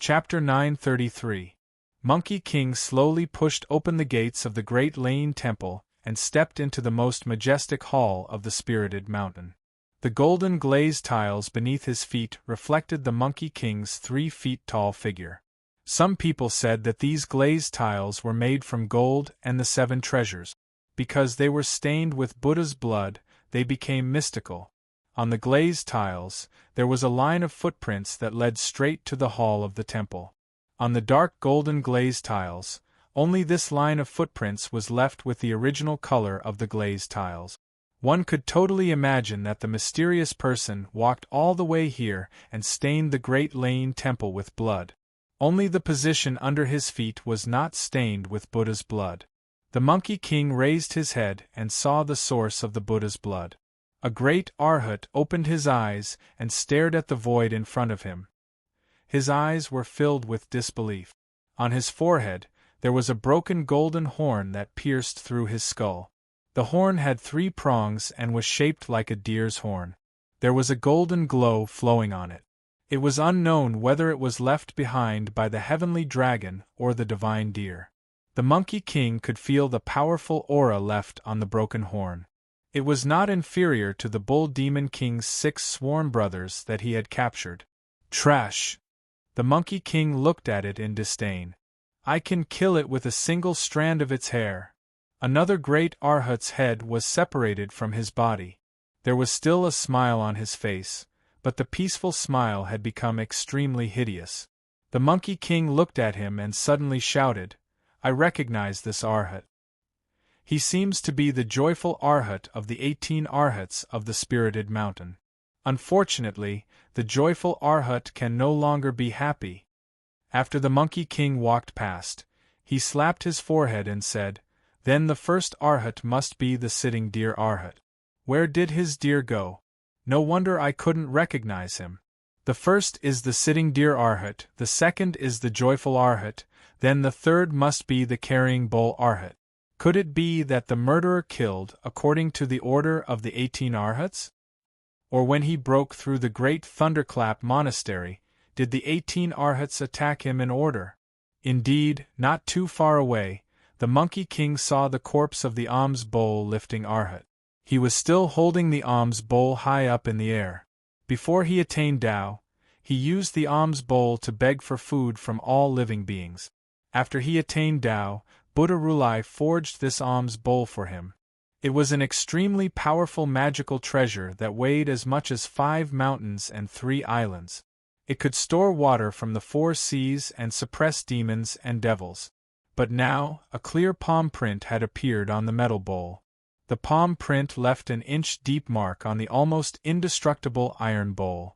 Chapter 933. Monkey King slowly pushed open the gates of the great Lane Temple and stepped into the most majestic hall of the spirited mountain. The golden glazed tiles beneath his feet reflected the Monkey King's 3 feet tall figure. Some people said that these glazed tiles were made from gold and the 7 treasures. Because they were stained with Buddha's blood, they became mystical. On the glazed tiles, there was a line of footprints that led straight to the hall of the temple. On the dark golden glazed tiles, only this line of footprints was left with the original color of the glazed tiles. One could totally imagine that the mysterious person walked all the way here and stained the great Lane Temple with blood. Only the position under his feet was not stained with Buddha's blood. The Monkey King raised his head and saw the source of the Buddha's blood. A great Arhat opened his eyes and stared at the void in front of him. His eyes were filled with disbelief. On his forehead, there was a broken golden horn that pierced through his skull. The horn had 3 prongs and was shaped like a deer's horn. There was a golden glow flowing on it. It was unknown whether it was left behind by the heavenly dragon or the divine deer. The Monkey King could feel the powerful aura left on the broken horn. It was not inferior to the Bull Demon King's 6 sworn brothers that he had captured. Trash! The Monkey King looked at it in disdain. I can kill it with a single strand of its hair. Another great Arhat's head was separated from his body. There was still a smile on his face, but the peaceful smile had become extremely hideous. The Monkey King looked at him and suddenly shouted, I recognize this Arhat. He seems to be the joyful Arhat of the 18 Arhats of the spirited mountain. Unfortunately, the joyful Arhat can no longer be happy. After the Monkey King walked past, he slapped his forehead and said, Then the first Arhat must be the sitting deer Arhat. Where did his deer go? No wonder I couldn't recognize him. The first is the sitting deer Arhat, the second is the joyful Arhat, then the third must be the carrying bull Arhat. Could it be that the murderer killed according to the order of the 18 Arhats? Or when he broke through the great Thunderclap Monastery, did the 18 Arhats attack him in order? Indeed, not too far away, the Monkey King saw the corpse of the alms bowl lifting Arhat. He was still holding the alms bowl high up in the air. Before he attained Tao, he used the alms bowl to beg for food from all living beings. After he attained Tao, Buddha Rulai forged this alms bowl for him. It was an extremely powerful magical treasure that weighed as much as 5 mountains and 3 islands. It could store water from the 4 seas and suppress demons and devils. But now, a clear palm print had appeared on the metal bowl. The palm print left an inch-deep mark on the almost indestructible iron bowl.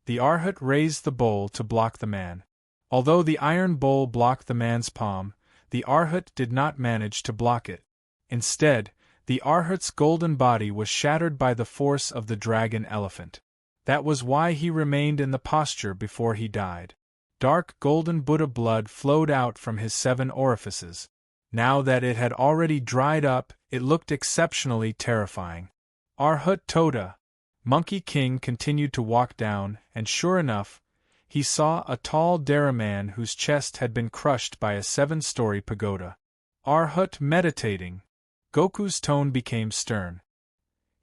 The Arhat raised the bowl to block the man. Although the iron bowl blocked the man's palm, the Arhat did not manage to block it. Instead, the Arhat's golden body was shattered by the force of the dragon elephant. That was why he remained in the posture before he died. Dark golden Buddha blood flowed out from his 7 orifices. Now that it had already dried up, it looked exceptionally terrifying. Arhat Toda! Monkey King continued to walk down, and sure enough, he saw a tall Dara man whose chest had been crushed by a 7-story pagoda. Arhat meditating! Goku's tone became stern.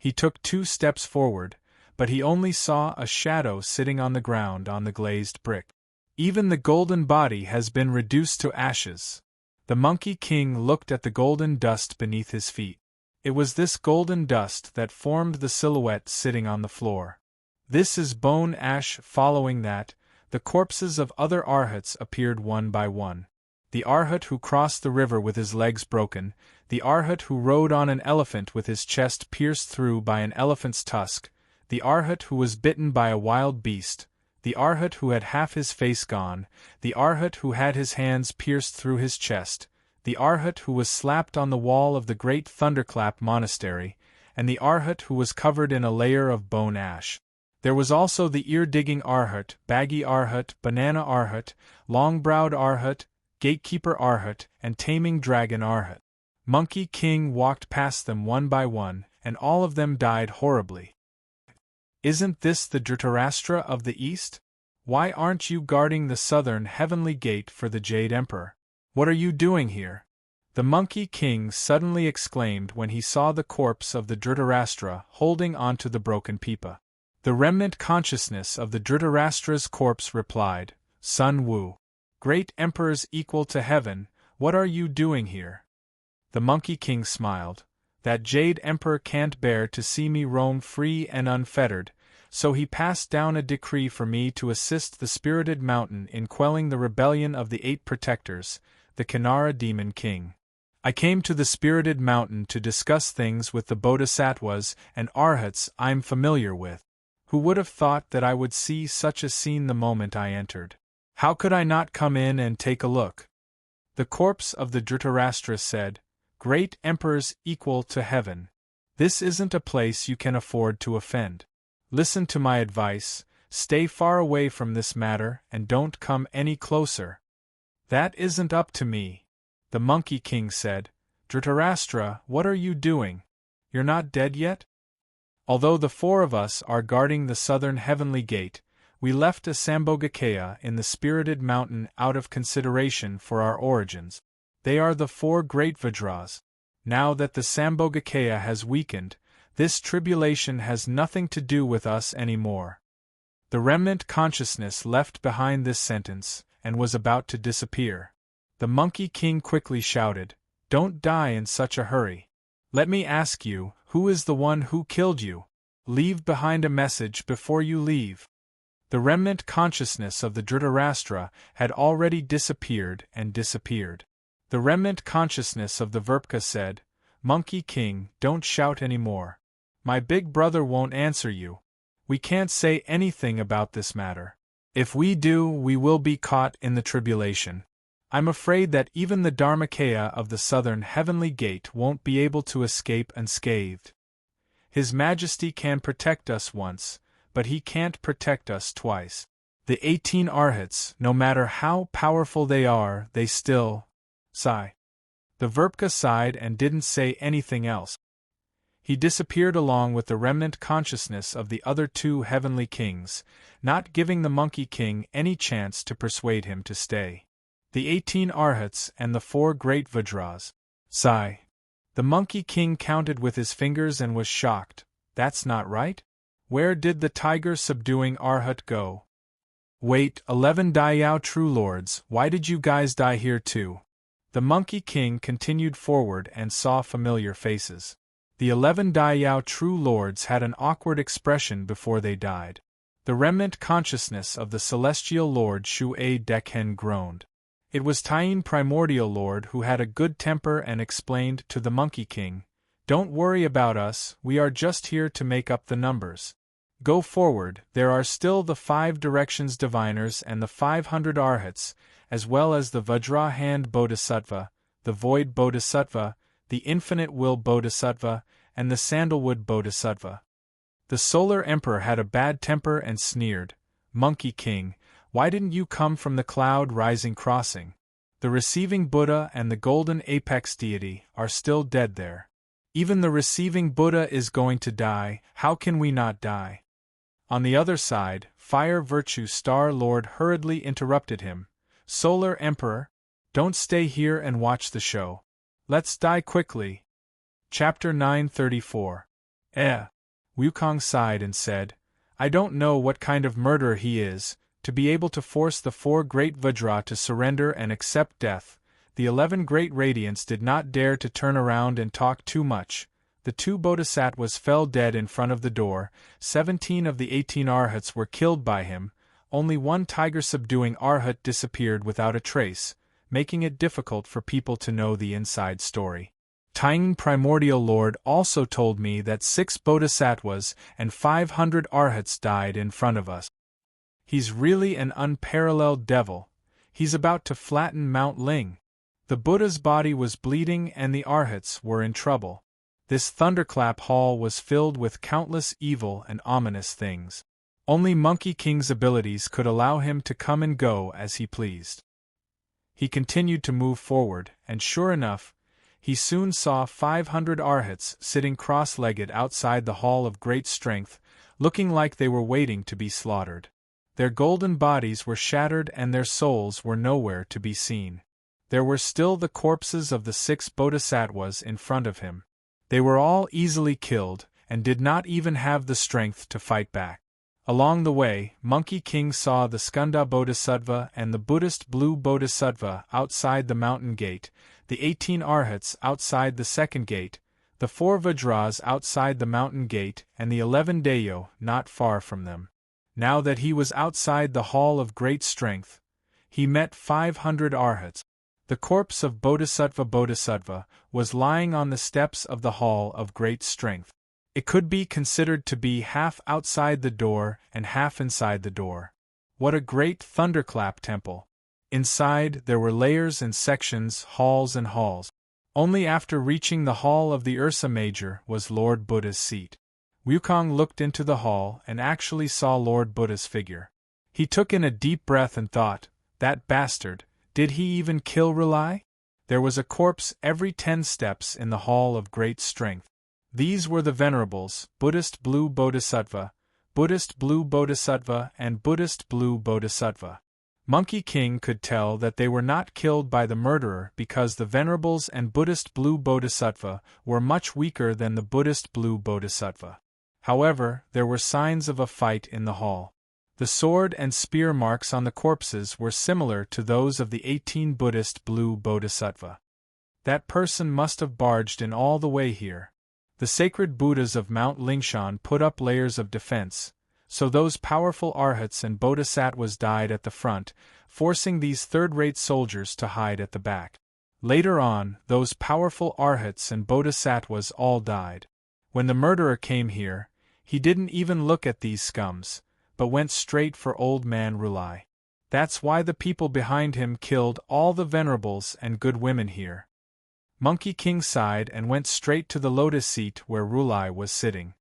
He took 2 steps forward, but he only saw a shadow sitting on the ground on the glazed brick. Even the golden body has been reduced to ashes. The Monkey King looked at the golden dust beneath his feet. It was this golden dust that formed the silhouette sitting on the floor. This is bone ash. Following that, the corpses of other Arhats appeared one by one. The Arhat who crossed the river with his legs broken, the Arhat who rode on an elephant with his chest pierced through by an elephant's tusk, the Arhat who was bitten by a wild beast, the Arhat who had half his face gone, the Arhat who had his hands pierced through his chest, the Arhat who was slapped on the wall of the great Thunderclap Monastery, and the Arhat who was covered in a layer of bone ash. There was also the ear-digging Arhat, baggy Arhat, banana Arhat, long-browed Arhat, gatekeeper Arhat, and taming dragon Arhat. Monkey King walked past them one by one, and all of them died horribly. Isn't this the Dhritarashtra of the East? Why aren't you guarding the southern heavenly gate for the Jade Emperor? What are you doing here? The Monkey King suddenly exclaimed when he saw the corpse of the Dhritarashtra holding onto the broken pipa. The remnant consciousness of the Dhritarashtra's corpse replied, Sun Wu, great emperors equal to heaven, what are you doing here? The Monkey King smiled. That Jade Emperor can't bear to see me roam free and unfettered, so he passed down a decree for me to assist the Spirited Mountain in quelling the rebellion of the 8 protectors, the Kinara Demon King. I came to the Spirited Mountain to discuss things with the Bodhisattvas and Arhats I'm familiar with. Who would have thought that I would see such a scene the moment I entered? How could I not come in and take a look? The corpse of the Dhritarashtra said, Great emperors equal to heaven. This isn't a place you can afford to offend. Listen to my advice, stay far away from this matter and don't come any closer. That isn't up to me. The Monkey King said, Dhritarashtra, what are you doing? You're not dead yet? Although the 4 of us are guarding the southern heavenly gate, we left a Sambhogakaya in the Spirited Mountain out of consideration for our origins. They are the 4 great Vajras. Now that the Sambhogakaya has weakened, this tribulation has nothing to do with us anymore. The remnant consciousness left behind this sentence, and was about to disappear. The Monkey King quickly shouted, Don't die in such a hurry. Let me ask you, who is the one who killed you? Leave behind a message before you leave. The remnant consciousness of the Dhritarashtra had already disappeared and disappeared. The remnant consciousness of the Verpka said, Monkey King, don't shout anymore. My big brother won't answer you. We can't say anything about this matter. If we do, we will be caught in the tribulation. I'm afraid that even the Dharmakaya of the southern heavenly gate won't be able to escape unscathed. His Majesty can protect us once, but he can't protect us twice. The 18 Arhats, no matter how powerful they are, they still sigh. The Verpka sighed and didn't say anything else. He disappeared along with the remnant consciousness of the other 2 heavenly kings, not giving the Monkey King any chance to persuade him to stay. The 18 Arhats and the 4 great Vajras. Sigh. The Monkey King counted with his fingers and was shocked. That's not right? Where did the tiger-subduing Arhat go? Wait, 11 Dayao True Lords, why did you guys die here too? The Monkey King continued forward and saw familiar faces. The 11 Dayao True Lords had an awkward expression before they died. The remnant consciousness of the celestial lord Shu-A Dekhen groaned. It was Tyene Primordial Lord who had a good temper and explained to the Monkey King, Don't worry about us, we are just here to make up the numbers. Go forward, there are still the 5 Directions Diviners and the 500 Arhats, as well as the Vajra Hand Bodhisattva, the Void Bodhisattva, the Infinite Will Bodhisattva, and the Sandalwood Bodhisattva. The Solar Emperor had a bad temper and sneered, Monkey King, why didn't you come from the Cloud Rising Crossing? The Receiving Buddha and the Golden Apex Deity are still dead there. Even the Receiving Buddha is going to die, how can we not die? On the other side, Fire Virtue Star Lord hurriedly interrupted him, Solar Emperor, don't stay here and watch the show. Let's die quickly. Chapter 934. Wukong sighed and said, I don't know what kind of murderer he is, to be able to force the 4 great Vajra to surrender and accept death. The 11 great radiants did not dare to turn around and talk too much. The 2 Bodhisattvas fell dead in front of the door, 17 of the 18 Arhats were killed by him, only 1 tiger-subduing Arhat disappeared without a trace, making it difficult for people to know the inside story. Tyene Primordial Lord also told me that 6 Bodhisattvas and 500 Arhats died in front of us. He's really an unparalleled devil. He's about to flatten Mount Ling. The Buddha's body was bleeding and the Arhats were in trouble. This thunderclap hall was filled with countless evil and ominous things. Only Monkey King's abilities could allow him to come and go as he pleased. He continued to move forward, and sure enough, he soon saw 500 Arhats sitting cross-legged outside the Hall of Great Strength, looking like they were waiting to be slaughtered. Their golden bodies were shattered and their souls were nowhere to be seen. There were still the corpses of the 6 bodhisattvas in front of him. They were all easily killed, and did not even have the strength to fight back. Along the way, Monkey King saw the Skanda Bodhisattva and the Buddhist Blue Bodhisattva outside the mountain gate, the 18 Arhats outside the second gate, the 4 Vajras outside the mountain gate, and the 11 Dayo not far from them. Now that he was outside the Hall of Great Strength, he met 500 Arhats. The corpse of Bodhisattva was lying on the steps of the Hall of Great Strength. It could be considered to be half outside the door and half inside the door. What a great thunderclap temple! Inside there were layers and sections, halls and halls. Only after reaching the Hall of the Ursa Major was Lord Buddha's seat. Wukong looked into the hall and actually saw Lord Buddha's figure. He took in a deep breath and thought, that bastard, did he even kill Rulai? There was a corpse every 10 steps in the Hall of Great Strength. These were the Venerables, Buddhist Blue Bodhisattva, Buddhist Blue Bodhisattva and Buddhist Blue Bodhisattva. Monkey King could tell that they were not killed by the murderer because the Venerables and Buddhist Blue Bodhisattva were much weaker than the Buddhist Blue Bodhisattva. However, there were signs of a fight in the hall. The sword and spear marks on the corpses were similar to those of the 18 Buddhist Blue Bodhisattva. That person must have barged in all the way here. The sacred Buddhas of Mount Lingshan put up layers of defense, so those powerful Arhats and Bodhisattvas died at the front, forcing these third-rate soldiers to hide at the back. Later on, those powerful Arhats and Bodhisattvas all died. When the murderer came here, he didn't even look at these scums, but went straight for Old Man Rulai. That's why the people behind him killed all the venerables and good women here. Monkey King sighed and went straight to the lotus seat where Rulai was sitting.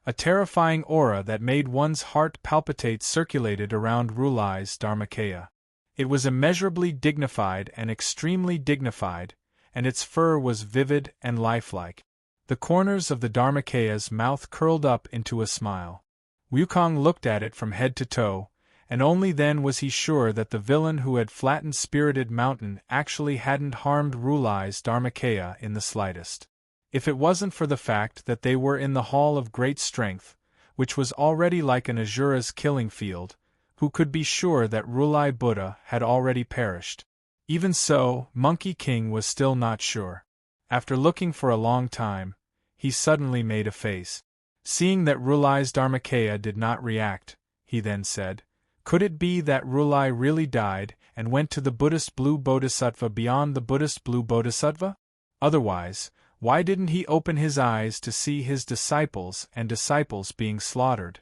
A terrifying aura that made one's heart palpitate circulated around Rulai's Dharmakaya. It was immeasurably dignified and extremely dignified, and its fur was vivid and lifelike. The corners of the Dharmakaya's mouth curled up into a smile. Wukong looked at it from head to toe, and only then was he sure that the villain who had flattened Spirited Mountain actually hadn't harmed Rulai's Dharmakaya in the slightest. If it wasn't for the fact that they were in the Hall of Great Strength, which was already like an Asura's killing field, who could be sure that Rulai Buddha had already perished? Even so, Monkey King was still not sure. After looking for a long time, he suddenly made a face. Seeing that Rulai's Dharmakaya did not react, he then said, could it be that Rulai really died and went to the Buddhist Blue Bodhisattva beyond the Buddhist Blue Bodhisattva? Otherwise, why didn't he open his eyes to see his disciples being slaughtered?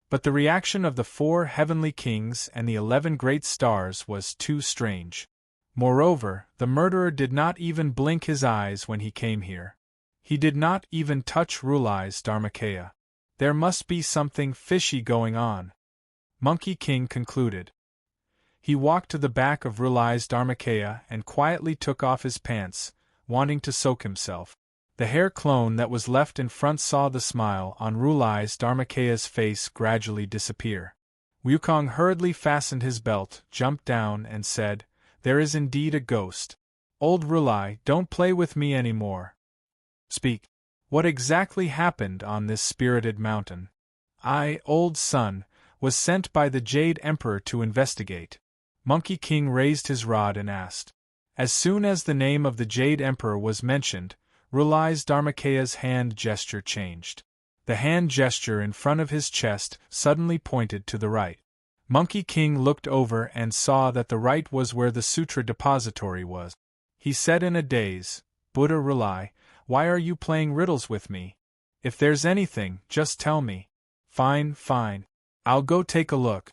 But the reaction of the 4 heavenly kings and the 11 great stars was too strange. Moreover, the murderer did not even blink his eyes when he came here. He did not even touch Rulai's Dharmakaya. There must be something fishy going on, Monkey King concluded. He walked to the back of Rulai's Dharmakaya and quietly took off his pants, wanting to soak himself. The hair clone that was left in front saw the smile on Rulai's Dharmakaya's face gradually disappear. Wukong hurriedly fastened his belt, jumped down, and said, "There is indeed a ghost. Old Rulai, don't play with me anymore. Speak. What exactly happened on this spirited mountain?" "I, old son, was sent by the Jade Emperor to investigate." Monkey King raised his rod and asked. As soon as the name of the Jade Emperor was mentioned, Rulai's Dharmakaya's hand gesture changed. The hand gesture in front of his chest suddenly pointed to the right. Monkey King looked over and saw that the right was where the sutra depository was. He said in a daze, "Buddha Rulai, why are you playing riddles with me? If there's anything, just tell me." Fine, fine. I'll go take a look."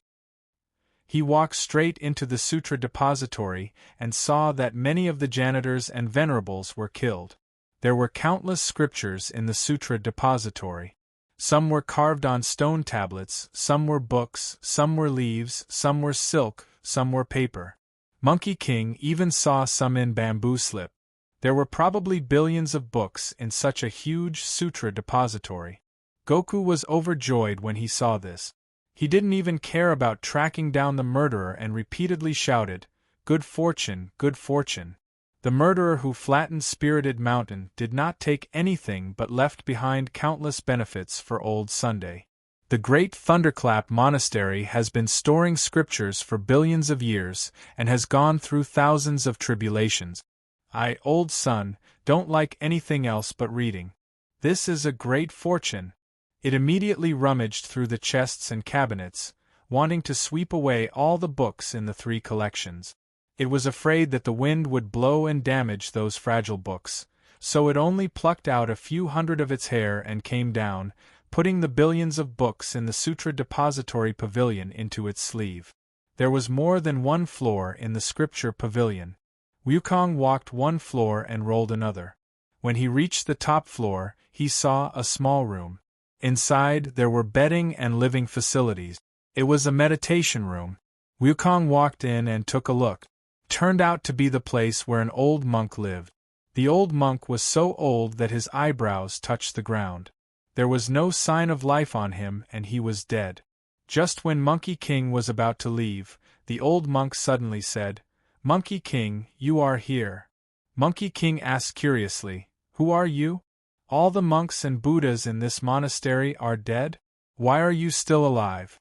He walked straight into the sutra depository and saw that many of the janitors and venerables were killed. There were countless scriptures in the sutra depository. Some were carved on stone tablets, some were books, some were leaves, some were silk, some were paper. Monkey King even saw some in bamboo slip. There were probably billions of books in such a huge sutra depository. Goku was overjoyed when he saw this. He didn't even care about tracking down the murderer and repeatedly shouted, "Good fortune, good fortune." The murderer who flattened Spirited Mountain did not take anything but left behind countless benefits for Old Sunday. The great Thunderclap Monastery has been storing scriptures for billions of years and has gone through thousands of tribulations. I, old son, don't like anything else but reading. This is a great fortune. It immediately rummaged through the chests and cabinets, wanting to sweep away all the books in the 3 collections. It was afraid that the wind would blow and damage those fragile books, so it only plucked out a few hundred of its hair and came down, putting the billions of books in the Sutra Depository Pavilion into its sleeve. There was more than one floor in the Scripture Pavilion. Wukong walked one floor and rolled another. When he reached the top floor, he saw a small room. Inside, there were bedding and living facilities. It was a meditation room. Wukong walked in and took a look. Turned out to be the place where an old monk lived. The old monk was so old that his eyebrows touched the ground. There was no sign of life on him and he was dead. Just when Monkey King was about to leave, the old monk suddenly said, "Monkey King, you are here." Monkey King asked curiously, "Who are you? All the monks and Buddhas in this monastery are dead? Why are you still alive?"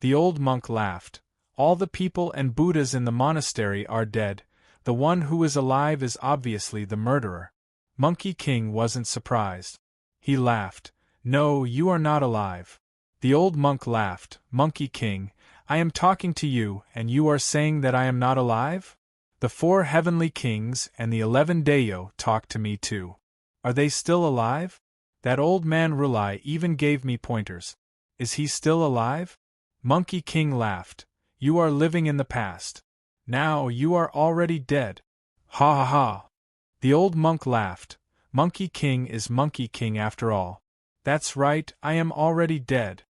The old monk laughed. "All the people and Buddhas in the monastery are dead. The one who is alive is obviously the murderer." Monkey King wasn't surprised. He laughed. "No, you are not alive." The old monk laughed. "Monkey King, I am talking to you and you are saying that I am not alive? The 4 heavenly kings and the 11 Daio talk to me too. Are they still alive? That old man Rulai even gave me pointers. Is he still alive?" Monkey King laughed. "You are living in the past. Now you are already dead." "Ha ha ha." The old monk laughed. "Monkey King is Monkey King after all. That's right, I am already dead."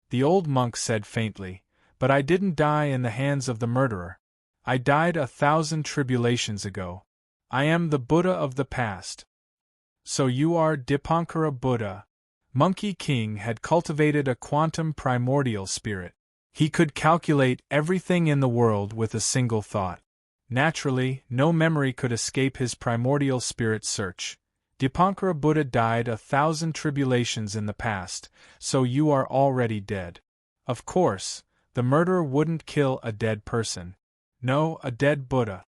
The old monk said faintly, "But I didn't die in the hands of the murderer. I died 1,000 tribulations ago. I am the Buddha of the past." "So you are Dipankara Buddha." Monkey King had cultivated a quantum primordial spirit. He could calculate everything in the world with a single thought. Naturally, no memory could escape his primordial spirit search. Dipankara Buddha died 1,000 tribulations in the past, so you are already dead. Of course, the murderer wouldn't kill a dead person. No, a dead Buddha.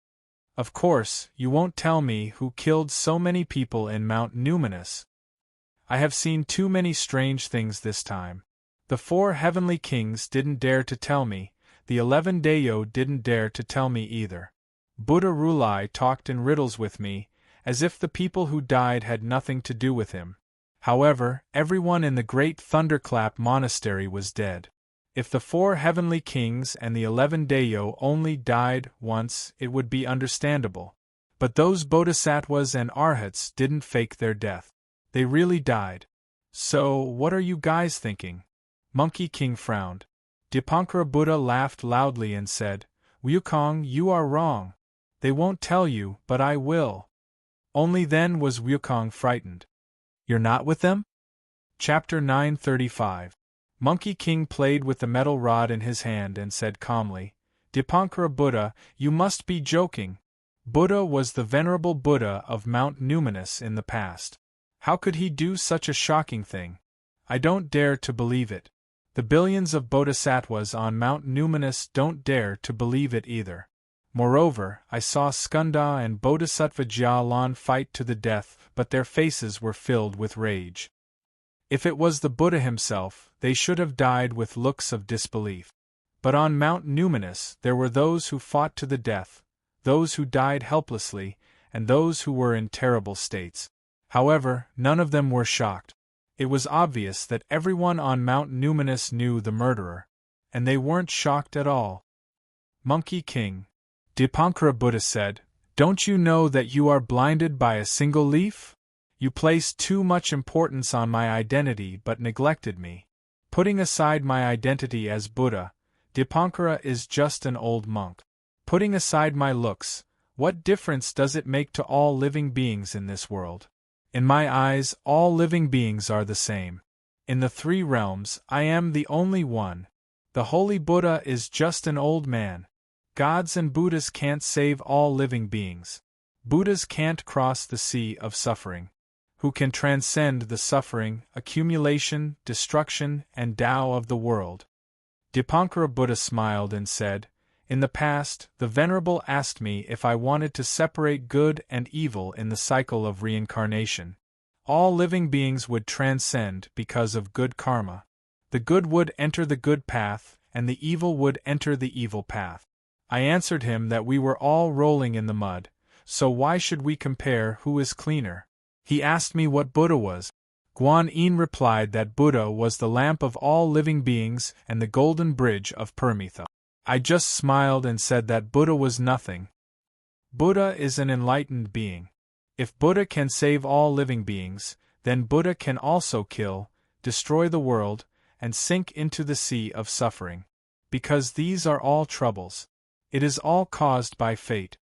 Of course, you won't tell me who killed so many people in Mount Numinous. I have seen too many strange things this time. The 4 heavenly kings didn't dare to tell me, the 11 Daio didn't dare to tell me either. Buddha Rulai talked in riddles with me, as if the people who died had nothing to do with him. However, everyone in the great Thunderclap Monastery was dead. If the 4 heavenly kings and the 11 Daio only died once, it would be understandable. But those bodhisattvas and arhats didn't fake their death. They really died. So, what are you guys thinking? Monkey King frowned. Dipankara Buddha laughed loudly and said, "Wukong, you are wrong. They won't tell you, but I will." Only then was Wukong frightened. "You're not with them?" Chapter 935. Monkey King played with the metal rod in his hand and said calmly, "Dipankara Buddha, you must be joking. Buddha was the venerable Buddha of Mount Numinous in the past. How could he do such a shocking thing? I don't dare to believe it. The billions of bodhisattvas on Mount Numinous don't dare to believe it either. Moreover, I saw Skanda and Bodhisattva Jialan fight to the death, but their faces were filled with rage. If it was the Buddha himself, they should have died with looks of disbelief. But on Mount Numinous there were those who fought to the death, those who died helplessly, and those who were in terrible states. However, none of them were shocked. It was obvious that everyone on Mount Numinous knew the murderer, and they weren't shocked at all. Monkey King. Dipankara Buddha said, "Don't you know that you are blinded by a single leaf? You placed too much importance on my identity but neglected me. Putting aside my identity as Buddha, Dipankara is just an old monk. Putting aside my looks, what difference does it make to all living beings in this world? In my eyes, all living beings are the same. In the 3 realms, I am the only one. The holy Buddha is just an old man. Gods and Buddhas can't save all living beings. Buddhas can't cross the sea of suffering. Who can transcend the suffering, accumulation, destruction, and Tao of the world? Dipankara Buddha smiled and said, "In the past, the Venerable asked me if I wanted to separate good and evil in the cycle of reincarnation. All living beings would transcend because of good karma. The good would enter the good path, and the evil would enter the evil path. I answered him that we were all rolling in the mud, so why should we compare who is cleaner?" He asked me what Buddha was. Guan Yin replied that Buddha was the lamp of all living beings and the golden bridge of Paramitha. I just smiled and said that Buddha was nothing. Buddha is an enlightened being. If Buddha can save all living beings, then Buddha can also kill, destroy the world, and sink into the sea of suffering. Because these are all troubles. It is all caused by fate.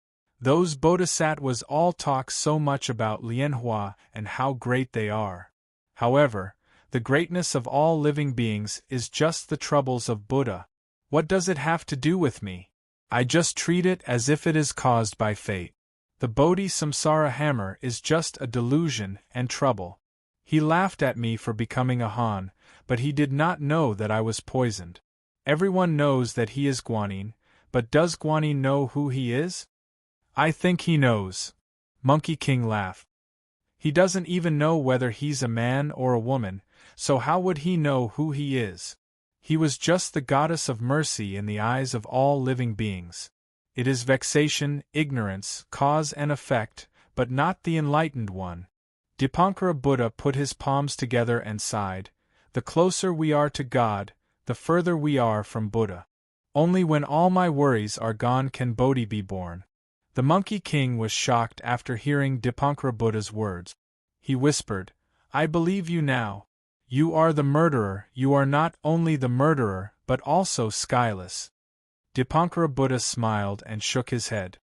Those bodhisattvas all talk so much about Lianhua and how great they are. However, the greatness of all living beings is just the troubles of Buddha. What does it have to do with me? I just treat it as if it is caused by fate. The Bodhi Samsara hammer is just a delusion and trouble. He laughed at me for becoming a Han, but he did not know that I was poisoned. Everyone knows that he is Guanyin, but does Guanyin know who he is? I think he knows. Monkey King laughed. He doesn't even know whether he's a man or a woman, so how would he know who he is? He was just the goddess of mercy in the eyes of all living beings. It is vexation, ignorance, cause and effect, but not the enlightened one. Dipankara Buddha put his palms together and sighed. The closer we are to God, the further we are from Buddha. Only when all my worries are gone can Bodhi be born. The Monkey King was shocked after hearing Dipankara Buddha's words. He whispered, "I believe you now. You are the murderer. You are not only the murderer, but also skyless." Dipankara Buddha smiled and shook his head.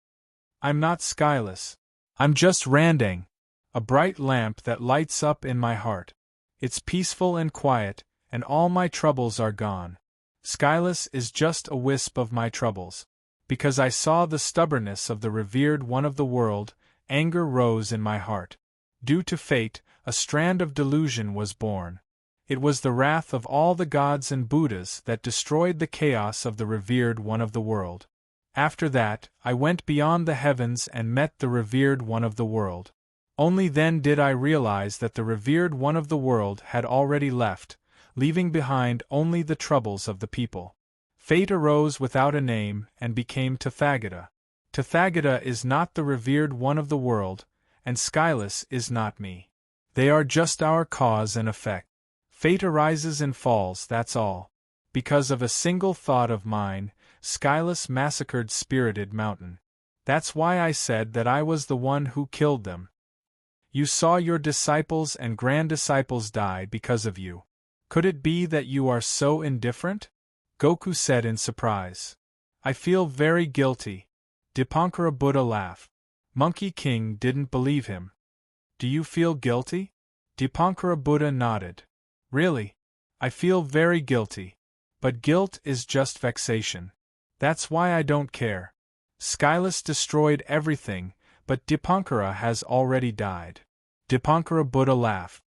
"I'm not skyless. I'm just Randang, a bright lamp that lights up in my heart. It's peaceful and quiet, and all my troubles are gone. Skyless is just a wisp of my troubles. Because I saw the stubbornness of the revered one of the world, anger rose in my heart. Due to fate, a strand of delusion was born. It was the wrath of all the gods and Buddhas that destroyed the chaos of the revered one of the world. After that, I went beyond the heavens and met the revered one of the world. Only then did I realize that the revered one of the world had already left, leaving behind only the troubles of the people. Fate arose without a name and became Tathagata. Tathagata is not the revered one of the world, and skyless is not me. They are just our cause and effect. Fate arises and falls, that's all. Because of a single thought of mine, skyless massacred Spirited Mountain. That's why I said that I was the one who killed them. You saw your disciples and grand-disciples die because of you. Could it be that you are so indifferent? Goku said in surprise. I feel very guilty. Dipankara Buddha laughed. Monkey King didn't believe him. Do you feel guilty? Dipankara Buddha nodded. Really? I feel very guilty. But guilt is just vexation. That's why I don't care. Skyless destroyed everything, but Dipankara has already died. Dipankara Buddha laughed.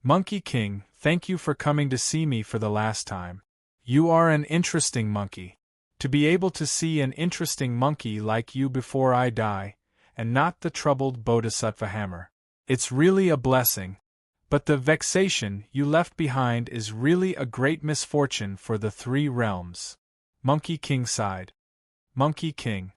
Monkey King, thank you for coming to see me for the last time. You are an interesting monkey. To be able to see an interesting monkey like you before I die, and not the troubled bodhisattva hammer. It's really a blessing. But the vexation you left behind is really a great misfortune for the three realms. Monkey King sighed. Monkey King.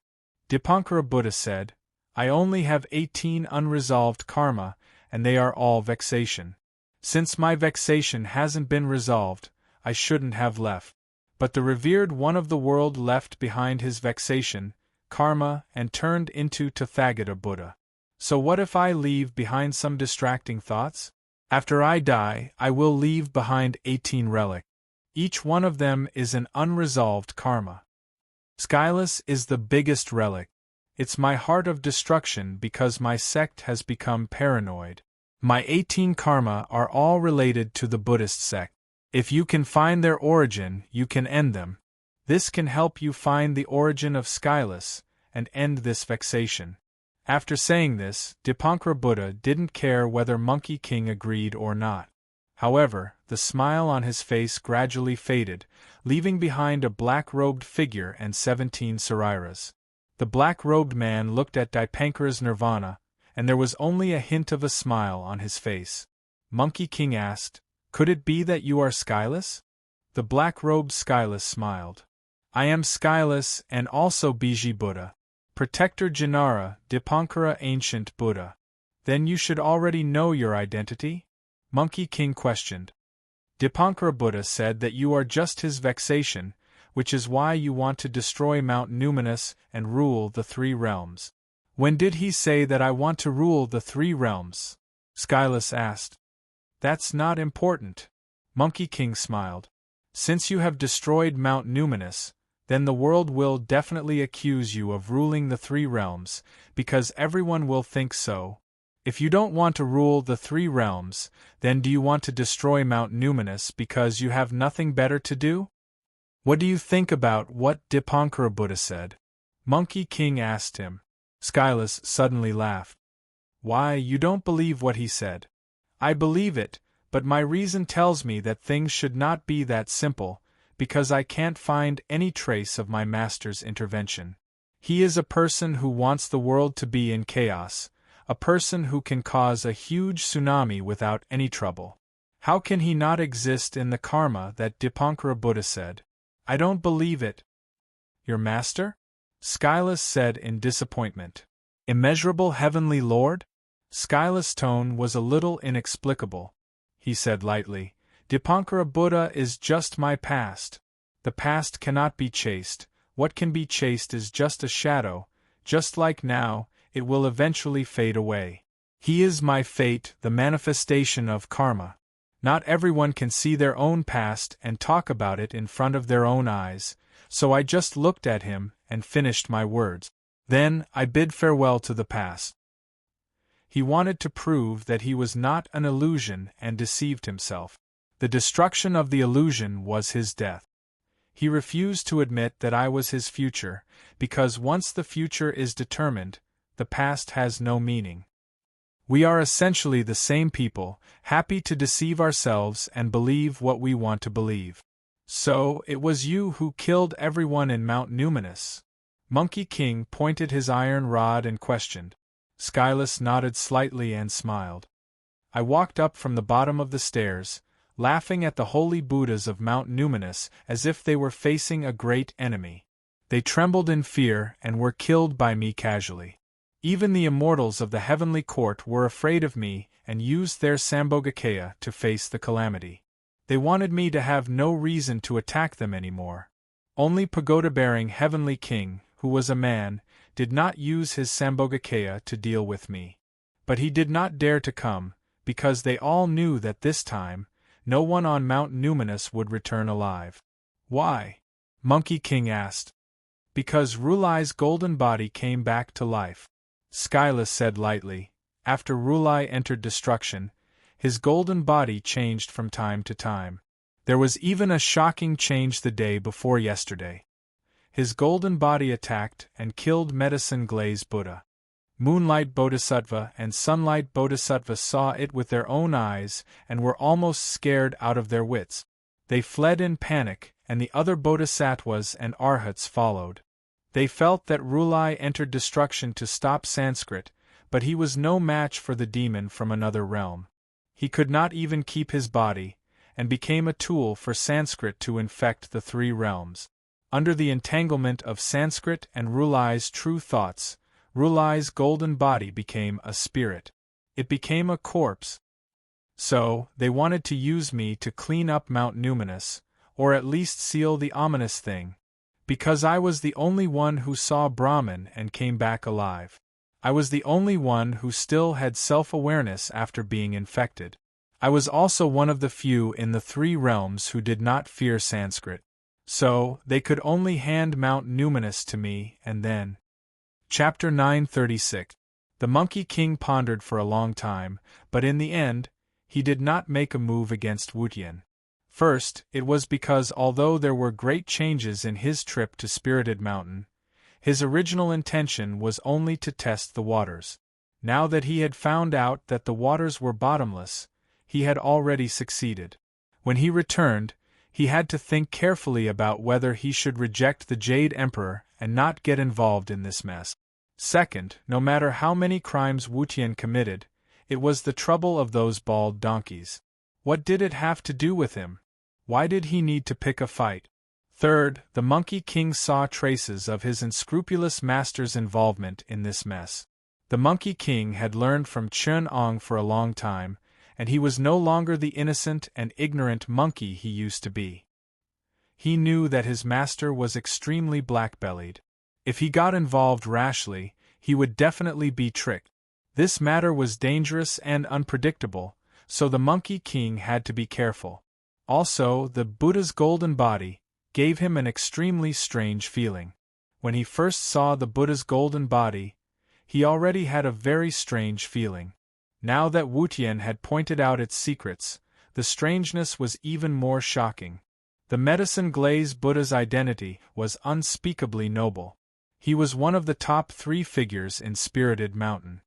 Dipankara Buddha said, I only have 18 unresolved karma, and they are all vexation. Since my vexation hasn't been resolved, I shouldn't have left. But the revered one of the world left behind his vexation, karma, and turned into Tathagata Buddha. So what if I leave behind some distracting thoughts? After I die, I will leave behind 18 relics. Each one of them is an unresolved karma. Skyless is the biggest relic. It's my heart of destruction because my sect has become paranoid. My 18 karma are all related to the Buddhist sect. If you can find their origin, you can end them. This can help you find the origin of Skyless, and end this vexation. After saying this, Dipankara Buddha didn't care whether Monkey King agreed or not. However, the smile on his face gradually faded, leaving behind a black-robed figure and 17 sariras. The black-robed man looked at Dipankara's nirvana, and there was only a hint of a smile on his face. Monkey King asked, "Could it be that you are Skyless?" The black-robed Skyless smiled. "I am Skyless and also Biji Buddha. Protector Janara, Dipankara Ancient Buddha." "Then you should already know your identity?" Monkey King questioned. Dipankara Buddha said that you are just his vexation, which is why you want to destroy Mount Numinous and rule the 3 realms. "When did he say that I want to rule the 3 realms?" Skyless asked. "That's not important." Monkey King smiled. "Since you have destroyed Mount Numinous, then the world will definitely accuse you of ruling the 3 realms, because everyone will think so. If you don't want to rule the 3 realms, then do you want to destroy Mount Numinous because you have nothing better to do?" "What do you think about what Dipankara Buddha said?" Monkey King asked him. Skyless suddenly laughed. "Why, you don't believe what he said?" "I believe it, but my reason tells me that things should not be that simple, because I can't find any trace of my master's intervention. He is a person who wants the world to be in chaos, a person who can cause a huge tsunami without any trouble. How can he not exist in the karma that Dipankara Buddha said? I don't believe it." "Your master?" Skyless said in disappointment. "Immeasurable heavenly lord?" Skyless' tone was a little inexplicable. He said lightly, "Dipankara Buddha is just my past. The past cannot be chased. What can be chased is just a shadow. Just like now, it will eventually fade away. He is my fate, the manifestation of karma. Not everyone can see their own past and talk about it in front of their own eyes, so I just looked at him and finished my words. Then I bid farewell to the past." He wanted to prove that he was not an illusion and deceived himself. The destruction of the illusion was his death. He refused to admit that I was his future, because once the future is determined, the past has no meaning. We are essentially the same people, happy to deceive ourselves and believe what we want to believe. "So, it was you who killed everyone in Mount Numinous?" Monkey King pointed his iron rod and questioned. Skyless nodded slightly and smiled. "I walked up from the bottom of the stairs, laughing at the holy Buddhas of Mount Numinous as if they were facing a great enemy. They trembled in fear and were killed by me casually. Even the immortals of the heavenly court were afraid of me and used their Sambhogakaya to face the calamity. They wanted me to have no reason to attack them anymore. Only pagoda-bearing heavenly king, who was a man, did not use his Sambhogakaya to deal with me. But he did not dare to come, because they all knew that this time, no one on Mount Numinous would return alive." "Why?" Monkey King asked. "Because Rulai's golden body came back to life." Skyless said lightly. After Rulai entered destruction, his golden body changed from time to time. There was even a shocking change the day before yesterday. His golden body attacked and killed Medicine Glaze Buddha. Moonlight Bodhisattva and Sunlight Bodhisattva saw it with their own eyes and were almost scared out of their wits. They fled in panic, and the other Bodhisattvas and Arhats followed. They felt that Rulai entered destruction to stop Sanskrit, but he was no match for the demon from another realm. He could not even keep his body, and became a tool for Sanskrit to infect the 3 realms. Under the entanglement of Sanskrit and Rulai's true thoughts, Rulai's golden body became a spirit. It became a corpse. So, they wanted to use me to clean up Mount Numinous, or at least seal the ominous thing. Because I was the only one who saw Brahman and came back alive. I was the only one who still had self-awareness after being infected. I was also one of the few in the 3 realms who did not fear Sanskrit. So, they could only hand Mount Numinous to me, and then. Chapter 936. The Monkey King pondered for a long time, but in the end, he did not make a move against Wutian. First, it was because although there were great changes in his trip to Spirited Mountain, his original intention was only to test the waters. Now that he had found out that the waters were bottomless, he had already succeeded. When he returned, he had to think carefully about whether he should reject the Jade Emperor and not get involved in this mess. Second, no matter how many crimes Wutian committed, it was the trouble of those bald donkeys. What did it have to do with him? Why did he need to pick a fight? Third, the Monkey King saw traces of his unscrupulous master's involvement in this mess. The Monkey King had learned from Chun Ong for a long time, and he was no longer the innocent and ignorant monkey he used to be. He knew that his master was extremely black-bellied. If he got involved rashly, he would definitely be tricked. This matter was dangerous and unpredictable, so the Monkey King had to be careful. Also, the Buddha's golden body gave him an extremely strange feeling. When he first saw the Buddha's golden body, he already had a very strange feeling. Now that Wutian had pointed out its secrets, the strangeness was even more shocking. The medicine glaze Buddha's identity was unspeakably noble. He was one of the top 3 figures in Spirited Mountain.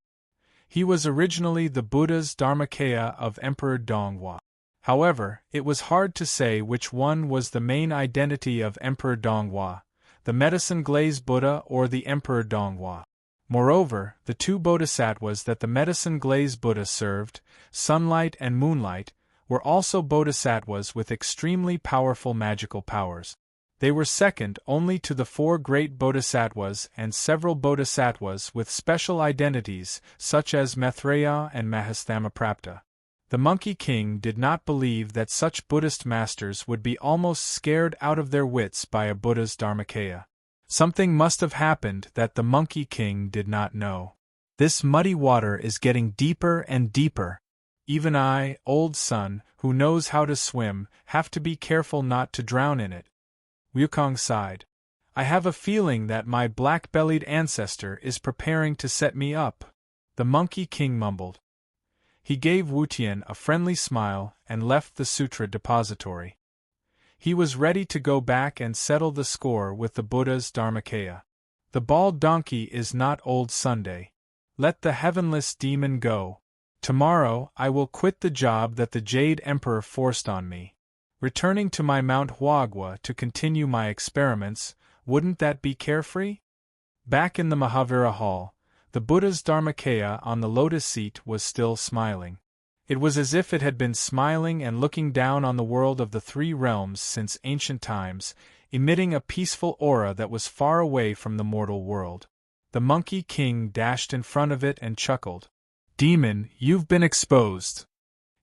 He was originally the Buddha's Dharmakaya of Emperor Donghua. However, it was hard to say which one was the main identity of Emperor Donghua, the medicine glaze Buddha or the Emperor Donghua. Moreover, the 2 bodhisattvas that the medicine glaze Buddha served, Sunlight and Moonlight, were also bodhisattvas with extremely powerful magical powers. They were second only to the 4 great bodhisattvas and several bodhisattvas with special identities such as Maitreya and Mahasthamaprapta. The Monkey King did not believe that such Buddhist masters would be almost scared out of their wits by a Buddha's Dharmakaya. Something must have happened that the Monkey King did not know. This muddy water is getting deeper and deeper. Even I, old son, who knows how to swim, have to be careful not to drown in it. Wukong sighed. I have a feeling that my black-bellied ancestor is preparing to set me up. The Monkey King mumbled. He gave Wutian a friendly smile and left the sutra depository. He was ready to go back and settle the score with the Buddha's Dharmakaya. The bald donkey is not Old Sunday. Let the heavenless demon go. Tomorrow I will quit the job that the Jade Emperor forced on me. Returning to my Mount Huagua to continue my experiments, wouldn't that be carefree? Back in the Mahavira Hall, the Buddha's Dharmakaya on the lotus seat was still smiling. It was as if it had been smiling and looking down on the world of the 3 realms since ancient times, emitting a peaceful aura that was far away from the mortal world. The Monkey King dashed in front of it and chuckled. Demon, you've been exposed.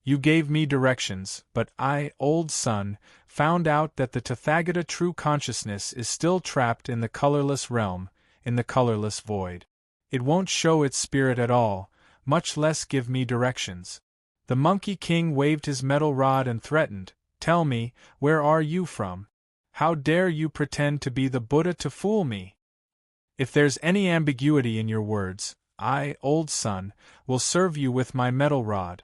You gave me directions, but I, old son, found out that the Tathagata true consciousness is still trapped in the colorless realm, in the colorless void. It won't show its spirit at all, much less give me directions. The Monkey King waved his metal rod and threatened, Tell me, where are you from? How dare you pretend to be the Buddha to fool me? If there's any ambiguity in your words, I, old son, will serve you with my metal rod.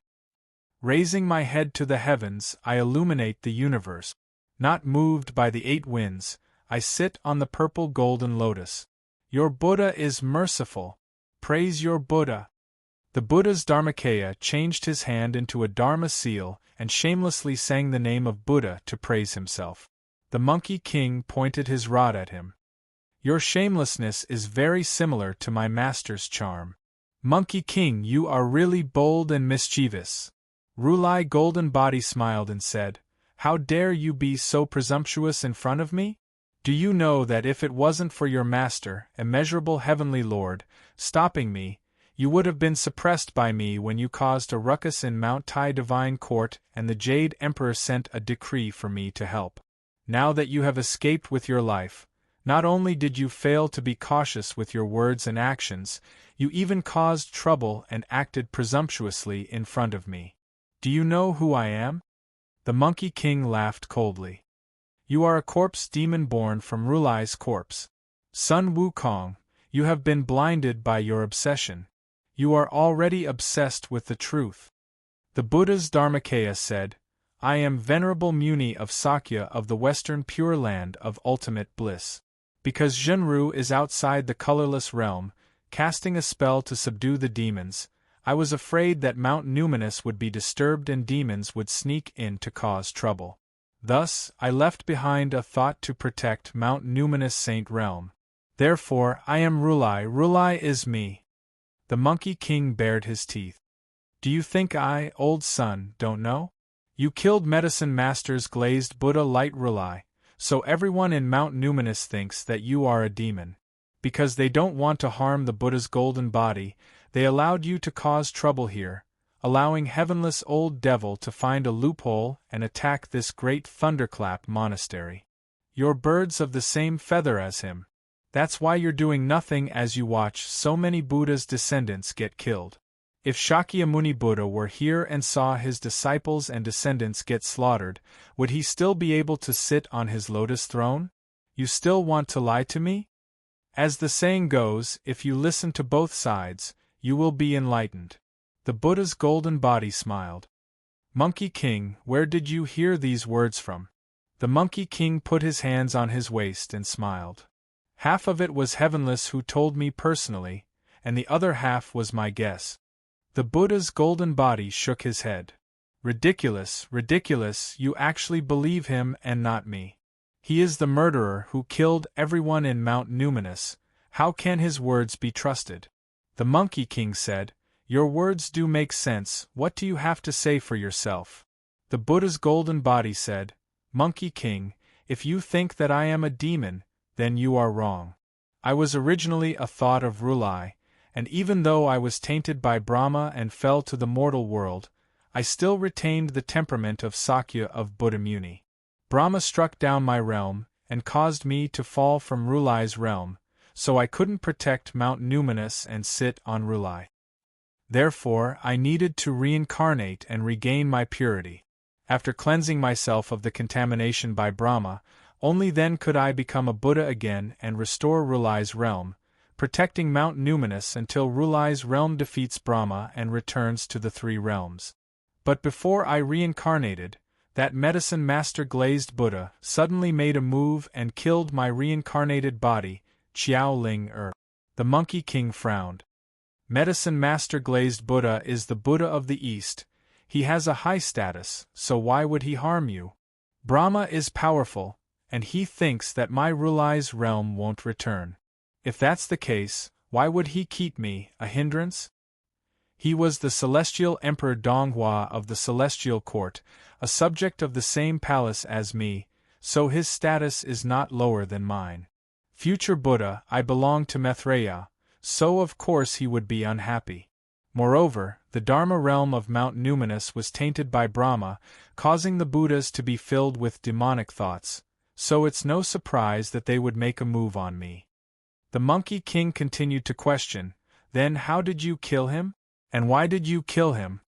Raising my head to the heavens, I illuminate the universe. Not moved by the 8 winds, I sit on the purple golden lotus. Your Buddha is merciful. Praise your Buddha. The Buddha's Dharmakaya changed his hand into a Dharma seal and shamelessly sang the name of Buddha to praise himself. The Monkey King pointed his rod at him. Your shamelessness is very similar to my master's charm. Monkey King, you are really bold and mischievous. Rulai Golden Body smiled and said, How dare you be so presumptuous in front of me? Do you know that if it wasn't for your master, immeasurable heavenly lord, stopping me, you would have been suppressed by me when you caused a ruckus in Mount Tai Divine Court and the Jade Emperor sent a decree for me to help. Now that you have escaped with your life, not only did you fail to be cautious with your words and actions, you even caused trouble and acted presumptuously in front of me. Do you know who I am? The Monkey King laughed coldly. You are a corpse demon born from Rulai's corpse. Sun Wukong, you have been blinded by your obsession. You are already obsessed with the truth. The Buddha's Dharmakaya said, I am Venerable Muni of Sakya of the Western Pure Land of Ultimate Bliss. Because Zhenru is outside the colorless realm, casting a spell to subdue the demons, I was afraid that Mount Numinous would be disturbed and demons would sneak in to cause trouble. Thus, I left behind a thought to protect Mount Numinous Saint Realm. Therefore, I am Rulai. Rulai is me. The Monkey King bared his teeth. Do you think I, old son, don't know? You killed Medicine Master's glazed Buddha light Rulai, so everyone in Mount Numinous thinks that you are a demon. Because they don't want to harm the Buddha's golden body, they allowed you to cause trouble here, allowing heavenless old devil to find a loophole and attack this great thunderclap monastery. You're birds of the same feather as him. That's why you're doing nothing as you watch so many Buddha's descendants get killed. If Shakyamuni Buddha were here and saw his disciples and descendants get slaughtered, would he still be able to sit on his lotus throne? You still want to lie to me? As the saying goes, if you listen to both sides, you will be enlightened. The Buddha's golden body smiled. Monkey King, where did you hear these words from? The Monkey King put his hands on his waist and smiled. Half of it was Heavenless who told me personally, and the other half was my guess. The Buddha's golden body shook his head. Ridiculous, ridiculous, you actually believe him and not me. He is the murderer who killed everyone in Mount Numinous. How can his words be trusted? The Monkey King said, Your words do make sense, what do you have to say for yourself? The Buddha's golden body said, Monkey King, if you think that I am a demon, then you are wrong. I was originally a thought of Rulai, and even though I was tainted by Brahma and fell to the mortal world, I still retained the temperament of Sakya of Buddha Muni. Brahma struck down my realm, and caused me to fall from Rulai's realm, so I couldn't protect Mount Numinous and sit on Rulai. Therefore, I needed to reincarnate and regain my purity. After cleansing myself of the contamination by Brahma, only then could I become a Buddha again and restore Rulai's realm, protecting Mount Numinous until Rulai's realm defeats Brahma and returns to the three realms. But before I reincarnated, that Medicine Master glazed Buddha suddenly made a move and killed my reincarnated body, Qiao Ling Er. The Monkey King frowned. Medicine Master glazed Buddha is the Buddha of the East. He has a high status, so why would he harm you? Brahma is powerful, and he thinks that my Rulai's realm won't return. If that's the case, why would he keep me a hindrance? He was the Celestial Emperor Donghua of the Celestial Court, a subject of the same palace as me, so his status is not lower than mine. Future Buddha, I belong to Maitreya, so of course he would be unhappy. Moreover, the Dharma realm of Mount Numinous was tainted by Brahma, causing the Buddhas to be filled with demonic thoughts, so it's no surprise that they would make a move on me. The Monkey King continued to question, Then how did you kill him? And why did you kill him?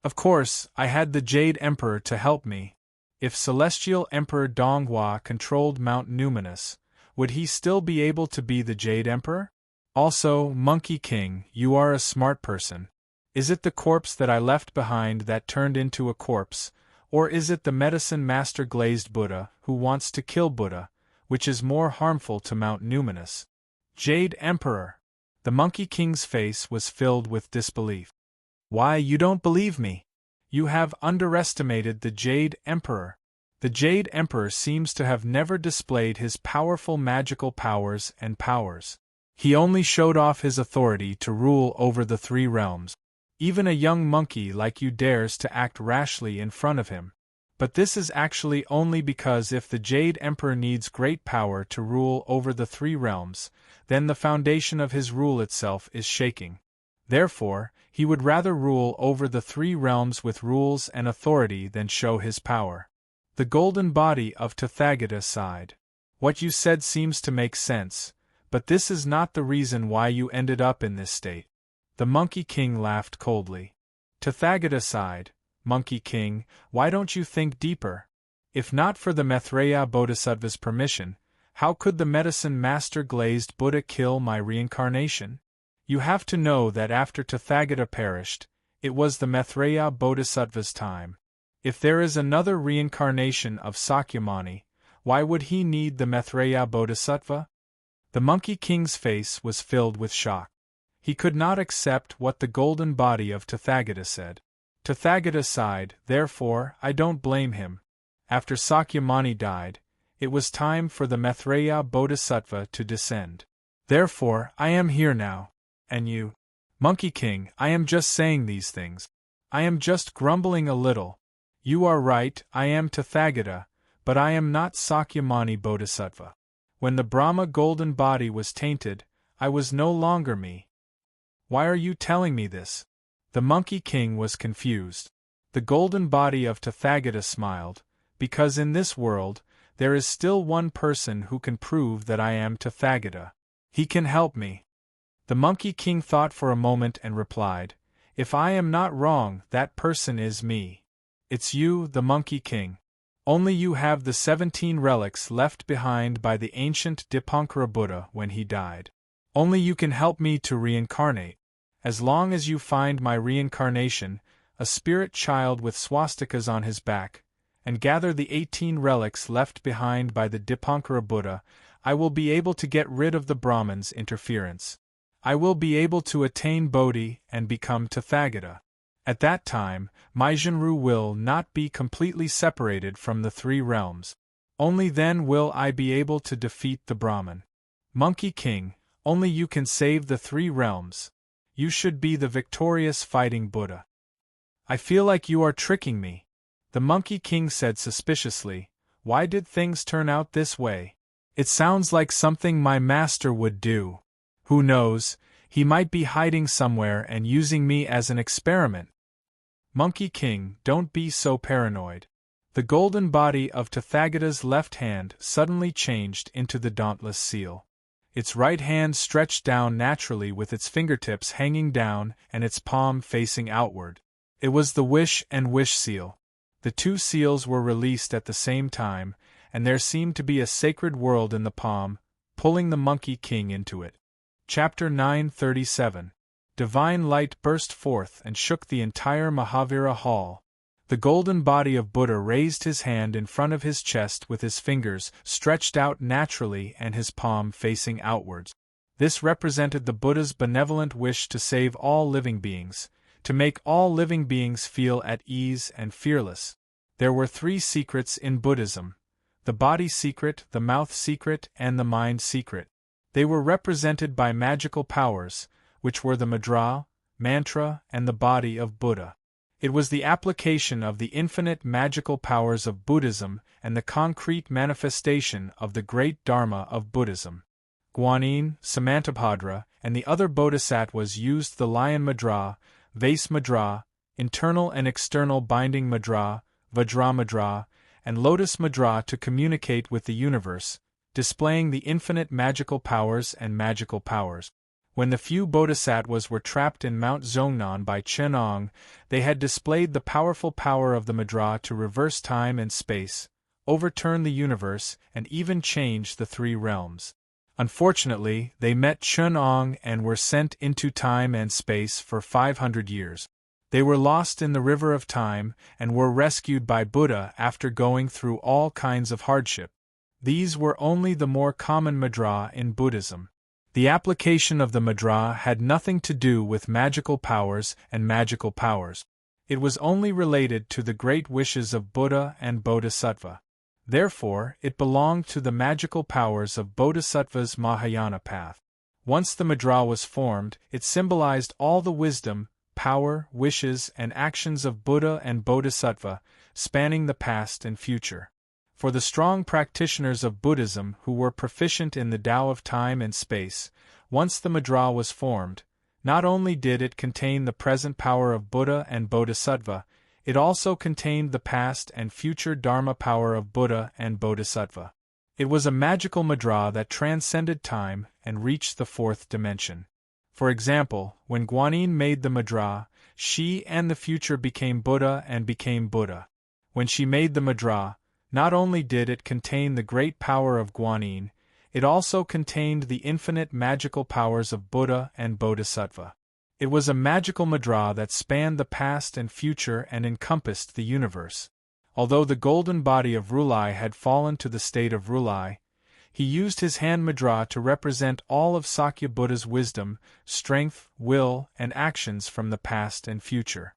Of course, I had the Jade Emperor to help me. If Celestial Emperor Donghua controlled Mount Numinous, would he still be able to be the Jade Emperor? Also, Monkey King, you are a smart person. Is it the corpse that I left behind that turned into a corpse, or is it the Medicine Master glazed Buddha who wants to kill Buddha, which is more harmful to Mount Numinous? Jade Emperor! The Monkey King's face was filled with disbelief. Why, you don't believe me? You have underestimated the Jade Emperor. The Jade Emperor seems to have never displayed his powerful magical powers and powers. He only showed off his authority to rule over the three realms. Even a young monkey like you dares to act rashly in front of him. But this is actually only because if the Jade Emperor needs great power to rule over the three realms, then the foundation of his rule itself is shaking. Therefore, he would rather rule over the three realms with rules and authority than show his power. The golden body of Tathagata sighed. What you said seems to make sense, but this is not the reason why you ended up in this state. The Monkey King laughed coldly. Tathagata sighed. Monkey King, why don't you think deeper? If not for the Maitreya Bodhisattva's permission, how could the Medicine Master glazed Buddha kill my reincarnation? You have to know that after Tathagata perished, it was the Maitreya Bodhisattva's time. If there is another reincarnation of Sakyamuni, why would he need the Maitreya Bodhisattva? The Monkey King's face was filled with shock. He could not accept what the golden body of Tathagata said. Tathagata sighed, therefore, I don't blame him. After Sakyamuni died, it was time for the Maitreya Bodhisattva to descend. Therefore, I am here now. And you? Monkey King, I am just saying these things. I am just grumbling a little. You are right, I am Tathagata, but I am not Sakyamuni Bodhisattva. When the Brahma golden body was tainted, I was no longer me. Why are you telling me this? The Monkey King was confused. The golden body of Tathagata smiled, because in this world, there is still one person who can prove that I am Tathagata. He can help me. The Monkey King thought for a moment and replied, if I am not wrong, that person is me. It's you, the Monkey King. Only you have the 17 relics left behind by the ancient Dipankara Buddha when he died. Only you can help me to reincarnate. As long as you find my reincarnation, a spirit child with swastikas on his back, and gather the 18 relics left behind by the Dipankara Buddha, I will be able to get rid of the Brahman's interference. I will be able to attain Bodhi and become Tathagata. At that time, my Zhenru will not be completely separated from the 3 realms. Only then will I be able to defeat the Brahman. Monkey King, only you can save the 3 realms. You should be the victorious fighting Buddha. I feel like you are tricking me. The Monkey King said suspiciously, why did things turn out this way? It sounds like something my master would do. Who knows, he might be hiding somewhere and using me as an experiment. Monkey King, don't be so paranoid. The golden body of Tathagata's left hand suddenly changed into the dauntless seal. Its right hand stretched down naturally with its fingertips hanging down and its palm facing outward. It was the wish and wish seal. The 2 seals were released at the same time, and there seemed to be a sacred world in the palm, pulling the Monkey King into it. Chapter 937. Divine light burst forth and shook the entire Mahavira hall. The golden body of Buddha raised his hand in front of his chest with his fingers stretched out naturally and his palm facing outwards. This represented the Buddha's benevolent wish to save all living beings, to make all living beings feel at ease and fearless. There were 3 secrets in Buddhism: the body secret, the mouth secret, and the mind secret. They were represented by magical powers, which were the mudra, mantra, and the body of Buddha. It was the application of the infinite magical powers of Buddhism and the concrete manifestation of the great Dharma of Buddhism. Guanyin, Samantabhadra, and the other bodhisattvas used the lion mudra, vase mudra, internal and external binding mudra, vajra mudra, and lotus mudra to communicate with the universe, displaying the infinite magical powers and magical powers. When the few bodhisattvas were trapped in Mount Zhongnan by Chenong, they had displayed the powerful power of the mudra to reverse time and space, overturn the universe, and even change the 3 realms. Unfortunately, they met Chenong and were sent into time and space for 500 years. They were lost in the river of time and were rescued by Buddha after going through all kinds of hardship. These were only the more common mudra in Buddhism. The application of the mudra had nothing to do with magical powers and magical powers. It was only related to the great wishes of Buddha and Bodhisattva. Therefore, it belonged to the magical powers of Bodhisattva's Mahayana path. Once the mudra was formed, it symbolized all the wisdom, power, wishes, and actions of Buddha and Bodhisattva, spanning the past and future. For the strong practitioners of Buddhism who were proficient in the Tao of time and space, once the mudra was formed, not only did it contain the present power of Buddha and Bodhisattva, it also contained the past and future Dharma power of Buddha and Bodhisattva. It was a magical mudra that transcended time and reached the 4th dimension. For example, when Guanyin made the mudra, she and the future became Buddha and became Buddha. When she made the mudra, not only did it contain the great power of Guanyin, it also contained the infinite magical powers of Buddha and Bodhisattva. It was a magical mudra that spanned the past and future and encompassed the universe. Although the golden body of Rulai had fallen to the state of Rulai, he used his hand mudra to represent all of Sakya Buddha's wisdom, strength, will, and actions from the past and future.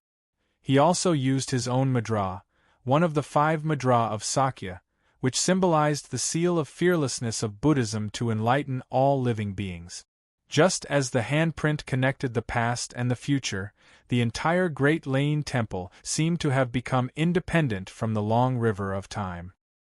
He also used his own mudra, one of the 5 mudra of Sakya, which symbolized the seal of fearlessness of Buddhism to enlighten all living beings. Just as the handprint connected the past and the future, the entire Great Lane Temple seemed to have become independent from the long river of time.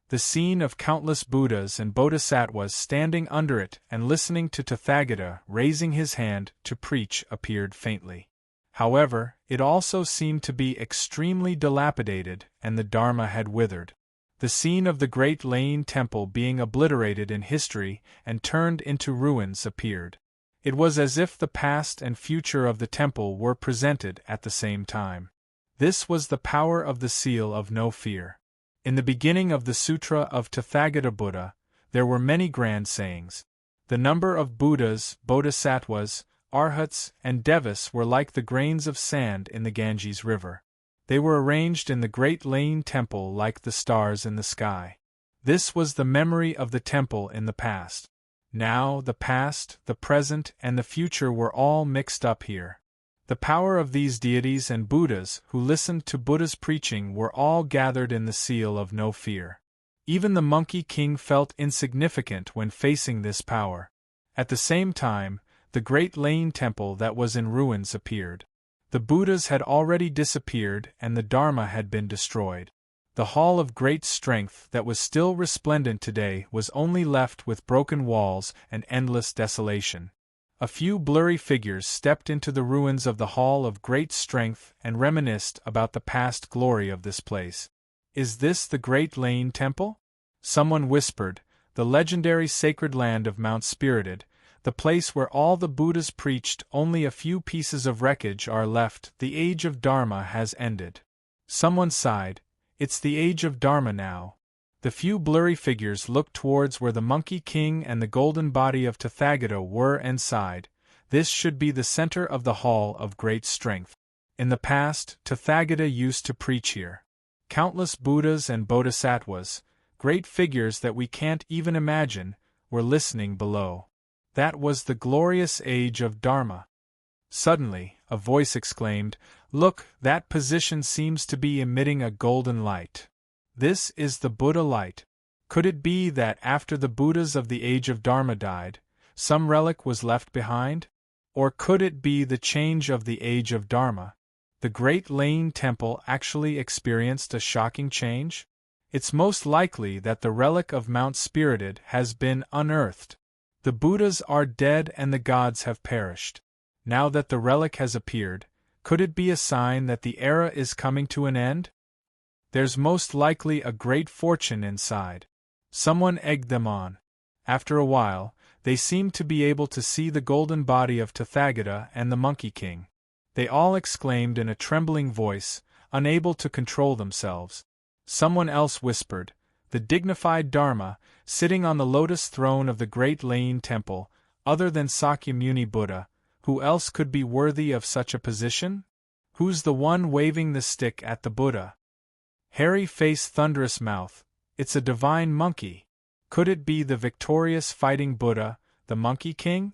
The scene of countless Buddhas and Bodhisattvas standing under it and listening to Tathagata raising his hand to preach appeared faintly. However, it also seemed to be extremely dilapidated, and the Dharma had withered. The scene of the Great Lane Temple being obliterated in history and turned into ruins appeared. It was as if the past and future of the temple were presented at the same time. This was the power of the seal of no fear. In the beginning of the Sutra of Tathagata Buddha, there were many grand sayings. The number of Buddhas, Bodhisattvas, Arhats, and Devas were like the grains of sand in the Ganges River. They were arranged in the Great Lane Temple like the stars in the sky. This was the memory of the temple in the past. Now, the past, the present, and the future were all mixed up here. The power of these deities and Buddhas who listened to Buddha's preaching were all gathered in the seal of no fear. Even the Monkey King felt insignificant when facing this power. At the same time, the Great Lane Temple that was in ruins appeared. The Buddhas had already disappeared and the Dharma had been destroyed. The Hall of Great Strength that was still resplendent today was only left with broken walls and endless desolation. A few blurry figures stepped into the ruins of the Hall of Great Strength and reminisced about the past glory of this place. "Is this the Great Lane Temple?" Someone whispered, "The legendary sacred land of Mount Spirited, the place where all the Buddhas preached. Only a few pieces of wreckage are left. The age of Dharma has ended." Someone sighed, "It's the age of Dharma now." The few blurry figures looked towards where the Monkey King and the golden body of Tathagata were and sighed. This should be the center of the Hall of Great Strength. In the past, Tathagata used to preach here. Countless Buddhas and Bodhisattvas, great figures that we can't even imagine, were listening below. That was the glorious age of Dharma. Suddenly, a voice exclaimed, "Look, that position seems to be emitting a golden light. This is the Buddha light." Could it be that after the Buddhas of the age of Dharma died, some relic was left behind? Or could it be the change of the age of Dharma? The Great Lane Temple actually experienced a shocking change? It's most likely that the relic of Mount Spirited has been unearthed. The Buddhas are dead and the gods have perished. Now that the relic has appeared, could it be a sign that the era is coming to an end? There's most likely a great fortune inside. Someone egged them on. After a while, they seemed to be able to see the golden body of Tathagata and the Monkey King. They all exclaimed in a trembling voice, unable to control themselves. Someone else whispered, "The dignified Dharma, sitting on the lotus throne of the Great Lane Temple, other than Sakyamuni Buddha, who else could be worthy of such a position? Who's the one waving the stick at the Buddha? Hairy face, thunderous mouth, it's a divine monkey. Could it be the victorious fighting Buddha, the Monkey King?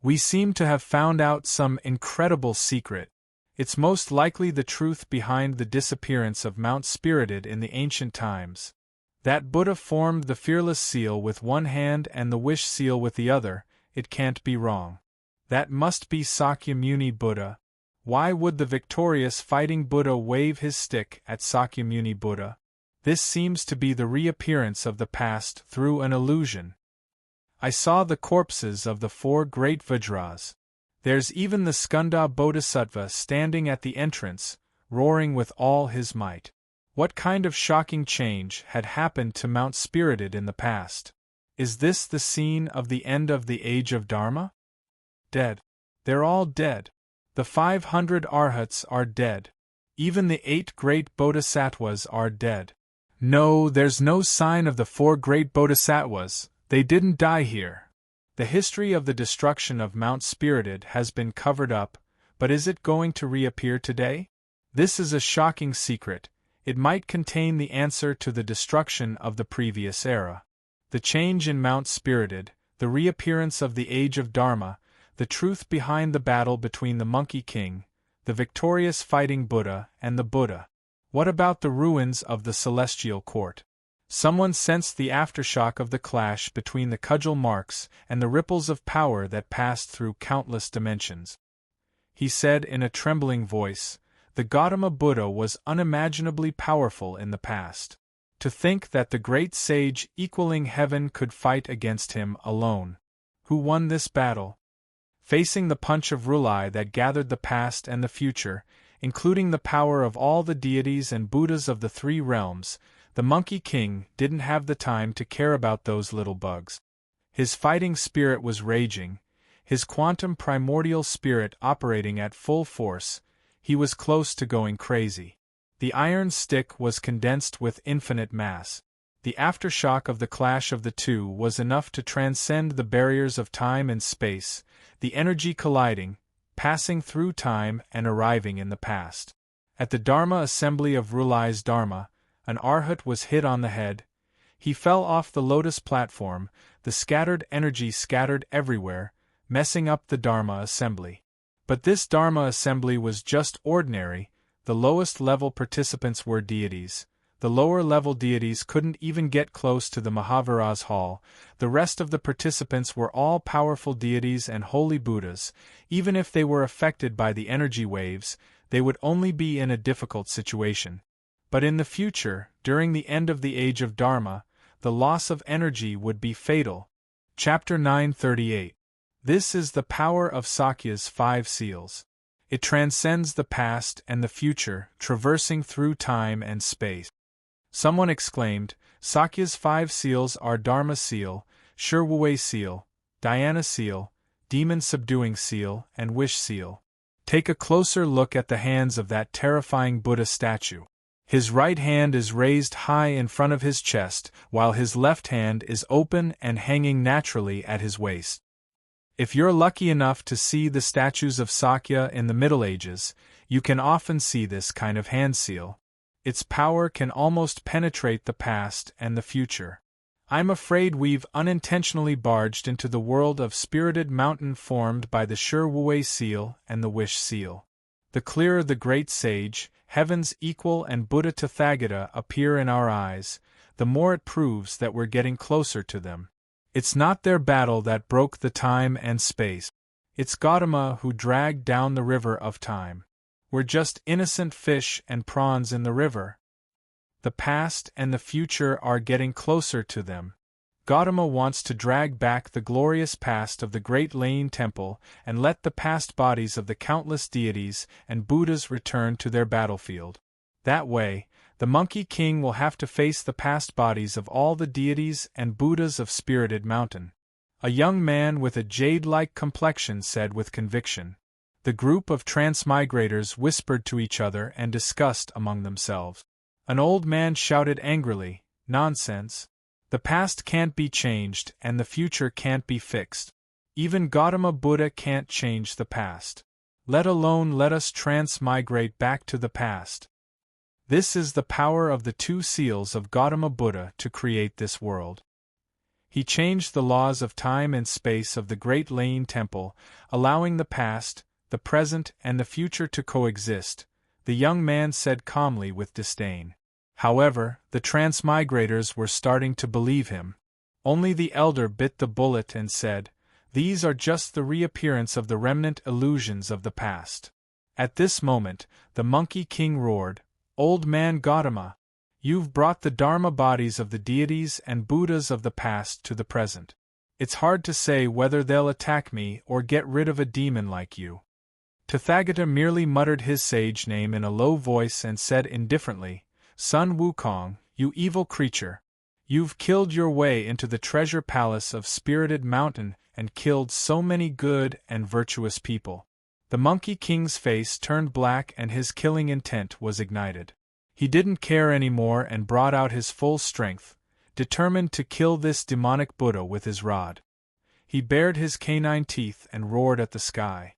We seem to have found out some incredible secret. It's most likely the truth behind the disappearance of Mount Spirited in the ancient times. That Buddha formed the fearless seal with one hand and the wish seal with the other. It can't be wrong. That must be Sakyamuni Buddha. Why would the victorious fighting Buddha wave his stick at Sakyamuni Buddha? This seems to be the reappearance of the past through an illusion. I saw the corpses of the 4 great Vajras. There's even the Skanda Bodhisattva standing at the entrance, roaring with all his might. What kind of shocking change had happened to Mount Spirited in the past? Is this the scene of the end of the age of Dharma? Dead. They're all dead. The 500 Arhats are dead. Even the 8 great Bodhisattvas are dead. No, there's no sign of the 4 great Bodhisattvas. They didn't die here. The history of the destruction of Mount Spirited has been covered up, but is it going to reappear today? This is a shocking secret. It might contain the answer to the destruction of the previous era. The change in Mount Spirited, the reappearance of the Age of Dharma, the truth behind the battle between the Monkey King, the victorious fighting Buddha, and the Buddha. What about the ruins of the Celestial Court? Someone sensed the aftershock of the clash between the cudgel marks and the ripples of power that passed through countless dimensions. He said in a trembling voice, "The Gautama Buddha was unimaginably powerful in the past. To think that the great sage equaling heaven could fight against him alone. Who won this battle?" Facing the punch of Rulai that gathered the past and the future, including the power of all the deities and Buddhas of the three realms, the Monkey King didn't have the time to care about those little bugs. His fighting spirit was raging, his quantum primordial spirit operating at full force. He was close to going crazy. The iron stick was condensed with infinite mass. The aftershock of the clash of the two was enough to transcend the barriers of time and space, the energy colliding, passing through time and arriving in the past. At the Dharma assembly of Rulai's Dharma, an arhat was hit on the head. He fell off the lotus platform, the scattered energy scattered everywhere, messing up the Dharma assembly. But this Dharma assembly was just ordinary. The lowest level participants were deities. The lower level deities couldn't even get close to the Mahavira's hall. The rest of the participants were all powerful deities and holy Buddhas. Even if they were affected by the energy waves, they would only be in a difficult situation. But in the future, during the end of the Age of Dharma, the loss of energy would be fatal. Chapter 938. This is the power of Sakya's 5 seals. It transcends the past and the future, traversing through time and space. Someone exclaimed, "Sakya's 5 seals are Dharma seal, Shirwue seal, Dhyana seal, demon subduing seal, and wish seal." Take a closer look at the hands of that terrifying Buddha statue. His right hand is raised high in front of his chest, while his left hand is open and hanging naturally at his waist. If you're lucky enough to see the statues of Sakya in the Middle Ages, you can often see this kind of hand seal. Its power can almost penetrate the past and the future. I'm afraid we've unintentionally barged into the world of spirited mountain formed by the Shirwue seal and the wish seal. The clearer the great sage, heaven's equal and Buddha Tathagata appear in our eyes, the more it proves that we're getting closer to them. It's not their battle that broke the time and space. It's Gautama who dragged down the river of time. We're just innocent fish and prawns in the river. The past and the future are getting closer to them. Gautama wants to drag back the glorious past of the great Lane Temple and let the past bodies of the countless deities and Buddhas return to their battlefield. That way, the Monkey King will have to face the past bodies of all the deities and Buddhas of Spirited Mountain. A young man with a jade-like complexion said with conviction. The group of transmigrators whispered to each other and discussed among themselves. An old man shouted angrily, "Nonsense! The past can't be changed and the future can't be fixed. Even Gautama Buddha can't change the past. Let alone let us transmigrate back to the past." This is the power of the 2 seals of Gautama Buddha to create this world. He changed the laws of time and space of the Great Lane Temple, allowing the past, the present, and the future to coexist, the young man said calmly with disdain. However, the transmigrators were starting to believe him. Only the elder bit the bullet and said, "These are just the reappearance of the remnant illusions of the past." At this moment, the Monkey King roared, "Old man Gautama! You've brought the Dharma bodies of the deities and Buddhas of the past to the present. It's hard to say whether they'll attack me or get rid of a demon like you." Tathagata merely muttered his sage name in a low voice and said indifferently, "Sun Wukong, you evil creature! You've killed your way into the treasure palace of Spirited Mountain and killed so many good and virtuous people." The Monkey King's face turned black and his killing intent was ignited. He didn't care anymore and brought out his full strength, determined to kill this demonic Buddha with his rod. He bared his canine teeth and roared at the sky.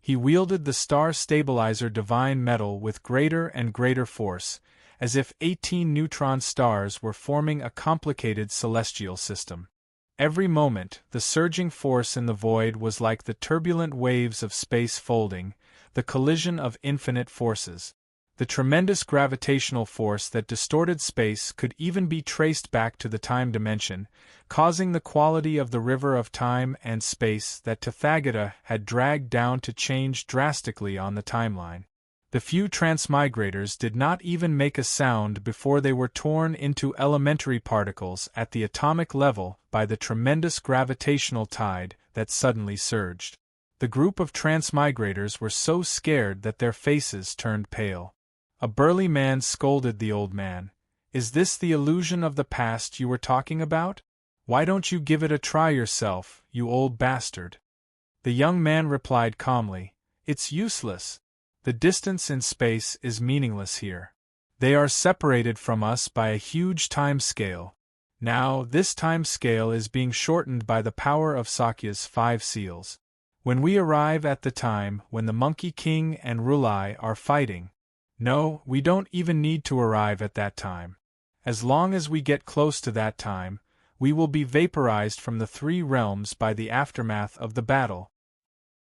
He wielded the star stabilizer divine metal with greater and greater force, as if 18 neutron stars were forming a complicated celestial system. Every moment, the surging force in the void was like the turbulent waves of space folding, the collision of infinite forces. The tremendous gravitational force that distorted space could even be traced back to the time dimension, causing the quality of the river of time and space that Tathagata had dragged down to change drastically on the timeline. The few transmigrators did not even make a sound before they were torn into elementary particles at the atomic level by the tremendous gravitational tide that suddenly surged. The group of transmigrators were so scared that their faces turned pale. A burly man scolded the old man. "Is this the illusion of the past you were talking about? Why don't you give it a try yourself, you old bastard?" The young man replied calmly, "It's useless. The distance in space is meaningless here. They are separated from us by a huge time scale. Now, this time scale is being shortened by the power of Sakya's 5 seals. When we arrive at the time when the Monkey King and Rulai are fighting, no, we don't even need to arrive at that time. As long as we get close to that time, we will be vaporized from the 3 realms by the aftermath of the battle."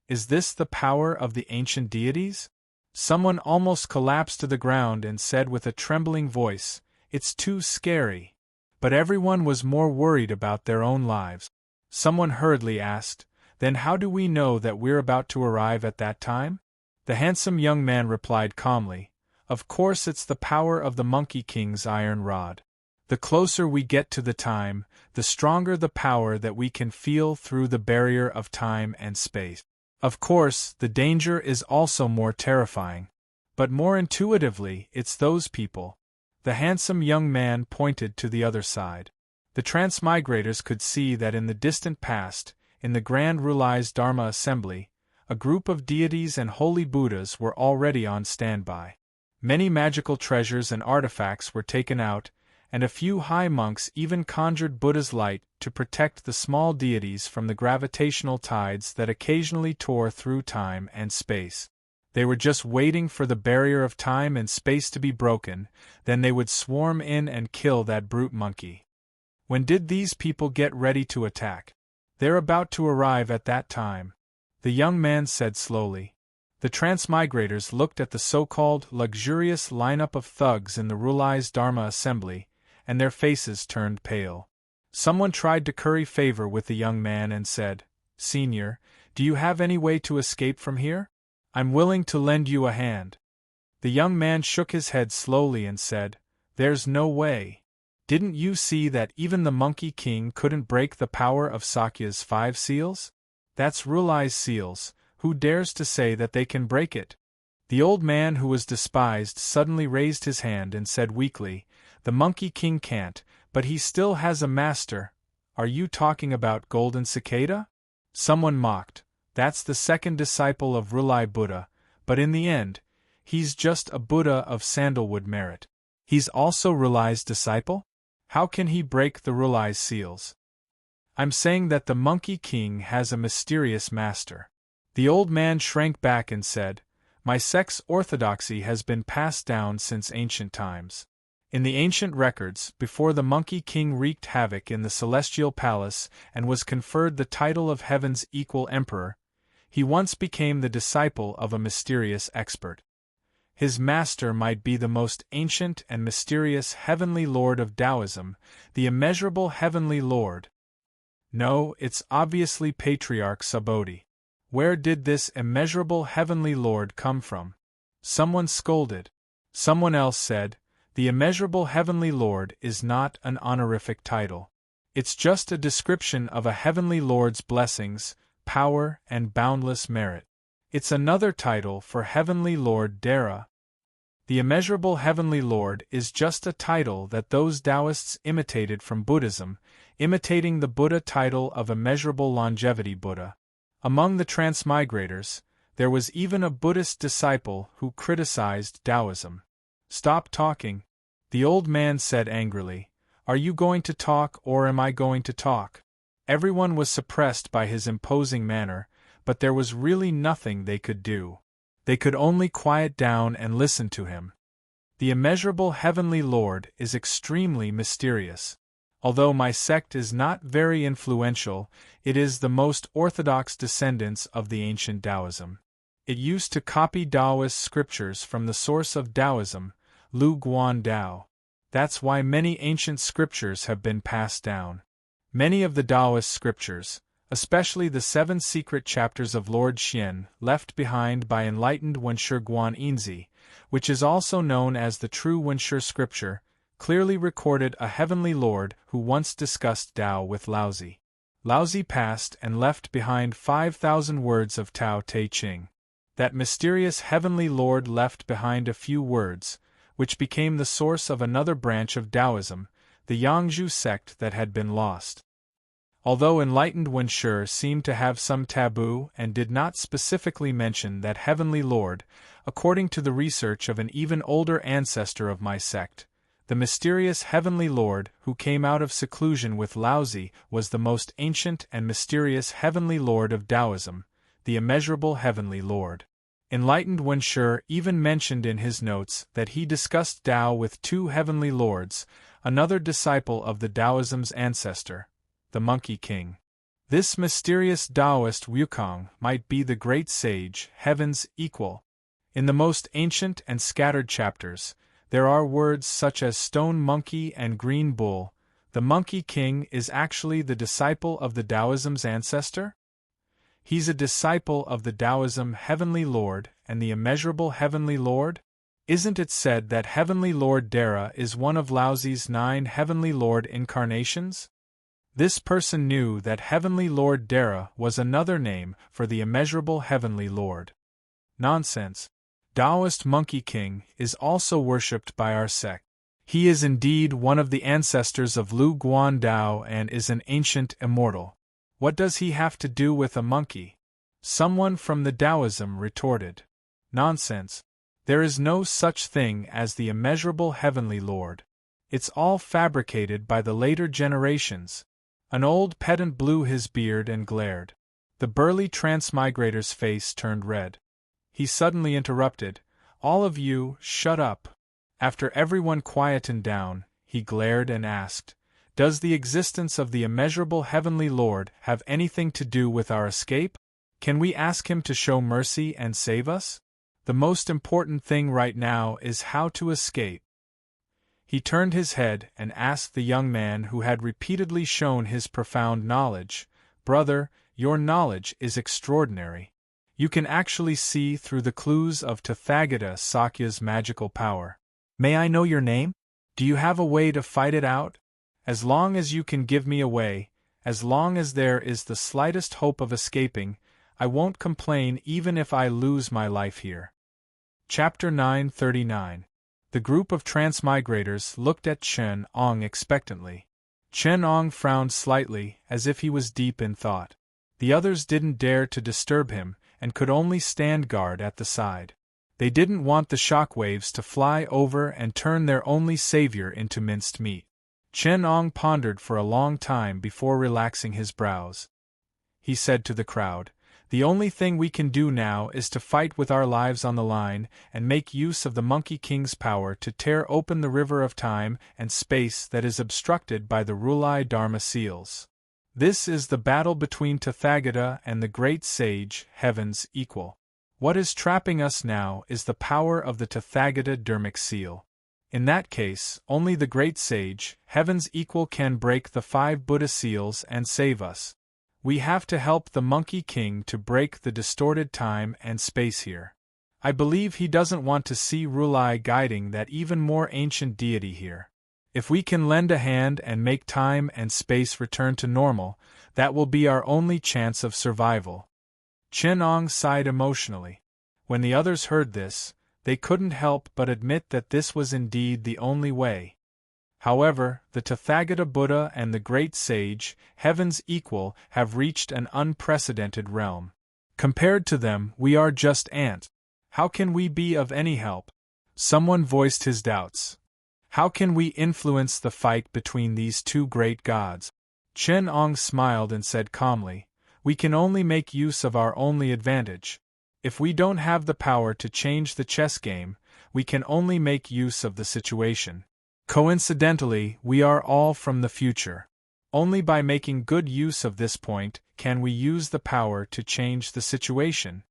Is this the power of the ancient deities? Someone almost collapsed to the ground and said with a trembling voice, "It's too scary." But everyone was more worried about their own lives. Someone hurriedly asked, "Then how do we know that we're about to arrive at that time?" The handsome young man replied calmly, "Of course it's the power of the Monkey King's iron rod. The closer we get to the time, the stronger the power that we can feel through the barrier of time and space. Of course, the danger is also more terrifying. But more intuitively, it's those people." The handsome young man pointed to the other side. The transmigrators could see that in the distant past, in the Grand Rulai's Dharma assembly, a group of deities and holy Buddhas were already on standby. Many magical treasures and artifacts were taken out, and a few high monks even conjured Buddha's light to protect the small deities from the gravitational tides that occasionally tore through time and space. They were just waiting for the barrier of time and space to be broken, then they would swarm in and kill that brute monkey. When did these people get ready to attack? They're about to arrive at that time, the young man said slowly. The transmigrators looked at the so-called luxurious lineup of thugs in the Rulai's Dharma assembly, and their faces turned pale. Someone tried to curry favor with the young man and said, "Senior, do you have any way to escape from here? I'm willing to lend you a hand." The young man shook his head slowly and said, "There's no way. Didn't you see that even the Monkey King couldn't break the power of Sakya's 5 seals? That's Rulai's seals. Who dares to say that they can break it?" The old man who was despised suddenly raised his hand and said weakly, "The Monkey King can't, but he still has a master. Are you talking about Golden Cicada?" Someone mocked, "That's the second disciple of Rulai Buddha, but in the end, he's just a Buddha of sandalwood merit. He's also Rulai's disciple? How can he break the Rulai's seals?" "I'm saying that the Monkey King has a mysterious master." The old man shrank back and said, "My sect's orthodoxy has been passed down since ancient times. In the ancient records, before the Monkey King wreaked havoc in the celestial palace and was conferred the title of Heaven's equal emperor, he once became the disciple of a mysterious expert. His master might be the most ancient and mysterious Heavenly Lord of Taoism, the immeasurable Heavenly Lord. No, it's obviously Patriarch Subodhi. Where did this immeasurable Heavenly Lord come from?" Someone scolded. Someone else said, "The immeasurable Heavenly Lord is not an honorific title. It's just a description of a Heavenly Lord's blessings, power, and boundless merit. It's another title for Heavenly Lord Dara. The immeasurable Heavenly Lord is just a title that those Taoists imitated from Buddhism, imitating the Buddha title of immeasurable longevity Buddha." Among the transmigrators, there was even a Buddhist disciple who criticized Taoism. "Stop talking," the old man said angrily. "Are you going to talk or am I going to talk?" Everyone was suppressed by his imposing manner, but there was really nothing they could do. They could only quiet down and listen to him. The immeasurable heavenly Lord is extremely mysterious. Although my sect is not very influential, it is the most orthodox descendants of the ancient Taoism. It used to copy Taoist scriptures from the source of Taoism, Lu Guan Dao. That's why many ancient scriptures have been passed down. Many of the Taoist scriptures, especially the 7 secret chapters of Lord Xian left behind by enlightened Wenshi Guan Yinzi, which is also known as the true Wenshi scripture, clearly recorded a heavenly Lord who once discussed Tao with Laozi. Laozi passed and left behind 5,000 words of Tao Te Ching. That mysterious heavenly Lord left behind a few words, which became the source of another branch of Taoism, the Yangzhu sect that had been lost. Although enlightened Wenshi seemed to have some taboo and did not specifically mention that heavenly Lord, according to the research of an even older ancestor of my sect, the mysterious heavenly Lord who came out of seclusion with Laozi was the most ancient and mysterious heavenly Lord of Taoism, the immeasurable heavenly Lord. Enlightened Wenshi even mentioned in his notes that he discussed Tao with 2 heavenly lords, another disciple of the Taoism's ancestor, the Monkey King. This mysterious Taoist Wukong might be the great sage, heaven's equal. In the most ancient and scattered chapters, there are words such as stone monkey and green bull. The Monkey King is actually the disciple of the Taoism's ancestor? He's a disciple of the Taoism Heavenly Lord and the immeasurable Heavenly Lord? Isn't it said that Heavenly Lord Dara is one of Laozi's 9 Heavenly Lord incarnations? This person knew that Heavenly Lord Dara was another name for the immeasurable Heavenly Lord. Nonsense. Taoist Monkey King is also worshipped by our sect. He is indeed one of the ancestors of Lu Guan Dao and is an ancient immortal. What does he have to do with a monkey? Someone from the Taoism retorted. Nonsense. There is no such thing as the immeasurable Heavenly Lord. It's all fabricated by the later generations. An old pedant blew his beard and glared. The burly transmigrator's face turned red. He suddenly interrupted. All of you, shut up. After everyone quietened down, he glared and asked, does the existence of the immeasurable Heavenly Lord have anything to do with our escape? Can we ask him to show mercy and save us? The most important thing right now is how to escape. He turned his head and asked the young man who had repeatedly shown his profound knowledge, Brother, your knowledge is extraordinary. You can actually see through the clues of Tathagata Sakya's magical power. May I know your name? Do you have a way to fight it out? As long as you can give me a way, as long as there is the slightest hope of escaping, I won't complain even if I lose my life here. Chapter 939. The group of transmigrators looked at Chen Ong expectantly. Chen Ong frowned slightly, as if he was deep in thought. The others didn't dare to disturb him, and could only stand guard at the side. They didn't want the shockwaves to fly over and turn their only savior into minced meat. Chen Ong pondered for a long time before relaxing his brows. He said to the crowd, the only thing we can do now is to fight with our lives on the line and make use of the Monkey King's power to tear open the river of time and space that is obstructed by the Rulai Dharma seals. This is the battle between Tathagata and the great sage, heaven's equal. What is trapping us now is the power of the Tathagata Dharmic seal. In that case, only the great sage, heaven's equal, can break the 5 Buddha seals and save us. We have to help the Monkey King to break the distorted time and space here. I believe he doesn't want to see Rulai guiding that even more ancient deity here. If we can lend a hand and make time and space return to normal, that will be our only chance of survival. Chen Ong sighed emotionally. When the others heard this, they couldn't help but admit that this was indeed the only way. However, the Tathagata Buddha and the great sage, heaven's equal, have reached an unprecedented realm. Compared to them, we are just ants. How can we be of any help? Someone voiced his doubts. How can we influence the fight between these 2 great gods? Chen Ong smiled and said calmly, we can only make use of our only advantage. If we don't have the power to change the chess game, we can only make use of the situation. Coincidentally, we are all from the future. Only by making good use of this point can we use the power to change the situation.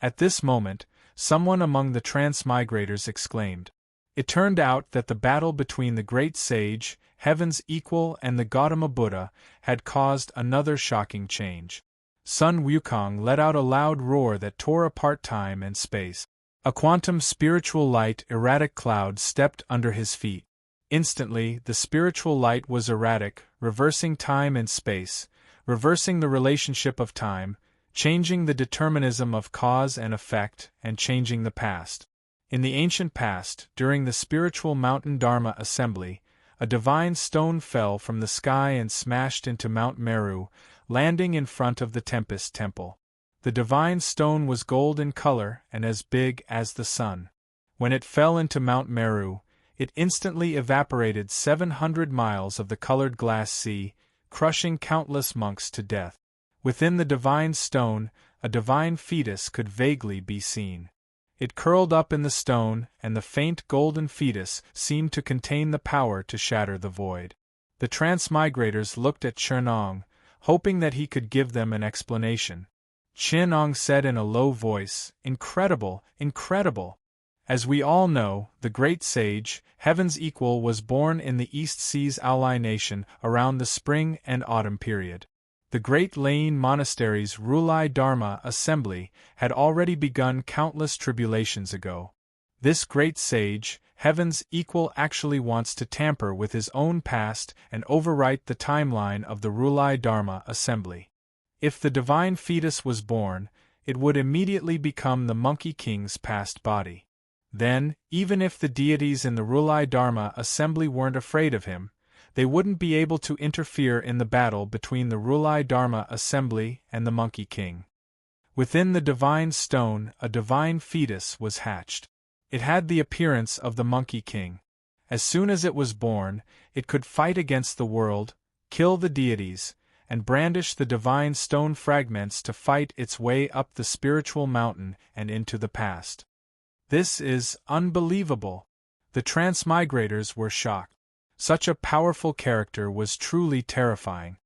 At this moment, someone among the transmigrators exclaimed. It turned out that the battle between the great sage, heaven's equal, and the Gautama Buddha had caused another shocking change. Sun Wukong let out a loud roar that tore apart time and space. A quantum spiritual light erratic cloud stepped under his feet. Instantly, the spiritual light was erratic, reversing time and space, reversing the relationship of time, changing the determinism of cause and effect, and changing the past. In the ancient past, during the spiritual mountain Dharma assembly, a divine stone fell from the sky and smashed into Mount Meru, landing in front of the Tempest Temple. The divine stone was gold in color and as big as the sun. When it fell into Mount Meru, it instantly evaporated 700 miles of the colored glass sea, crushing countless monks to death. Within the divine stone, a divine fetus could vaguely be seen. It curled up in the stone, and the faint golden fetus seemed to contain the power to shatter the void. The transmigrators looked at Qianong, hoping that he could give them an explanation. Qianong said in a low voice, "Incredible, incredible! As we all know, the great sage, heaven's equal, was born in the East Seas Aulai nation around the spring and autumn period. The great Lain monastery's Rulai Dharma assembly had already begun countless tribulations ago. This great sage, heaven's equal, actually wants to tamper with his own past and overwrite the timeline of the Rulai Dharma assembly. If the divine fetus was born, it would immediately become the Monkey King's past body. Then, even if the deities in the Rulai Dharma assembly weren't afraid of him, they wouldn't be able to interfere in the battle between the Rulai Dharma assembly and the Monkey King. Within the divine stone, a divine fetus was hatched. It had the appearance of the Monkey King. As soon as it was born, it could fight against the world, kill the deities, and brandish the divine stone fragments to fight its way up the spiritual mountain and into the past. This is unbelievable. The transmigrators were shocked. Such a powerful character was truly terrifying.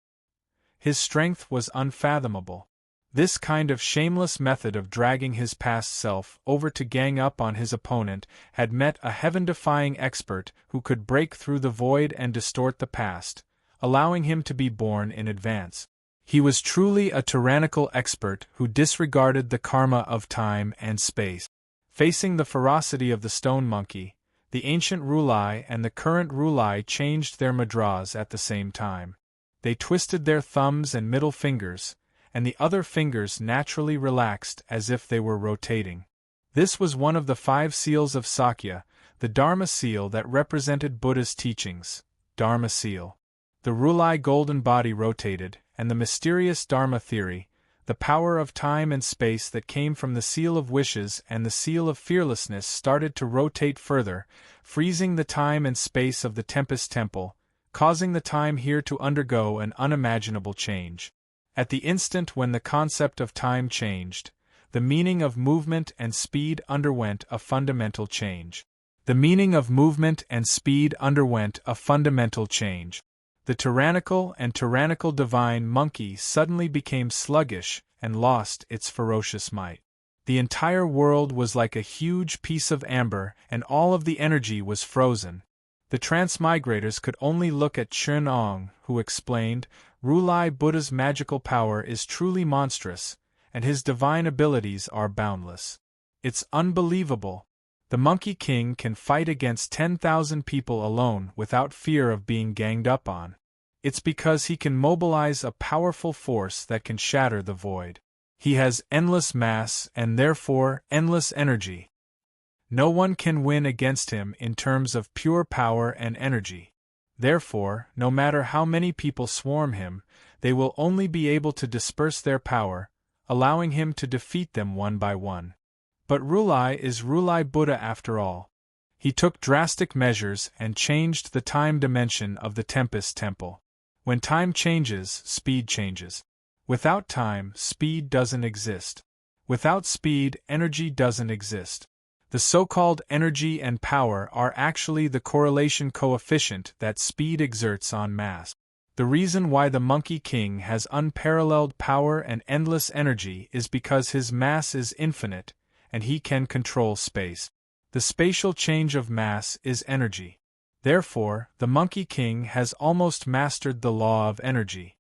His strength was unfathomable. This kind of shameless method of dragging his past self over to gang up on his opponent had met a heaven-defying expert who could break through the void and distort the past, allowing him to be born in advance. He was truly a tyrannical expert who disregarded the karma of time and space. Facing the ferocity of the stone monkey, the ancient Rulai and the current Rulai changed their mudras at the same time. They twisted their thumbs and middle fingers, and the other fingers naturally relaxed as if they were rotating. This was one of the 5 seals of Sakya, the Dharma seal that represented Buddha's teachings, Dharma seal. The Rulai golden body rotated, and the mysterious Dharma theory, the power of time and space that came from the seal of wishes and the seal of fearlessness, started to rotate further, freezing the time and space of the Tempest Temple, causing the time here to undergo an unimaginable change. At the instant when the concept of time changed, the meaning of movement and speed underwent a fundamental change. The meaning of movement and speed underwent a fundamental change. The tyrannical divine monkey suddenly became sluggish and lost its ferocious might. The entire world was like a huge piece of amber, and all of the energy was frozen. The transmigrators could only look at Qianong, who explained, "Rulai Buddha's magical power is truly monstrous, and his divine abilities are boundless. It's unbelievable. The Monkey King can fight against 10,000 people alone without fear of being ganged up on. It's because he can mobilize a powerful force that can shatter the void. He has endless mass and therefore endless energy. No one can win against him in terms of pure power and energy. Therefore, no matter how many people swarm him, they will only be able to disperse their power, allowing him to defeat them one by one. But Rulai is Rulai Buddha after all. He took drastic measures and changed the time dimension of the Tempest Temple. When time changes, speed changes. Without time, speed doesn't exist. Without speed, energy doesn't exist. The so-called energy and power are actually the correlation coefficient that speed exerts on mass. The reason why the Monkey King has unparalleled power and endless energy is because his mass is infinite, and he can control space. The spatial change of mass is energy. Therefore, the Monkey King has almost mastered the law of energy.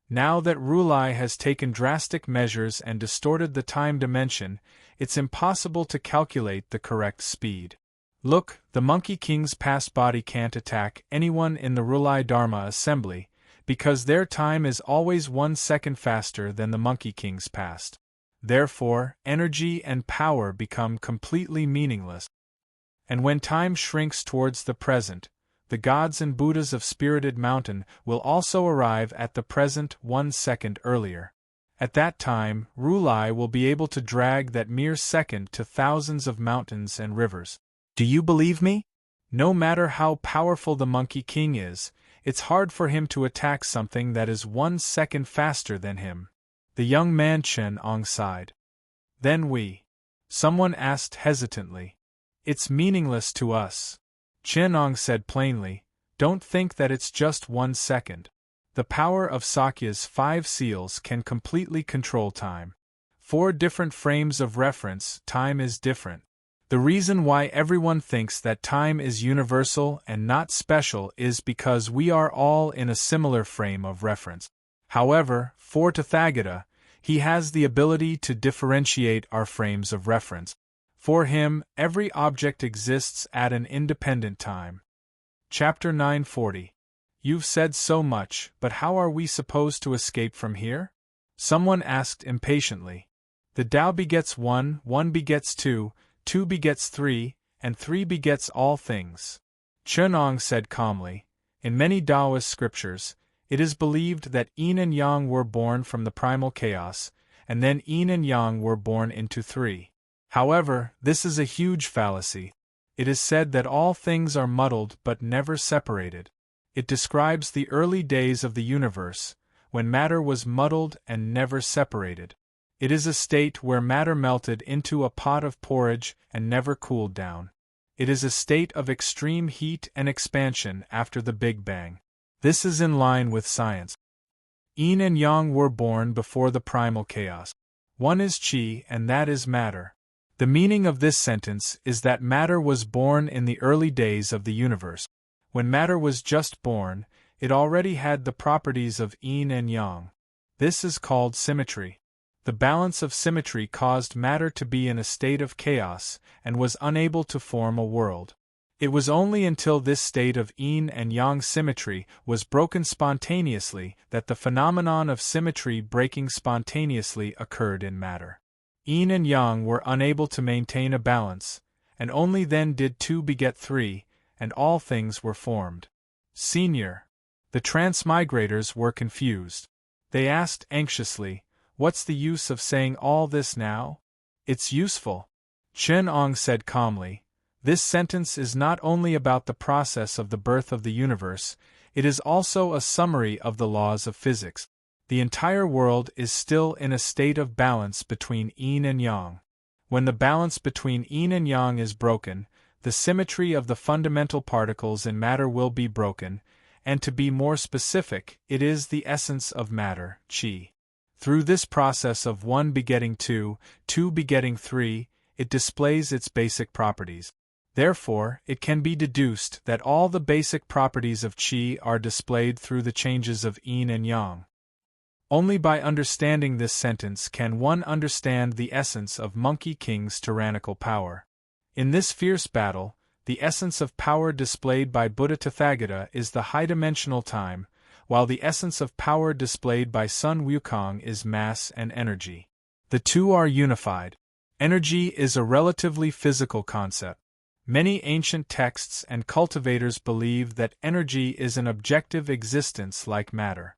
Now that Rulai has taken drastic measures and distorted the time dimension, it's impossible to calculate the correct speed. Look, the Monkey King's past body can't attack anyone in the Rulai Dharma assembly, because their time is always 1 second faster than the Monkey King's past. Therefore, energy and power become completely meaningless. And when time shrinks towards the present, the gods and Buddhas of Spirited Mountain will also arrive at the present 1 second earlier. At that time, Rulai will be able to drag that mere second to thousands of mountains and rivers. Do you believe me? No matter how powerful the Monkey King is, it's hard for him to attack something that is 1 second faster than him. The young man Chen Ong sighed. Then someone asked hesitantly. It's meaningless to us. Chen Ong said plainly, don't think that it's just 1 second. The power of Sakya's 5 seals can completely control time. 4 different frames of reference, time is different. The reason why everyone thinks that time is universal and not special is because we are all in a similar frame of reference. However, for Tathagata, he has the ability to differentiate our frames of reference. For him, every object exists at an independent time. Chapter 940. You've said so much, but how are we supposed to escape from here? Someone asked impatiently. The Tao begets 1, 1 begets 2, 2 begets 3, and 3 begets all things. Chen Ong said calmly, in many Taoist scriptures, it is believed that yin and yang were born from the primal chaos, and then yin and yang were born into 3. However, this is a huge fallacy. It is said that all things are muddled but never separated. It describes the early days of the universe, when matter was muddled and never separated. It is a state where matter melted into a pot of porridge and never cooled down. It is a state of extreme heat and expansion after the Big Bang. This is in line with science. Yin and yang were born before the primal chaos. One is qi and that is matter. The meaning of this sentence is that matter was born in the early days of the universe. When matter was just born, it already had the properties of yin and yang. This is called symmetry. The balance of symmetry caused matter to be in a state of chaos and was unable to form a world. It was only until this state of yin and yang symmetry was broken spontaneously that the phenomenon of symmetry breaking spontaneously occurred in matter. Yin and yang were unable to maintain a balance, and only then did 2 beget 3, and all things were formed. Senior. The transmigrators were confused. They asked anxiously, what's the use of saying all this now? It's useful. Chen Ong said calmly, this sentence is not only about the process of the birth of the universe, it is also a summary of the laws of physics. The entire world is still in a state of balance between yin and yang. When the balance between yin and yang is broken, the symmetry of the fundamental particles in matter will be broken, and to be more specific, it is the essence of matter, qi. Through this process of 1 begetting 2, 2 begetting 3, it displays its basic properties. Therefore, it can be deduced that all the basic properties of qi are displayed through the changes of yin and yang. Only by understanding this sentence can one understand the essence of Monkey King's tyrannical power. In this fierce battle, the essence of power displayed by Buddha Tathagata is the high-dimensional time, while the essence of power displayed by Sun Wukong is mass and energy. The two are unified. Energy is a relatively physical concept. Many ancient texts and cultivators believe that energy is an objective existence like matter.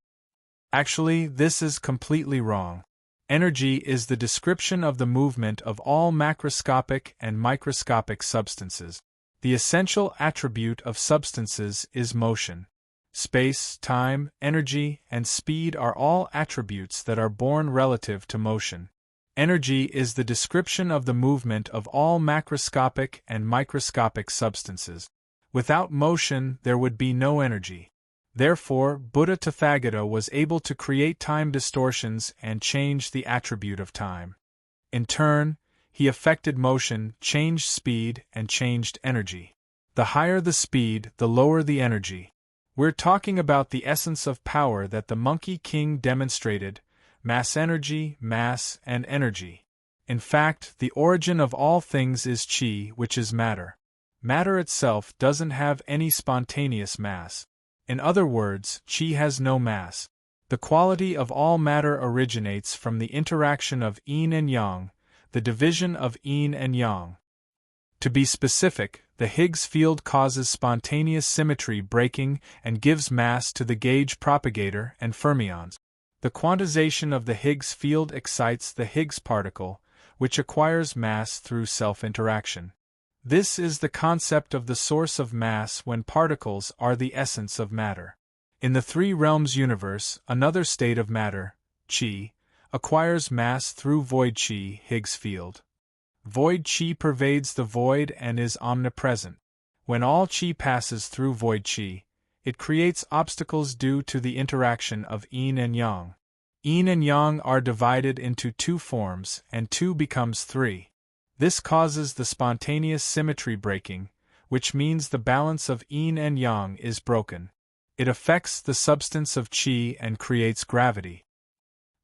Actually, this is completely wrong. Energy is the description of the movement of all macroscopic and microscopic substances. The essential attribute of substances is motion. Space, time, energy, and speed are all attributes that are born relative to motion. Energy is the description of the movement of all macroscopic and microscopic substances. Without motion, there would be no energy. Therefore, Buddha Tathagata was able to create time distortions and change the attribute of time. In turn, he affected motion, changed speed, and changed energy. The higher the speed, the lower the energy. We're talking about the essence of power that the Monkey King demonstrated: mass energy, mass, and energy. In fact, the origin of all things is chi, which is matter. Matter itself doesn't have any spontaneous mass. In other words, chi has no mass. The quality of all matter originates from the interaction of yin and yang, the division of yin and yang. To be specific, the Higgs field causes spontaneous symmetry breaking and gives mass to the gauge propagator and fermions. The quantization of the Higgs field excites the Higgs particle, which acquires mass through self-interaction. This is the concept of the source of mass when particles are the essence of matter. In the three realms universe, another state of matter, chi, acquires mass through void chi Higgs field. Void chi pervades the void and is omnipresent. When all chi passes through void chi, it creates obstacles due to the interaction of yin and yang. Yin and yang are divided into two forms, and two becomes three. This causes the spontaneous symmetry breaking, which means the balance of yin and yang is broken. It affects the substance of chi and creates gravity.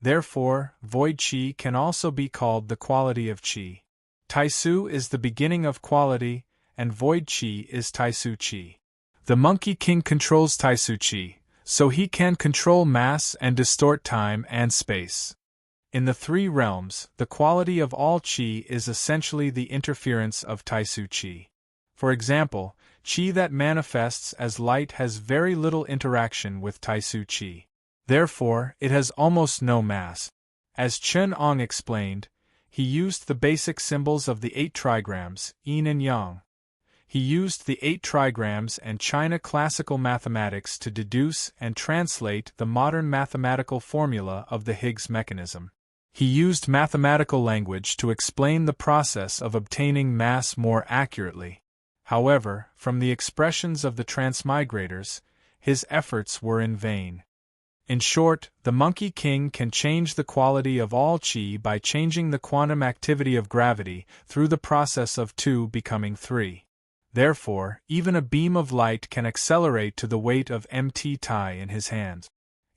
Therefore, void chi can also be called the quality of chi. Taisu is the beginning of quality, and void chi is Taisu chi. The Monkey King controls Taisu chi, so he can control mass and distort time and space. In the three realms, the quality of all chi is essentially the interference of Taisu chi. For example, chi that manifests as light has very little interaction with Taisu chi. Therefore, it has almost no mass. As Chen Ong explained, he used the basic symbols of the 8 trigrams, yin and yang. He used the 8 trigrams and China classical mathematics to deduce and translate the modern mathematical formula of the Higgs mechanism. He used mathematical language to explain the process of obtaining mass more accurately. However, from the expressions of the transmigrators, his efforts were in vain. In short, the Monkey King can change the quality of all chi by changing the quantum activity of gravity through the process of 2 becoming 3. Therefore, even a beam of light can accelerate to the weight of mt Tai in his hands.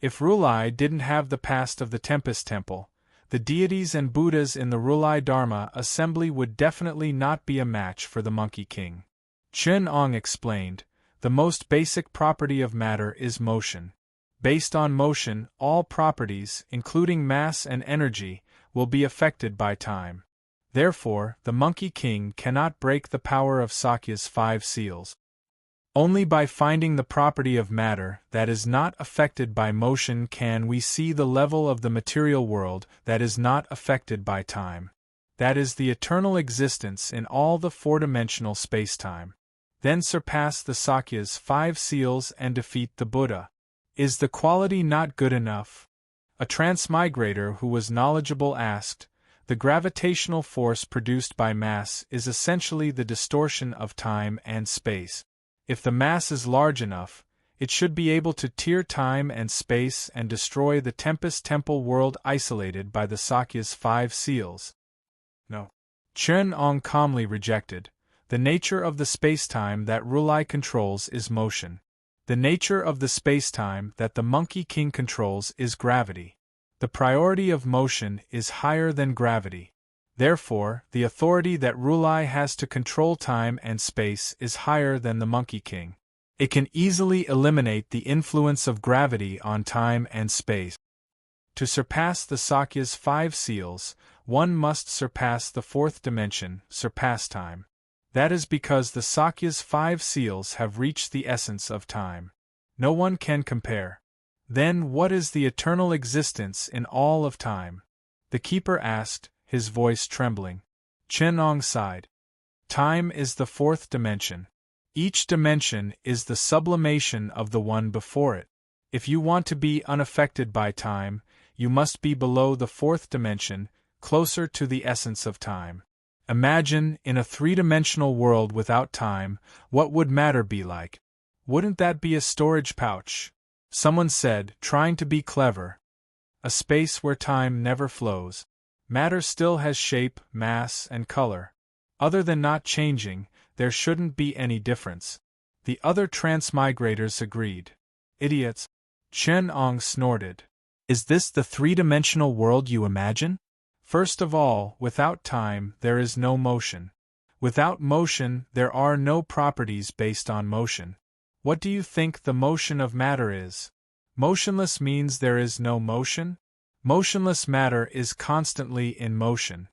If Rulai didn't have the past of the Tempest Temple, the deities and Buddhas in the Rulai Dharma assembly would definitely not be a match for the Monkey King. Chen Ong explained, the most basic property of matter is motion. Based on motion, all properties, including mass and energy, will be affected by time. Therefore, the Monkey King cannot break the power of Sakya's 5 seals. Only by finding the property of matter that is not affected by motion can we see the level of the material world that is not affected by time. That is the eternal existence in all the 4-dimensional spacetime. Then surpass the Sakya's 5 seals and defeat the Buddha. Is the quality not good enough? A transmigrator who was knowledgeable asked, the gravitational force produced by mass is essentially the distortion of time and space. If the mass is large enough, it should be able to tear time and space and destroy the Tempest Temple world isolated by the Sakya's 5 seals. No. Chen Ong calmly rejected. The nature of the spacetime that Rulai controls is motion. The nature of the spacetime that the Monkey King controls is gravity. The priority of motion is higher than gravity. Therefore, the authority that Rulai has to control time and space is higher than the Monkey King. It can easily eliminate the influence of gravity on time and space. To surpass the Sakya's 5 seals, one must surpass the 4th dimension, surpass time. That is because the Sakya's 5 seals have reached the essence of time. No one can compare. Then what is the eternal existence in all of time? The keeper asked, his voice trembling. Chen Ong sighed. Time is the 4th dimension. Each dimension is the sublimation of the one before it. If you want to be unaffected by time, you must be below the 4th dimension, closer to the essence of time. Imagine, in a three-dimensional world without time, what would matter be like? Wouldn't that be a storage pouch? Someone said, trying to be clever. A space where time never flows. Matter still has shape, mass, and color. Other than not changing, there shouldn't be any difference. The other transmigrators agreed. Idiots. Chen Ong snorted. Is this the three-dimensional world you imagine? First of all, without time, there is no motion. Without motion, there are no properties based on motion. What do you think the motion of matter is? Motionless means there is no motion? Motionless matter is constantly in motion.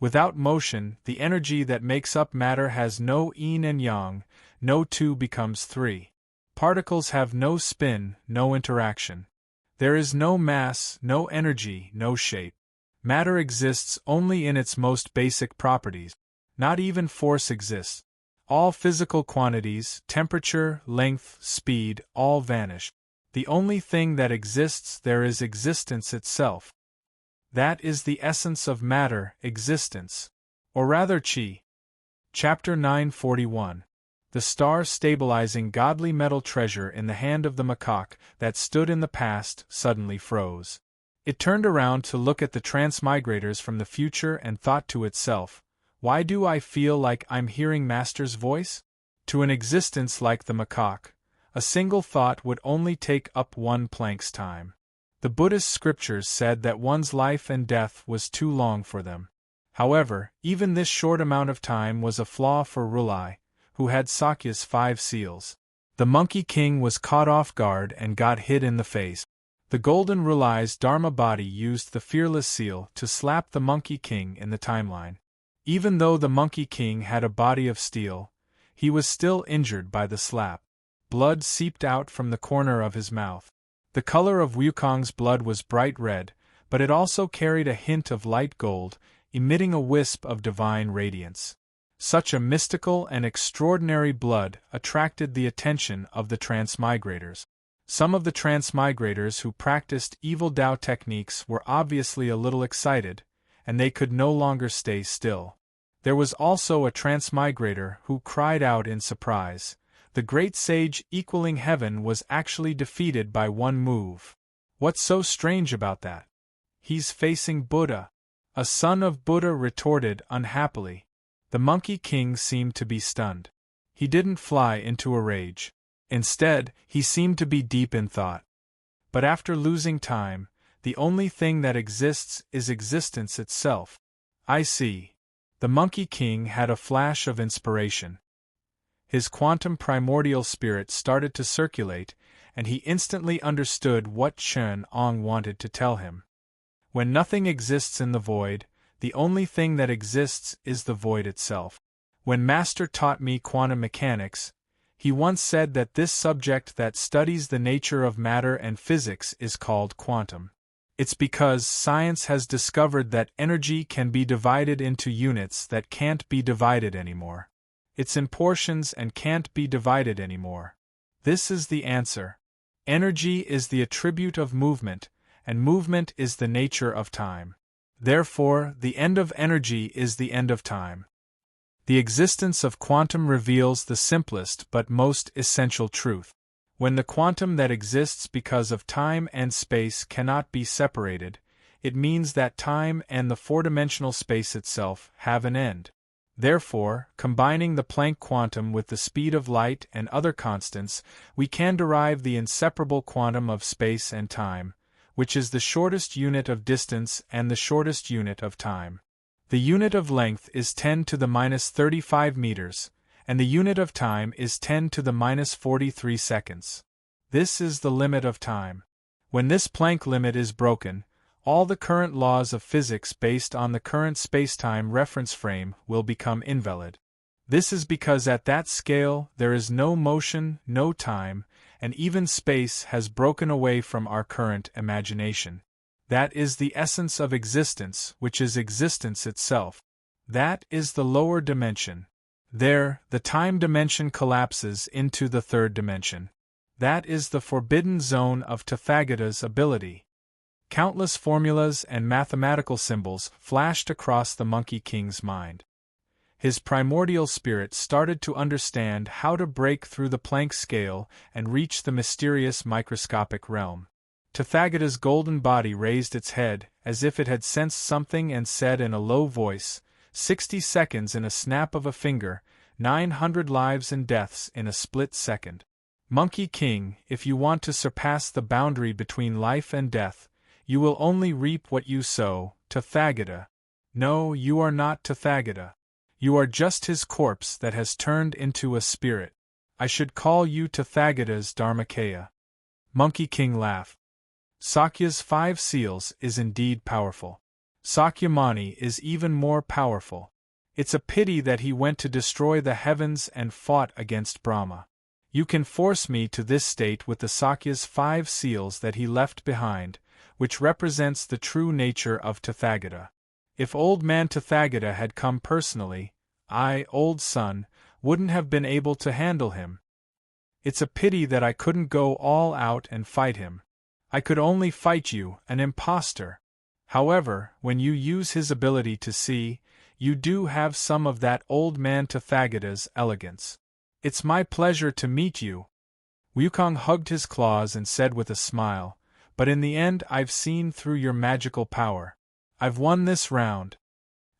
Without motion, the energy that makes up matter has no yin and yang, no two becomes three. Particles have no spin, no interaction. There is no mass, no energy, no shape. Matter exists only in its most basic properties. Not even force exists. All physical quantities, temperature, length, speed, all vanish. The only thing that exists there is existence itself. That is the essence of matter, existence. Or rather chi. Chapter 941. The star-stabilizing godly metal treasure in the hand of the macaque that stood in the past suddenly froze. It turned around to look at the transmigrators from the future and thought to itself, why do I feel like I'm hearing Master's voice? To an existence like the macaque, a single thought would only take up one plank's time. The Buddhist scriptures said that one's life and death was too long for them. However, even this short amount of time was a flaw for Rulai, who had Sakya's 5 seals. The Monkey King was caught off guard and got hit in the face. The Golden Rulai's Dharma body used the Fearless Seal to slap the Monkey King in the timeline. Even though the Monkey King had a body of steel, he was still injured by the slap. Blood seeped out from the corner of his mouth. The color of Wukong's blood was bright red, but it also carried a hint of light gold, emitting a wisp of divine radiance. Such a mystical and extraordinary blood attracted the attention of the transmigrators. Some of the transmigrators who practiced evil Tao techniques were obviously a little excited, and they could no longer stay still. There was also a transmigrator who cried out in surprise. The great sage equaling heaven was actually defeated by one move. What's so strange about that? He's facing Buddha. A son of Buddha retorted unhappily. The Monkey King seemed to be stunned. He didn't fly into a rage. Instead, he seemed to be deep in thought. But after losing time, the only thing that exists is existence itself. I see. The Monkey King had a flash of inspiration. His quantum primordial spirit started to circulate, and he instantly understood what Chen Ong wanted to tell him. When nothing exists in the void, the only thing that exists is the void itself. When Master taught me quantum mechanics, he once said that this subject that studies the nature of matter and physics is called quantum. It's because science has discovered that energy can be divided into units that can't be divided anymore. It's in portions and can't be divided anymore. This is the answer. Energy is the attribute of movement, and movement is the nature of time. Therefore, the end of energy is the end of time. The existence of quantum reveals the simplest but most essential truth. When the quantum that exists because of time and space cannot be separated, it means that time and the four-dimensional space itself have an end. Therefore, combining the Planck quantum with the speed of light and other constants, we can derive the inseparable quantum of space and time, which is the shortest unit of distance and the shortest unit of time. The unit of length is 10 to the minus 35 meters, and the unit of time is 10 to the minus 43 seconds. This is the limit of time. When this Planck limit is broken, all the current laws of physics based on the current spacetime reference frame will become invalid. This is because at that scale there is no motion, no time, and even space has broken away from our current imagination. That is the essence of existence, which is existence itself. That is the lower dimension. There, the time dimension collapses into the third dimension. That is the forbidden zone of Tathagata's ability. Countless formulas and mathematical symbols flashed across the Monkey King's mind. His primordial spirit started to understand how to break through the Planck scale and reach the mysterious microscopic realm. Tathagata's golden body raised its head, as if it had sensed something, and said in a low voice, 60 seconds in a snap of a finger, 900 lives and deaths in a split second. Monkey King, if you want to surpass the boundary between life and death, you will only reap what you sow, Tathagata. No, you are not Tathagata. You are just his corpse that has turned into a spirit. I should call you Tathagata's Dharmakaya. Monkey King laughed. Sakya's 5 seals is indeed powerful. Sakyamuni is even more powerful. It's a pity that he went to destroy the heavens and fought against Brahma. You can force me to this state with the Sakya's 5 seals that he left behind, which represents the true nature of Tathagata. If old man Tathagata had come personally, I, old son, wouldn't have been able to handle him. It's a pity that I couldn't go all out and fight him. I could only fight you, an impostor. However, when you use his ability to see, you do have some of that old man Tathagata's elegance. It's my pleasure to meet you. Wukong hugged his claws and said with a smile, but in the end I've seen through your magical power. I've won this round.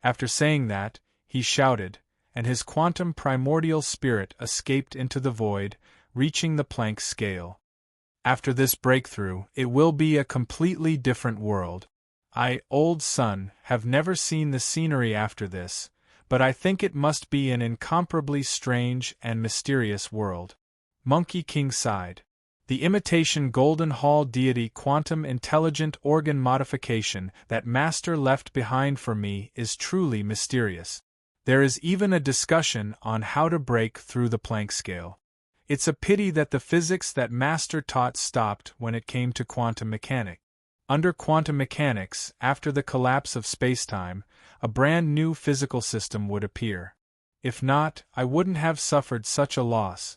After saying that, he shouted, and his quantum primordial spirit escaped into the void, reaching the Planck scale. After this breakthrough, it will be a completely different world. I, old son, have never seen the scenery after this, but I think it must be an incomparably strange and mysterious world. Monkey King sighed. The imitation Golden Hall deity quantum intelligent organ modification that Master left behind for me is truly mysterious. There is even a discussion on how to break through the Planck scale. It's a pity that the physics that Master taught stopped when it came to quantum mechanics. Under quantum mechanics, after the collapse of spacetime, a brand new physical system would appear. If not, I wouldn't have suffered such a loss.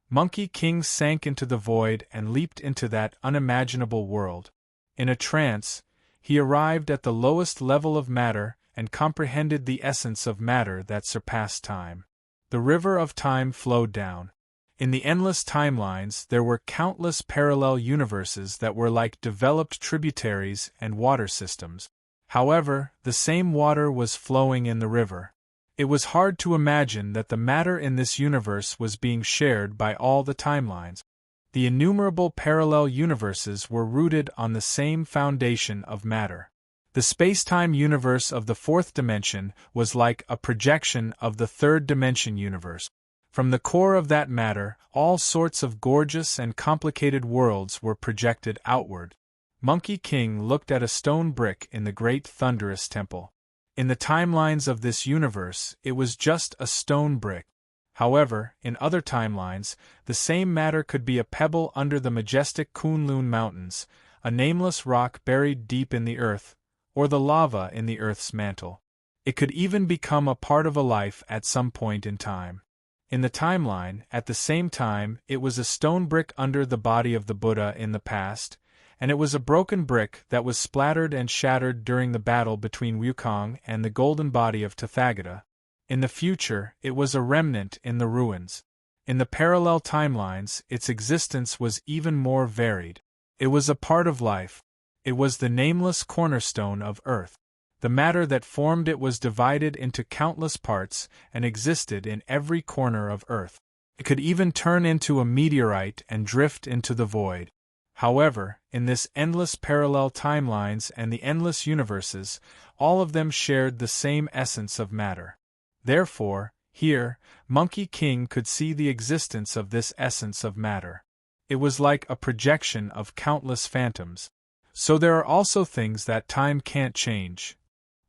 Monkey King sank into the void and leaped into that unimaginable world. In a trance, he arrived at the lowest level of matter and comprehended the essence of matter that surpassed time. The river of time flowed down. In the endless timelines there were countless parallel universes that were like developed tributaries and water systems. However, the same water was flowing in the river. It was hard to imagine that the matter in this universe was being shared by all the timelines. The innumerable parallel universes were rooted on the same foundation of matter. The spacetime universe of the 4th dimension was like a projection of the 3rd dimension universe. From the core of that matter, all sorts of gorgeous and complicated worlds were projected outward. Monkey King looked at a stone brick in the great thunderous temple. In the timelines of this universe, it was just a stone brick. However, in other timelines, the same matter could be a pebble under the majestic Kunlun Mountains, a nameless rock buried deep in the earth, or the lava in the earth's mantle. It could even become a part of a life at some point in time. In the timeline, at the same time, it was a stone brick under the body of the Buddha in the past, and it was a broken brick that was splattered and shattered during the battle between Wukong and the golden body of Tathagata. In the future, it was a remnant in the ruins. In the parallel timelines, its existence was even more varied. It was a part of life. It was the nameless cornerstone of Earth. The matter that formed it was divided into countless parts and existed in every corner of Earth. It could even turn into a meteorite and drift into the void. However, in this endless parallel timelines and the endless universes, all of them shared the same essence of matter. Therefore, here, Monkey King could see the existence of this essence of matter. It was like a projection of countless phantoms. So there are also things that time can't change.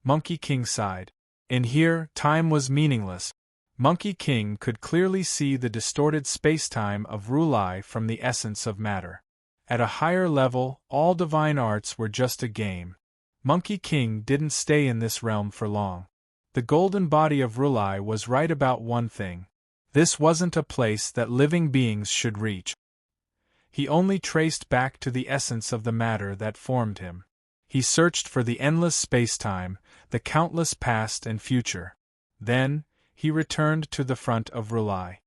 Monkey King sighed. In here, time was meaningless. Monkey King could clearly see the distorted spacetime of Rulai from the essence of matter. At a higher level, all divine arts were just a game. Monkey King didn't stay in this realm for long. The golden body of Rulai was right about one thing. This wasn't a place that living beings should reach. He only traced back to the essence of the matter that formed him. He searched for the endless space-time, the countless past and future. Then, he returned to the front of Rulai.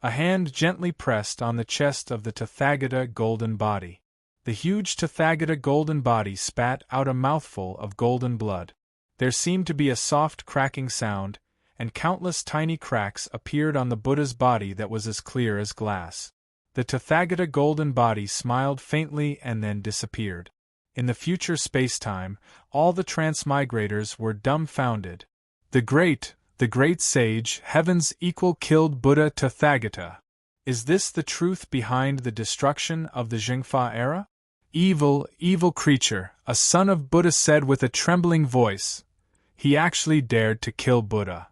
A hand gently pressed on the chest of the Tathagata golden body. The huge Tathagata golden body spat out a mouthful of golden blood. There seemed to be a soft cracking sound, and countless tiny cracks appeared on the Buddha's body that was as clear as glass. The Tathagata golden body smiled faintly and then disappeared. In the future space-time, all the transmigrators were dumbfounded. The great sage, heaven's equal, killed Buddha Tathagata. Is this the truth behind the destruction of the Zhengfa era? Evil creature, a son of Buddha said with a trembling voice. He actually dared to kill Buddha.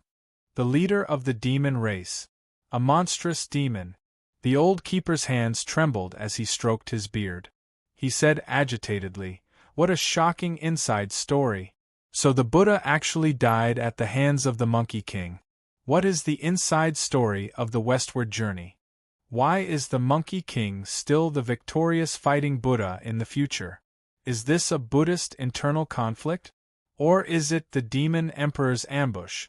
The leader of the demon race. A monstrous demon. The old keeper's hands trembled as he stroked his beard. He said agitatedly, "What a shocking inside story. So the Buddha actually died at the hands of the Monkey King. What is the inside story of the westward journey? Why is the Monkey King still the victorious fighting Buddha in the future? Is this a Buddhist internal conflict? Or is it the demon emperor's ambush?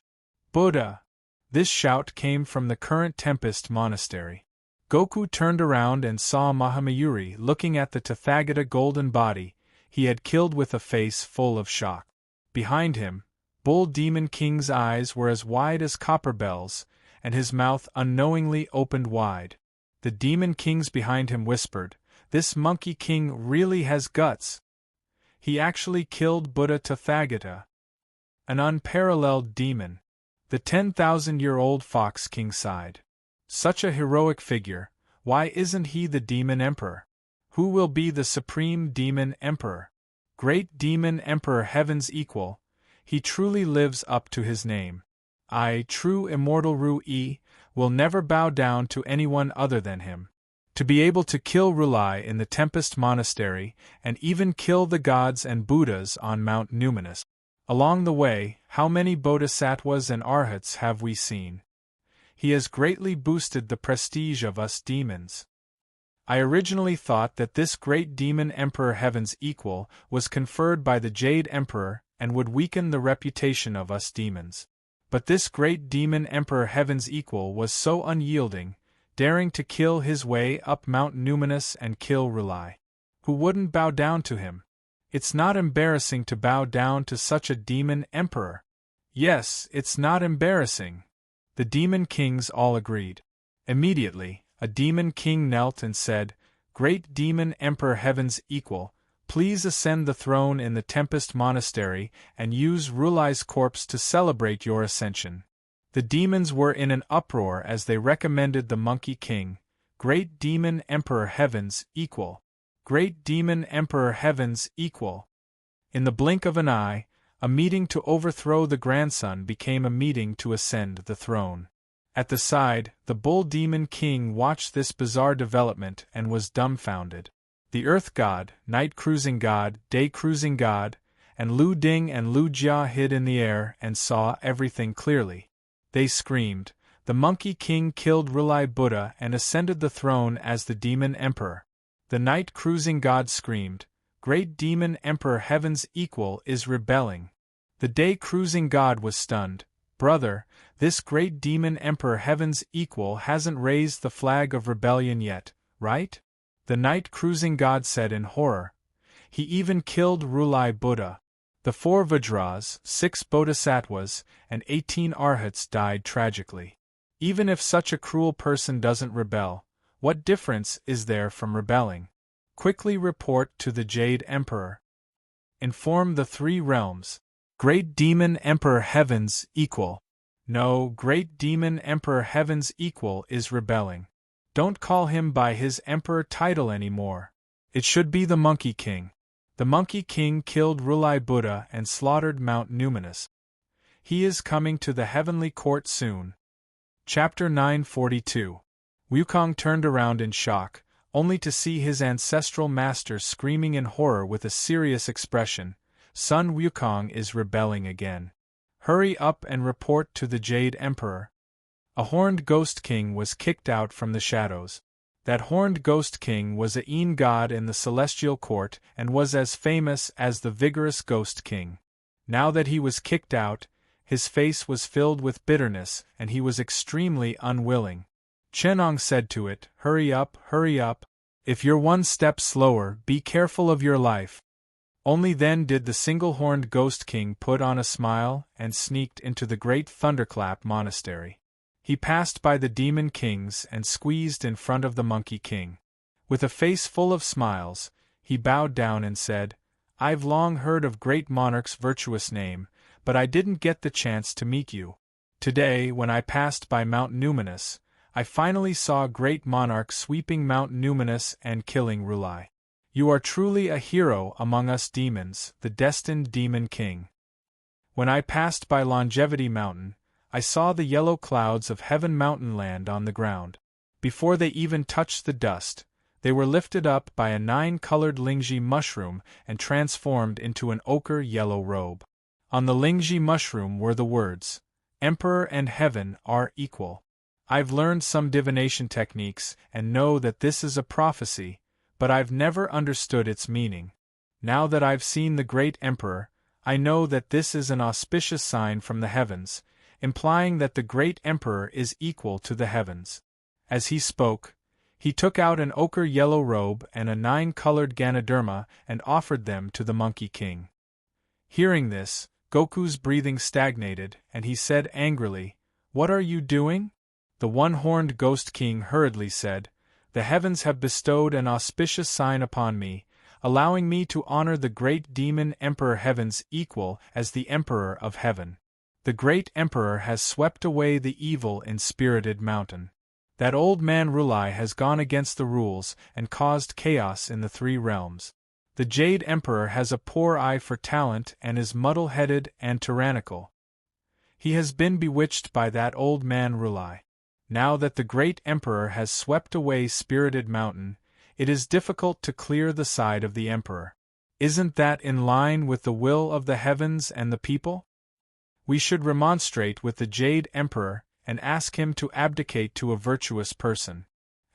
Buddha!" This shout came from the current Tempest Monastery. Goku turned around and saw Mahamayuri looking at the Tathagata golden body he had killed with a face full of shock. Behind him, Bull Demon King's eyes were as wide as copper bells, and his mouth unknowingly opened wide. The Demon Kings behind him whispered, "This Monkey King really has guts. He actually killed Buddha Tathagata. An unparalleled demon." The 10,000-year-old Fox King sighed. "Such a heroic figure, why isn't he the Demon Emperor? Who will be the Supreme Demon Emperor? Great Demon Emperor, heaven's equal, he truly lives up to his name. I, true immortal Ru-I, will never bow down to anyone other than him." To be able to kill Rulai in the Tempest Monastery, and even kill the gods and Buddhas on Mount Numinous. Along the way, how many Bodhisattvas and Arhats have we seen? He has greatly boosted the prestige of us demons. I originally thought that this great demon emperor, heaven's equal, was conferred by the Jade Emperor and would weaken the reputation of us demons. But this great demon emperor, heaven's equal, was so unyielding, daring to kill his way up Mount Numinous and kill Rulai. Who wouldn't bow down to him? It's not embarrassing to bow down to such a demon emperor. Yes, it's not embarrassing. The demon kings all agreed. Immediately, a demon king knelt and said, "Great demon emperor, heaven's equal, please ascend the throne in the Tempest Monastery and use Rulai's corpse to celebrate your ascension." The demons were in an uproar as they recommended the Monkey King, "Great demon emperor, heaven's equal. Great demon emperor, heaven's equal." In the blink of an eye, a meeting to overthrow the grandson became a meeting to ascend the throne. At the side, the Bull Demon King watched this bizarre development and was dumbfounded. The Earth God, Night Cruising God, Day Cruising God, and Lu Ding and Lu Jia hid in the air and saw everything clearly. They screamed, "The Monkey King killed Rulai Buddha and ascended the throne as the Demon Emperor." The Night Cruising God screamed, "Great Demon Emperor, heaven's equal, is rebelling." The Day Cruising God was stunned. "Brother, this great Demon Emperor, heaven's equal, hasn't raised the flag of rebellion yet, right?" The Night Cruising God said in horror, "He even killed Rulai Buddha." The 4 Vajras, 6 Bodhisattvas, and 18 Arhats died tragically. Even if such a cruel person doesn't rebel, what difference is there from rebelling? Quickly report to the Jade Emperor. Inform the 3 realms. Great Demon Emperor, heaven's equal. No, Great Demon Emperor, heaven's equal, is rebelling. Don't call him by his emperor title anymore. It should be the Monkey King. The Monkey King killed Rulai Buddha and slaughtered Mount Numinous. He is coming to the heavenly court soon. Chapter 942. Wukong turned around in shock, only to see his ancestral master screaming in horror with a serious expression, "Son Wukong is rebelling again. Hurry up and report to the Jade Emperor." A horned Ghost King was kicked out from the shadows. That horned ghost king was a Een god in the celestial court and was as famous as the vigorous ghost king. Now that he was kicked out, his face was filled with bitterness and he was extremely unwilling. Chenong said to it, hurry up, hurry up. If you're one step slower, be careful of your life. Only then did the single-horned ghost king put on a smile and sneaked into the great thunderclap monastery. He passed by the demon kings and squeezed in front of the monkey king. With a face full of smiles, he bowed down and said, I've long heard of great monarch's virtuous name, but I didn't get the chance to meet you. Today, when I passed by Mount Numinous, I finally saw great monarch sweeping Mount Numinous and killing Rulai. You are truly a hero among us demons, the destined demon king. When I passed by Longevity Mountain, I saw the yellow clouds of Heaven Mountain land on the ground. Before they even touched the dust, they were lifted up by a 9-colored Lingji mushroom and transformed into an ochre yellow robe. On the Lingji mushroom were the words, Emperor and Heaven are equal. I've learned some divination techniques and know that this is a prophecy, but I've never understood its meaning. Now that I've seen the great Emperor, I know that this is an auspicious sign from the heavens, implying that the great Emperor is equal to the heavens. As he spoke, he took out an ochre yellow robe and a 9-colored Ganoderma and offered them to the Monkey King. Hearing this, Goku's breathing stagnated, and he said angrily, What are you doing? The one-horned Ghost King hurriedly said, The heavens have bestowed an auspicious sign upon me, allowing me to honor the great demon Emperor Heaven's equal as the Emperor of Heaven. The great Emperor has swept away the evil in Spirited Mountain. That old man Rulai has gone against the rules and caused chaos in the 3 realms. The Jade Emperor has a poor eye for talent and is muddle-headed and tyrannical. He has been bewitched by that old man Rulai. Now that the great Emperor has swept away Spirited Mountain, it is difficult to clear the side of the Emperor. Isn't that in line with the will of the heavens and the people? We should remonstrate with the Jade Emperor and ask him to abdicate to a virtuous person.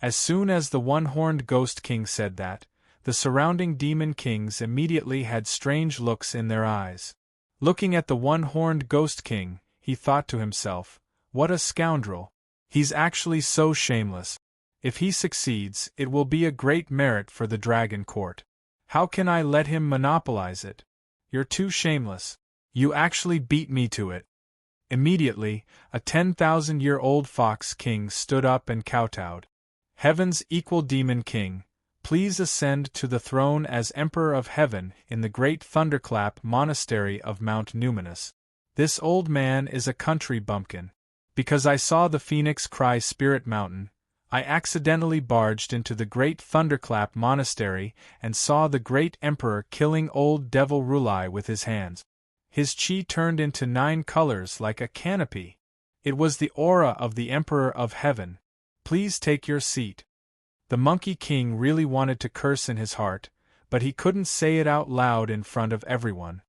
As soon as the one-horned Ghost King said that, the surrounding demon kings immediately had strange looks in their eyes. Looking at the one-horned Ghost King, he thought to himself, What a scoundrel! He's actually so shameless. If he succeeds, it will be a great merit for the Dragon Court. How can I let him monopolize it? You're too shameless. You actually beat me to it. Immediately, a 10,000-year-old Fox King stood up and kowtowed. Heaven's equal demon king, please ascend to the throne as Emperor of Heaven in the great Thunderclap Monastery of Mount Numinous. This old man is a country bumpkin. Because I saw the phoenix cry Spirit Mountain, I accidentally barged into the great Thunderclap Monastery and saw the great Emperor killing old Devil Rulai with his hands. His chi turned into 9 colors like a canopy. It was the aura of the Emperor of Heaven. Please take your seat. The Monkey King really wanted to curse in his heart, but he couldn't say it out loud in front of everyone.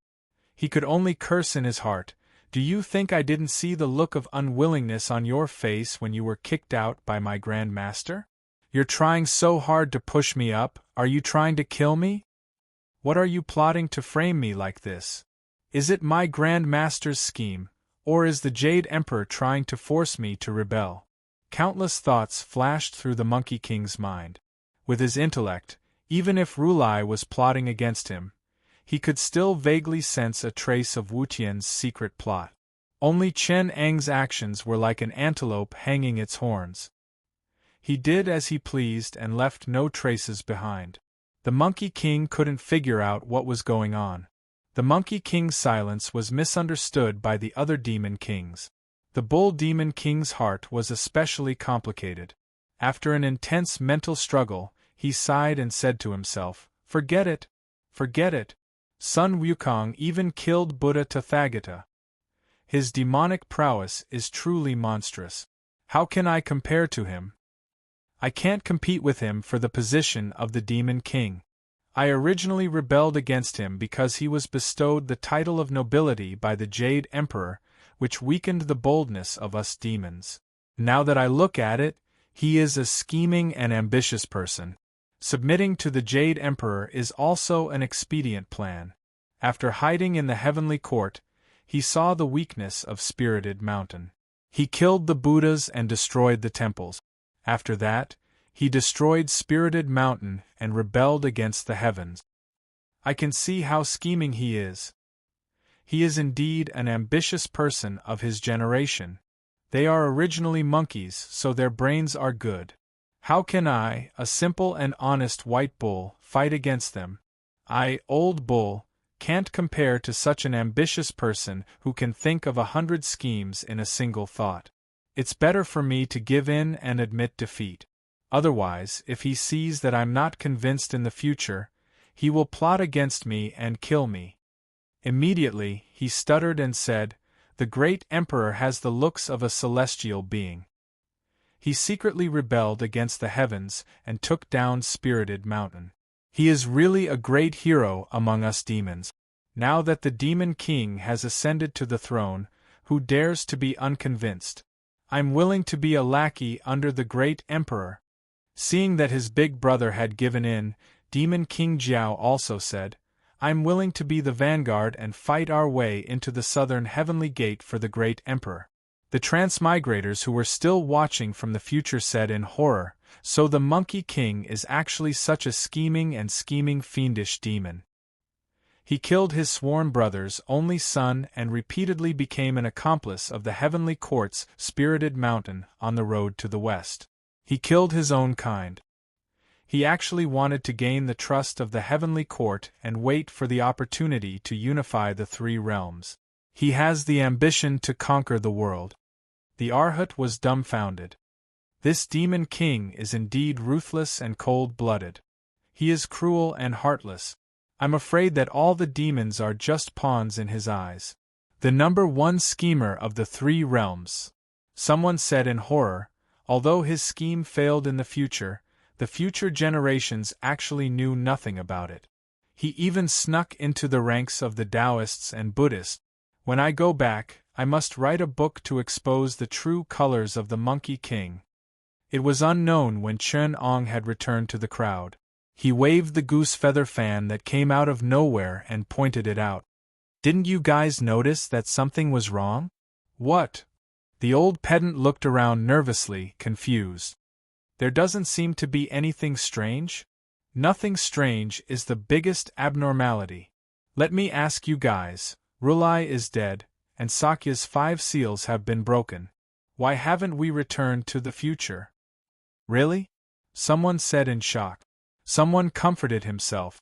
He could only curse in his heart. Do you think I didn't see the look of unwillingness on your face when you were kicked out by my Grand Master? You're trying so hard to push me up, are you trying to kill me? What are you plotting to frame me like this? Is it my Grand Master's scheme, or is the Jade Emperor trying to force me to rebel? Countless thoughts flashed through the Monkey King's mind. With his intellect, even if Rulai was plotting against him, he could still vaguely sense a trace of Wu Tian's secret plot. Only Chen Eng's actions were like an antelope hanging its horns. He did as he pleased and left no traces behind. The Monkey King couldn't figure out what was going on. The Monkey King's silence was misunderstood by the other Demon Kings. The Bull Demon King's heart was especially complicated. After an intense mental struggle, he sighed and said to himself, Forget it! Forget it! Sun Wukong even killed Buddha Tathagata. His demonic prowess is truly monstrous. How can I compare to him? I can't compete with him for the position of the Demon King. I originally rebelled against him because he was bestowed the title of nobility by the Jade Emperor, which weakened the boldness of us demons. Now that I look at it, He is a scheming and ambitious person. Submitting to the Jade Emperor is also an expedient plan. After hiding in the heavenly court, he saw the weakness of Spirited Mountain. He killed the Buddhas and destroyed the temples. After that, he destroyed Spirited Mountain and rebelled against the heavens. I can see how scheming he is. He is indeed an ambitious person of his generation. They are originally monkeys, so their brains are good. How can I, a simple and honest white bull, fight against them? I, old bull, can't compare to such an ambitious person who can think of 100 schemes in a single thought. It's better for me to give in and admit defeat. Otherwise, if he sees that I'm not convinced in the future, he will plot against me and kill me. Immediately, he stuttered and said, "The great emperor has the looks of a celestial being." He secretly rebelled against the heavens and took down Spirited Mountain. He is really a great hero among us demons. Now that the Demon King has ascended to the throne, who dares to be unconvinced? I'm willing to be a lackey under the great emperor. Seeing that his big brother had given in, Demon King Jiao also said, I'm willing to be the vanguard and fight our way into the southern heavenly gate for the great emperor. The Transmigrators who were still watching from the future said in horror, so the Monkey King is actually such a scheming fiendish demon. He killed his sworn brother's only son and repeatedly became an accomplice of the heavenly court's Spirited Mountain on the road to the west. He killed his own kind. He actually wanted to gain the trust of the heavenly court and wait for the opportunity to unify the three realms. He has the ambition to conquer the world. The Arhat was dumbfounded. This Demon King is indeed ruthless and cold-blooded. He is cruel and heartless. I'm afraid that all the demons are just pawns in his eyes. The number one schemer of the three realms. Someone said in horror, although his scheme failed in the future generations actually knew nothing about it. He even snuck into the ranks of the Taoists and Buddhists. When I go back, I must write a book to expose the true colors of the Monkey King. It was unknown when Chen Ong had returned to the crowd. He waved the goose feather fan that came out of nowhere and pointed it out. Didn't you guys notice that something was wrong? What? The old pedant looked around nervously, confused. There doesn't seem to be anything strange? Nothing strange is the biggest abnormality. Let me ask you guys, Rulai is dead, and Sakya's 5 seals have been broken. Why haven't we returned to the future? Really? Someone said in shock. Someone comforted himself.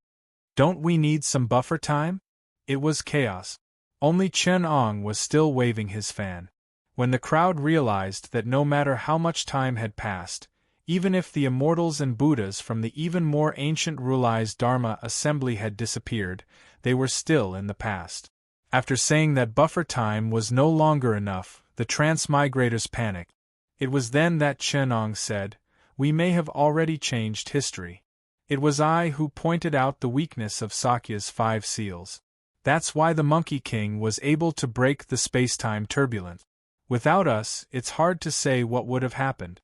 Don't we need some buffer time? It was chaos. Only Chen Ong was still waving his fan. When the crowd realized that no matter how much time had passed, even if the immortals and Buddhas from the even more ancient Rulai's Dharma assembly had disappeared, they were still in the past. After saying that buffer time was no longer enough, the Transmigrators panicked. It was then that Chen Ong said, "We may have already changed history. It was I who pointed out the weakness of Sakya's 5 seals. That's why the Monkey King was able to break the space-time turbulence. Without us, it's hard to say what would have happened."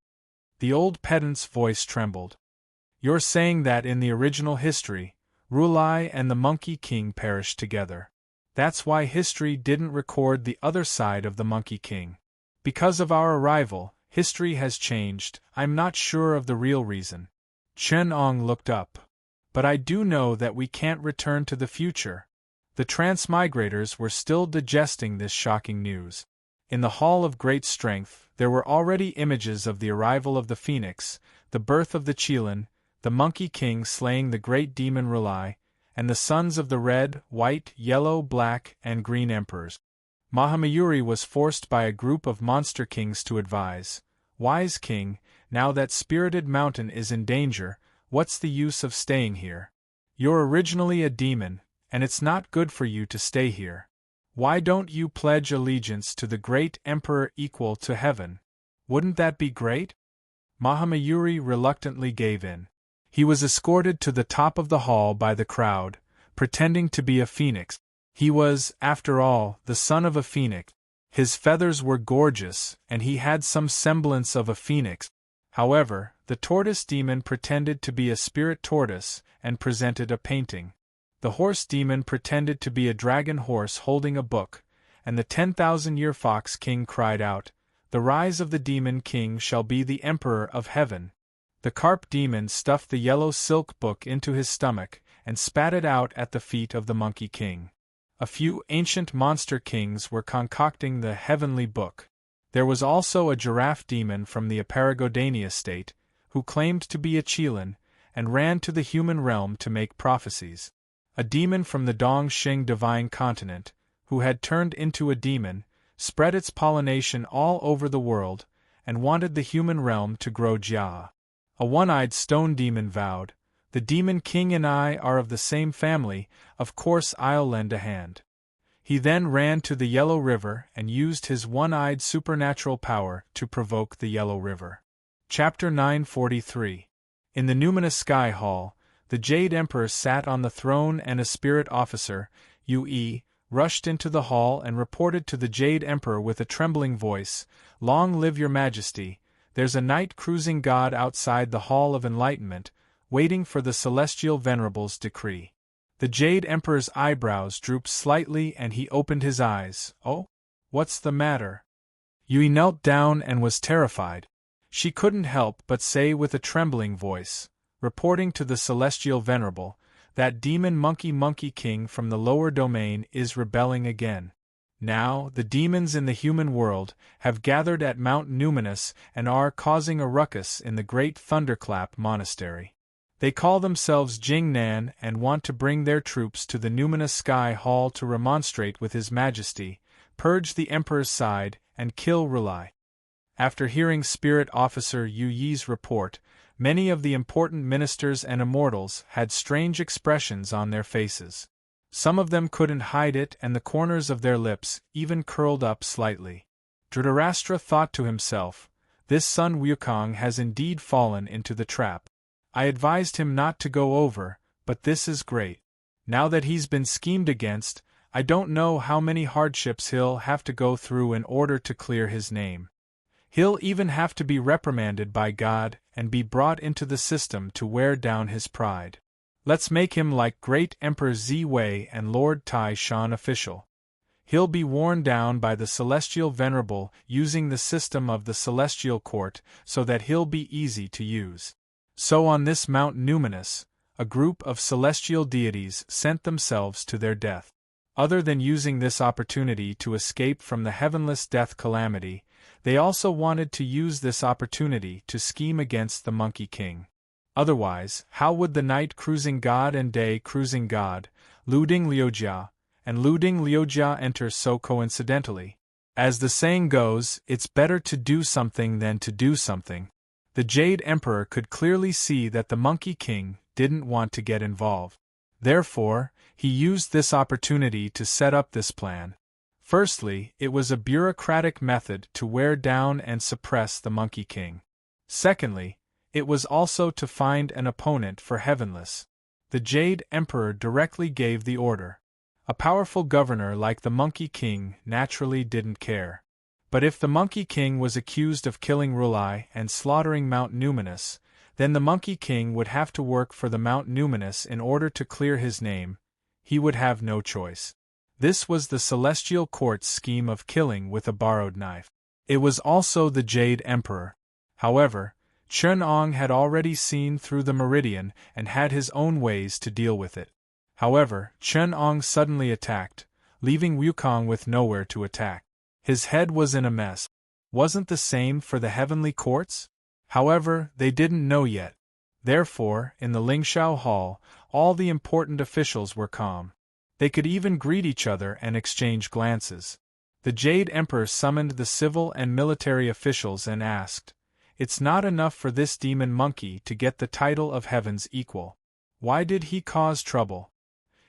The old pedant's voice trembled. You're saying that in the original history, Rulai and the Monkey King perished together. That's why history didn't record the other side of the Monkey King. Because of our arrival, history has changed. I'm not sure of the real reason. Chen Ong looked up. But I do know that we can't return to the future. The Transmigrators were still digesting this shocking news. In the Hall of Great Strength, there were already images of the arrival of the Phoenix, the birth of the Qilin, the Monkey King slaying the great demon Rulai, and the sons of the red, white, yellow, black, and green emperors. Mahamayuri was forced by a group of monster kings to advise, "Wise King, now that Spirited Mountain is in danger, what's the use of staying here? You're originally a demon, and it's not good for you to stay here. Why don't you pledge allegiance to the great emperor equal to heaven? Wouldn't that be great?" Mahamayuri reluctantly gave in. He was escorted to the top of the hall by the crowd, pretending to be a phoenix. He was, after all, the son of a phoenix. His feathers were gorgeous, and he had some semblance of a phoenix. However, the tortoise demon pretended to be a spirit tortoise and presented a painting. The horse demon pretended to be a dragon horse holding a book, and the 10,000-year fox king cried out, "The rise of the demon king shall be the emperor of heaven." The carp demon stuffed the yellow silk book into his stomach and spat it out at the feet of the monkey king. A few ancient monster kings were concocting the heavenly book. There was also a giraffe demon from the Aparagodania state, who claimed to be a Chilan, and ran to the human realm to make prophecies. A demon from the Dongxing divine continent, who had turned into a demon, spread its pollination all over the world, and wanted the human realm to grow jia. A one-eyed stone demon vowed, "The demon king and I are of the same family, of course I'll lend a hand." He then ran to the Yellow River and used his one-eyed supernatural power to provoke the Yellow River. Chapter 943. In the numinous Sky Hall, the Jade Emperor sat on the throne, and a spirit officer, Ue, rushed into the hall and reported to the Jade Emperor with a trembling voice, "Long live your majesty, there's a night cruising god outside the Hall of Enlightenment, waiting for the Celestial Venerable's decree." The Jade Emperor's eyebrows drooped slightly and he opened his eyes. "Oh? What's the matter?" Yui knelt down and was terrified. She couldn't help but say with a trembling voice, reporting to the Celestial Venerable, "That demon monkey king from the lower domain is rebelling again. Now, the demons in the human world have gathered at Mount Numinous and are causing a ruckus in the great Thunderclap Monastery. They call themselves Jingnan and want to bring their troops to the numinous Sky Hall to remonstrate with His Majesty, purge the Emperor's side, and kill Rulai." After hearing Spirit Officer Yu Yi's report, many of the important ministers and immortals had strange expressions on their faces. Some of them couldn't hide it, and the corners of their lips even curled up slightly. Dhritarashtra thought to himself, "This Sun Wukong has indeed fallen into the trap. I advised him not to go over, but this is great. Now that he's been schemed against, I don't know how many hardships he'll have to go through in order to clear his name. He'll even have to be reprimanded by God and be brought into the system to wear down his pride. Let's make him like great Emperor Zi Wei and Lord Tai Shan official. He'll be worn down by the Celestial Venerable using the system of the Celestial Court so that he'll be easy to use." So on this Mount Numinous, a group of celestial deities sent themselves to their death. Other than using this opportunity to escape from the heavenless death calamity, they also wanted to use this opportunity to scheme against the Monkey King. Otherwise, how would the night cruising god and day cruising god, Luding Liujia, and Luding Liujia enter so coincidentally? As the saying goes, it's better to do something than to do something. The Jade Emperor could clearly see that the Monkey King didn't want to get involved. Therefore, he used this opportunity to set up this plan. Firstly, it was a bureaucratic method to wear down and suppress the Monkey King. Secondly, it was also to find an opponent for Heavenless. The Jade Emperor directly gave the order. A powerful governor like the Monkey King naturally didn't care. But if the Monkey King was accused of killing Rulai and slaughtering Mount Numinous, then the Monkey King would have to work for the Mount Numinous in order to clear his name. He would have no choice. This was the Celestial Court's scheme of killing with a borrowed knife. It was also the Jade Emperor. However, Chen Ong had already seen through the meridian and had his own ways to deal with it. However, Chen Ong suddenly attacked, leaving Wukong with nowhere to attack. His head was in a mess. Wasn't the same for the heavenly courts? However, they didn't know yet. Therefore, in the Lingshao Hall, all the important officials were calm. They could even greet each other and exchange glances. The Jade Emperor summoned the civil and military officials and asked, "It's not enough for this demon monkey to get the title of Heaven's equal. Why did he cause trouble?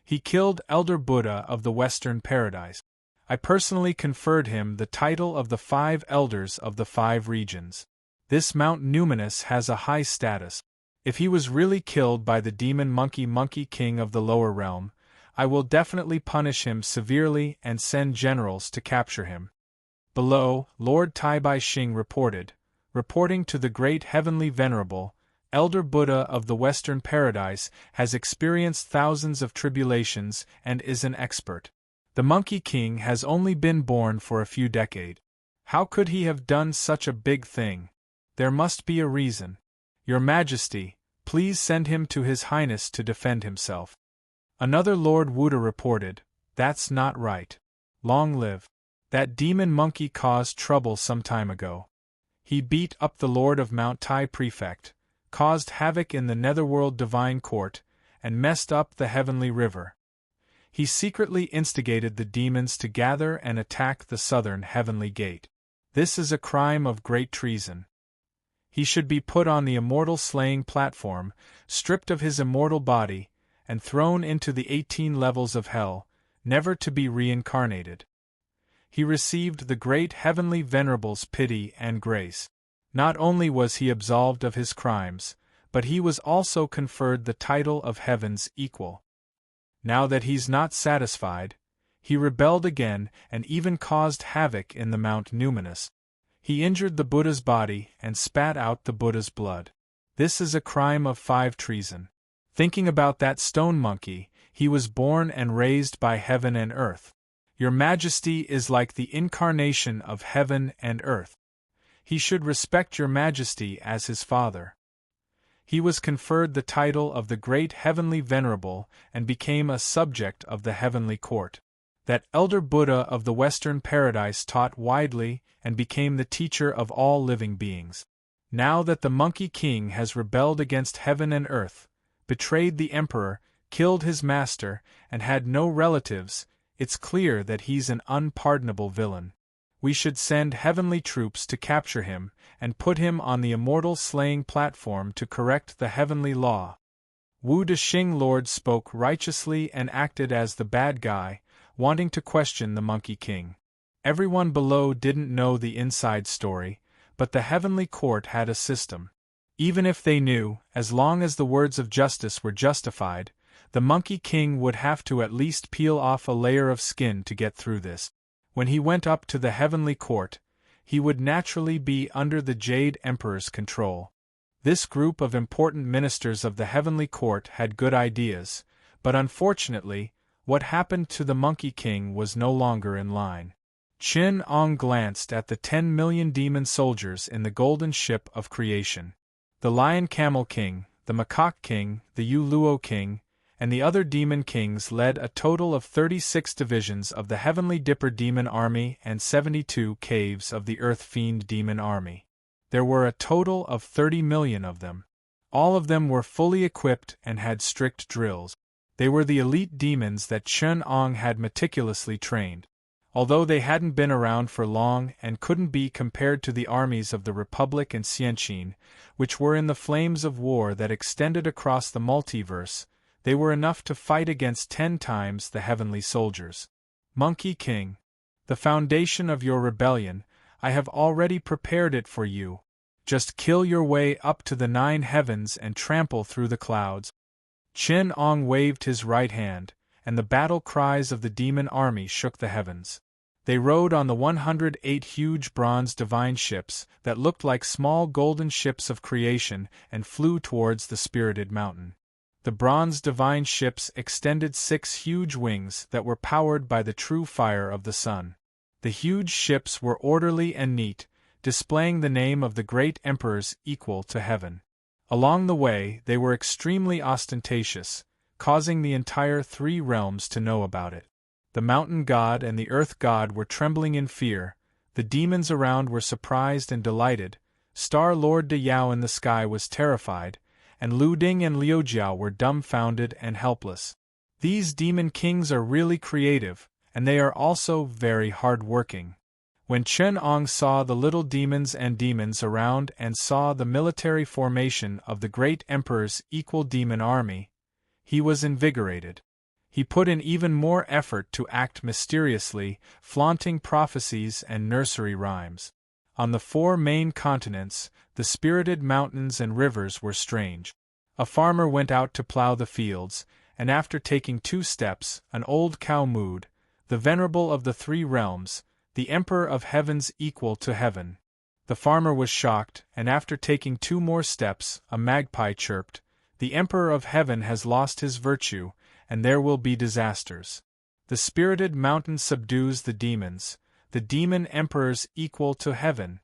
He killed Elder Buddha of the Western Paradise. I personally conferred him the title of the 5 Elders of the 5 regions. This Mount Numinous has a high status. If he was really killed by the demon monkey king of the lower realm, I will definitely punish him severely and send generals to capture him." Below, Lord Tai Bai Xing reported, reporting to the great heavenly venerable, Elder Buddha of the Western Paradise, has experienced thousands of tribulations and is an expert. The Monkey King has only been born for a few decades. How could he have done such a big thing? There must be a reason. Your Majesty, please send him to His Highness to defend himself. Another Lord Wuda reported, That's not right. Long live. That demon monkey caused trouble some time ago. He beat up the Lord of Mount Tai Prefect, caused havoc in the Netherworld Divine Court, and messed up the Heavenly River. He secretly instigated the demons to gather and attack the southern Heavenly Gate. This is a crime of great treason. He should be put on the immortal slaying platform, stripped of his immortal body, and thrown into the 18 levels of hell, never to be reincarnated. He received the great heavenly venerable's pity and grace. Not only was he absolved of his crimes, but he was also conferred the title of heaven's equal. Now that he's not satisfied, he rebelled again and even caused havoc in the Mount Numinous. He injured the Buddha's body and spat out the Buddha's blood. This is a crime of 5 treason. Thinking about that stone monkey, he was born and raised by heaven and earth. Your Majesty is like the incarnation of heaven and earth. He should respect your Majesty as his father. He was conferred the title of the Great Heavenly Venerable and became a subject of the Heavenly Court. That Elder Buddha of the Western Paradise taught widely and became the teacher of all living beings. Now that the Monkey King has rebelled against heaven and earth, betrayed the Emperor, killed his master, and had no relatives, it's clear that he's an unpardonable villain. We should send heavenly troops to capture him and put him on the immortal slaying platform to correct the heavenly law. Wu Dexing Lord spoke righteously and acted as the bad guy, wanting to question the Monkey King. Everyone below didn't know the inside story, but the heavenly court had a system. Even if they knew, as long as the words of justice were justified, the Monkey King would have to at least peel off a layer of skin to get through this. When he went up to the heavenly court, he would naturally be under the Jade Emperor's control. This group of important ministers of the heavenly court had good ideas, but unfortunately, what happened to the Monkey King was no longer in line. Qin Ong glanced at the 10 million demon soldiers in the golden ship of creation. The Lion Camel King, the Macaque King, the Yu Luo King, and the other demon kings led a total of 36 divisions of the Heavenly Dipper Demon Army and 72 caves of the Earth Fiend Demon Army. There were a total of 30 million of them. All of them were fully equipped and had strict drills. They were the elite demons that Qin Ong had meticulously trained. Although they hadn't been around for long and couldn't be compared to the armies of the Republic and Xianqin, which were in the flames of war that extended across the multiverse, they were enough to fight against 10 times the heavenly soldiers. Monkey King, the foundation of your rebellion, I have already prepared it for you. Just kill your way up to the 9 heavens and trample through the clouds. Qin Ong waved his right hand, and the battle cries of the demon army shook the heavens. They rode on the 108 huge bronze divine ships that looked like small golden ships of creation and flew towards the spirited mountain. The bronze divine ships extended 6 huge wings that were powered by the true fire of the sun. The huge ships were orderly and neat, displaying the name of the great emperors equal to heaven. Along the way, they were extremely ostentatious, causing the entire 3 realms to know about it. The mountain god and the earth god were trembling in fear, the demons around were surprised and delighted, Star Lord De Yao in the sky was terrified, and Lu Ding and Liu Jiao were dumbfounded and helpless. These demon kings are really creative, and they are also very hard-working. When Qin Ong saw the little demons around and saw the military formation of the great emperor's equal demon army, he was invigorated. He put in even more effort to act mysteriously, flaunting prophecies and nursery rhymes. On the 4 main continents, the spirited mountains and rivers were strange. A farmer went out to plow the fields, and after taking 2 steps, an old cow mooed, the venerable of the 3 realms, the emperor of heaven's equal to heaven. The farmer was shocked, and after taking 2 more steps, a magpie chirped, "The Emperor of Heaven has lost his virtue, and there will be disasters. The spirited mountain subdues the demons, the demon emperors equal to heaven."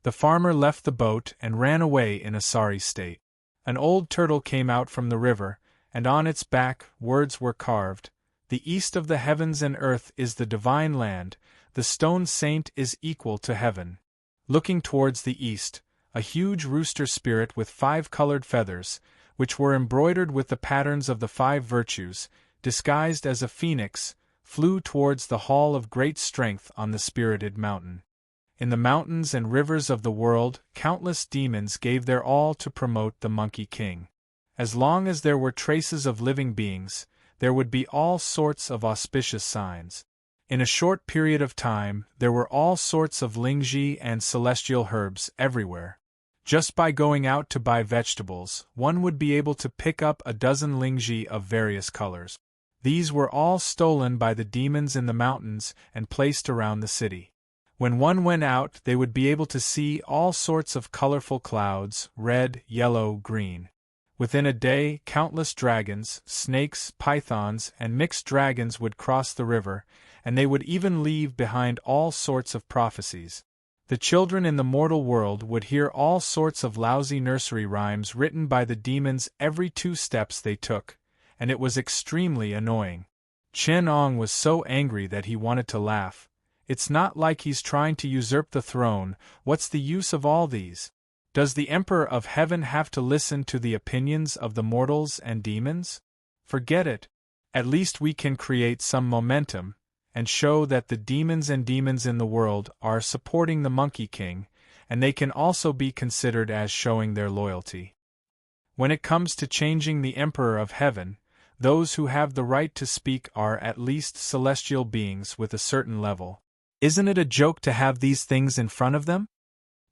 The farmer left the boat and ran away in a sorry state. An old turtle came out from the river, and on its back words were carved, "The east of the heavens and earth is the divine land, the stone saint is equal to heaven." Looking towards the east, a huge rooster spirit with 5 colored feathers, which were embroidered with the patterns of the 5 virtues, disguised as a phoenix, flew towards the hall of great strength on the spirited mountain. In the mountains and rivers of the world, countless demons gave their all to promote the Monkey King. As long as there were traces of living beings, there would be all sorts of auspicious signs. In a short period of time, there were all sorts of lingji and celestial herbs everywhere. Just by going out to buy vegetables, one would be able to pick up a dozen lingji of various colors. These were all stolen by the demons in the mountains and placed around the city. When one went out, they would be able to see all sorts of colorful clouds, red, yellow, green. Within a day, countless dragons, snakes, pythons, and mixed dragons would cross the river, and they would even leave behind all sorts of prophecies. The children in the mortal world would hear all sorts of lousy nursery rhymes written by the demons every 2 steps they took, and it was extremely annoying. Chen Ong was so angry that he wanted to laugh. "It's not like he's trying to usurp the throne, what's the use of all these? Does the Emperor of Heaven have to listen to the opinions of the mortals and demons? Forget it. At least we can create some momentum, and show that the demons in the world are supporting the Monkey King, and they can also be considered as showing their loyalty. When it comes to changing the Emperor of Heaven, those who have the right to speak are at least celestial beings with a certain level. Isn't it a joke to have these things in front of them?"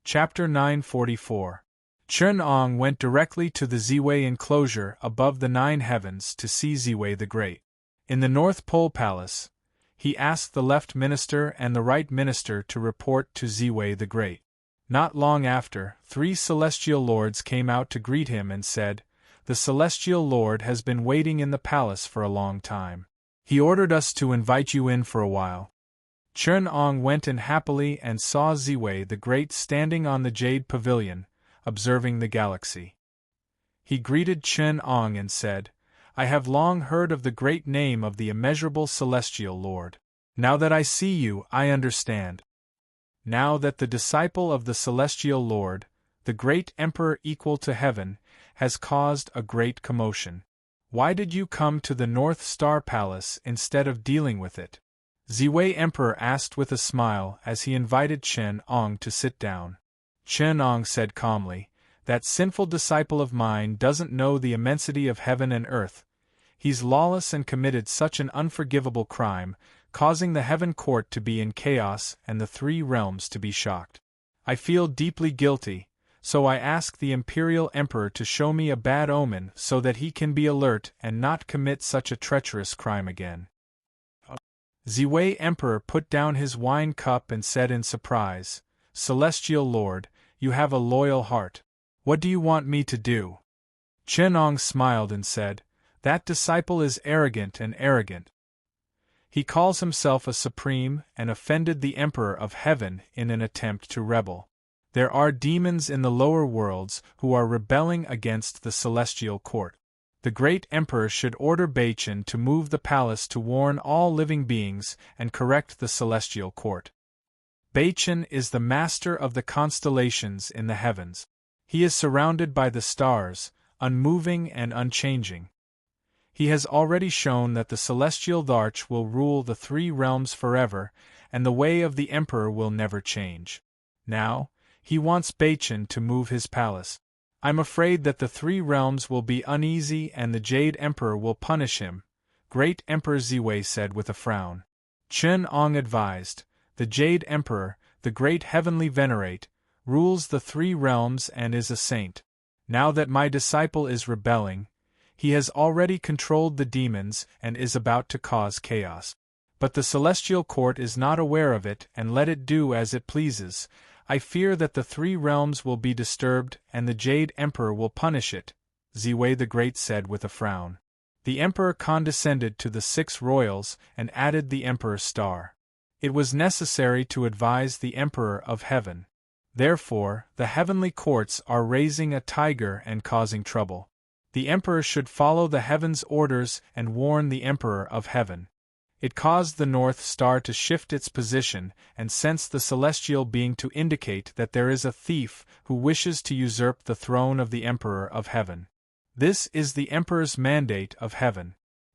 Chapter 944. Chen Ong went directly to the Ziwei enclosure above the 9 heavens to see Ziwei the Great. In the North Pole Palace, he asked the left minister and the right minister to report to Ziwei the Great. Not long after, 3 celestial lords came out to greet him and said, "The celestial lord has been waiting in the palace for a long time. He ordered us to invite you in for a while." Chen Ong went in happily and saw Ziwei the Great standing on the jade pavilion, observing the galaxy. He greeted Chen Ong and said, "I have long heard of the great name of the immeasurable celestial lord. Now that I see you, I understand. Now that the disciple of the celestial lord, the great emperor equal to heaven, has caused a great commotion. Why did you come to the North Star Palace instead of dealing with it?" Ziwei Emperor asked with a smile as he invited Chen Ong to sit down. Chen Ong said calmly, "That sinful disciple of mine doesn't know the immensity of heaven and earth. He's lawless and committed such an unforgivable crime, causing the heaven court to be in chaos and the 3 realms to be shocked. I feel deeply guilty, so I ask the Imperial Emperor to show me a bad omen so that he can be alert and not commit such a treacherous crime again." Ziwei Emperor put down his wine cup and said in surprise, "Celestial Lord, you have a loyal heart. What do you want me to do?" Chen Ong smiled and said, "That disciple is arrogant and arrogant. He calls himself a supreme and offended the Emperor of Heaven in an attempt to rebel. There are demons in the lower worlds who are rebelling against the celestial court. The great emperor should order Beichen to move the palace to warn all living beings and correct the celestial court. Beichen is the master of the constellations in the heavens. He is surrounded by the stars, unmoving and unchanging. He has already shown that the celestial arch will rule the 3 realms forever, and the way of the emperor will never change. Now, he wants Beichen to move his palace. I'm afraid that the 3 realms will be uneasy and the Jade Emperor will punish him," Great Emperor Ziwei said with a frown. Chen Ong advised, "The Jade Emperor, the great heavenly venerate, rules the 3 realms and is a saint. Now that my disciple is rebelling, he has already controlled the demons and is about to cause chaos. But the celestial court is not aware of it and let it do as it pleases. I fear that the three realms will be disturbed and the Jade Emperor will punish it, Ziwei the Great said with a frown. The Emperor condescended to the 6 royals and added the Emperor's star. It was necessary to advise the Emperor of Heaven. Therefore, the heavenly courts are raising a tiger and causing trouble. The Emperor should follow the heaven's orders and warn the Emperor of Heaven. It caused the North Star to shift its position and sense the celestial being to indicate that there is a thief who wishes to usurp the throne of the Emperor of Heaven. This is the Emperor's mandate of Heaven.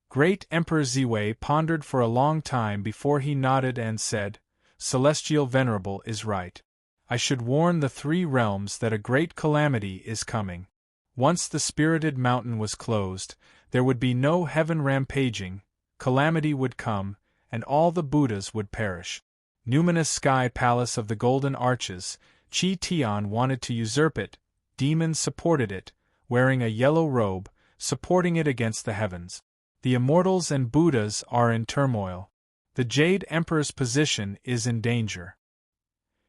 Great Emperor Ziwei pondered for a long time before he nodded and said, Celestial Venerable is right. I should warn the 3 realms that a great calamity is coming. Once the spirited mountain was closed, there would be no heaven rampaging, calamity would come, and all the Buddhas would perish. Numinous sky palace of the golden arches, Chi Tian wanted to usurp it, demons supported it, wearing a yellow robe, supporting it against the heavens. The immortals and Buddhas are in turmoil. The Jade Emperor's position is in danger.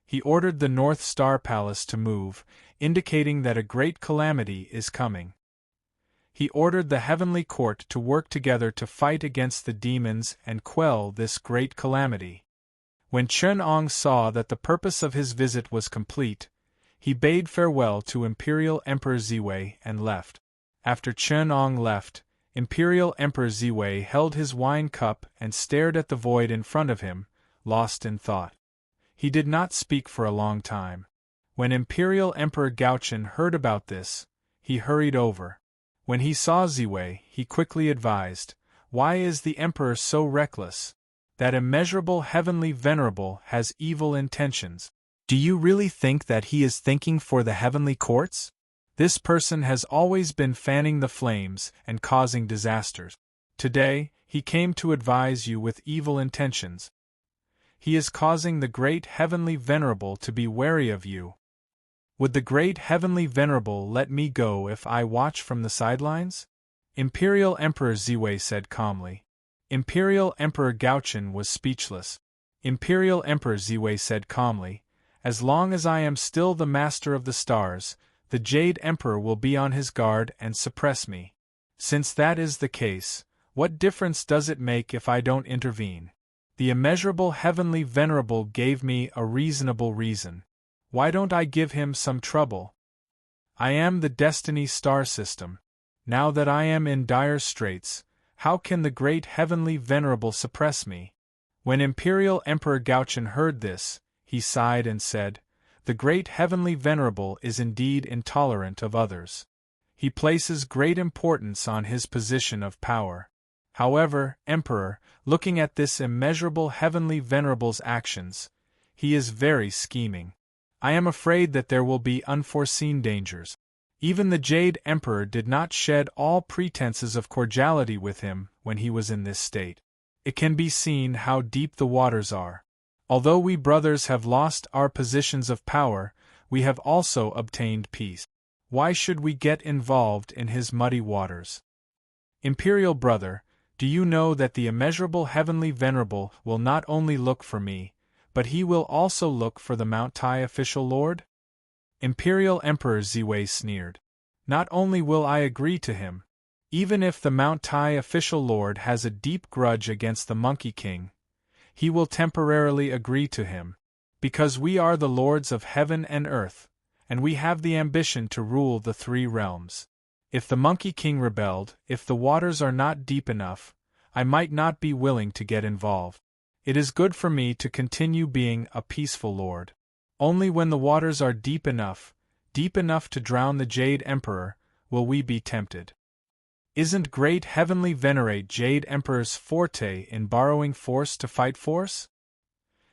He ordered the North Star Palace to move, indicating that a great calamity is coming. He ordered the heavenly court to work together to fight against the demons and quell this great calamity. When Chunong saw that the purpose of his visit was complete, he bade farewell to Imperial Emperor Ziwei and left. After Chunong left, Imperial Emperor Ziwei held his wine cup and stared at the void in front of him, lost in thought. He did not speak for a long time. When Imperial Emperor Gaochen heard about this, he hurried over. When he saw Ziwei, he quickly advised, Why is the Emperor so reckless? That immeasurable heavenly venerable has evil intentions. Do you really think that he is thinking for the heavenly courts? This person has always been fanning the flames and causing disasters. Today, he came to advise you with evil intentions. He is causing the great heavenly venerable to be wary of you. Would the great heavenly venerable let me go if I watch from the sidelines? Imperial Emperor Ziwei said calmly. Imperial Emperor Gaochen was speechless. Imperial Emperor Ziwei said calmly, As long as I am still the master of the stars, the Jade Emperor will be on his guard and suppress me. Since that is the case, what difference does it make if I don't intervene? The immeasurable heavenly venerable gave me a reasonable reason. Why don't I give him some trouble? I am the destiny star system. Now that I am in dire straits, how can the great heavenly venerable suppress me? When Imperial Emperor Gaochen heard this, he sighed and said, The great heavenly venerable is indeed intolerant of others. He places great importance on his position of power. However, Emperor, looking at this immeasurable heavenly venerable's actions, he is very scheming. I am afraid that there will be unforeseen dangers. Even the Jade Emperor did not shed all pretenses of cordiality with him when he was in this state. It can be seen how deep the waters are. Although we brothers have lost our positions of power, we have also obtained peace. Why should we get involved in his muddy waters? Imperial brother, do you know that the immeasurable heavenly venerable will not only look for me, but he will also look for the Mount Tai official lord? Imperial Emperor Ziwei sneered. Not only will I agree to him, even if the Mount Tai official lord has a deep grudge against the Monkey King, he will temporarily agree to him, because we are the lords of heaven and earth, and we have the ambition to rule the 3 realms. If the Monkey King rebelled, if the waters are not deep enough, I might not be willing to get involved. It is good for me to continue being a peaceful lord. Only when the waters are deep enough to drown the Jade Emperor, will we be tempted. Isn't great heavenly venerate Jade Emperor's forte in borrowing force to fight force?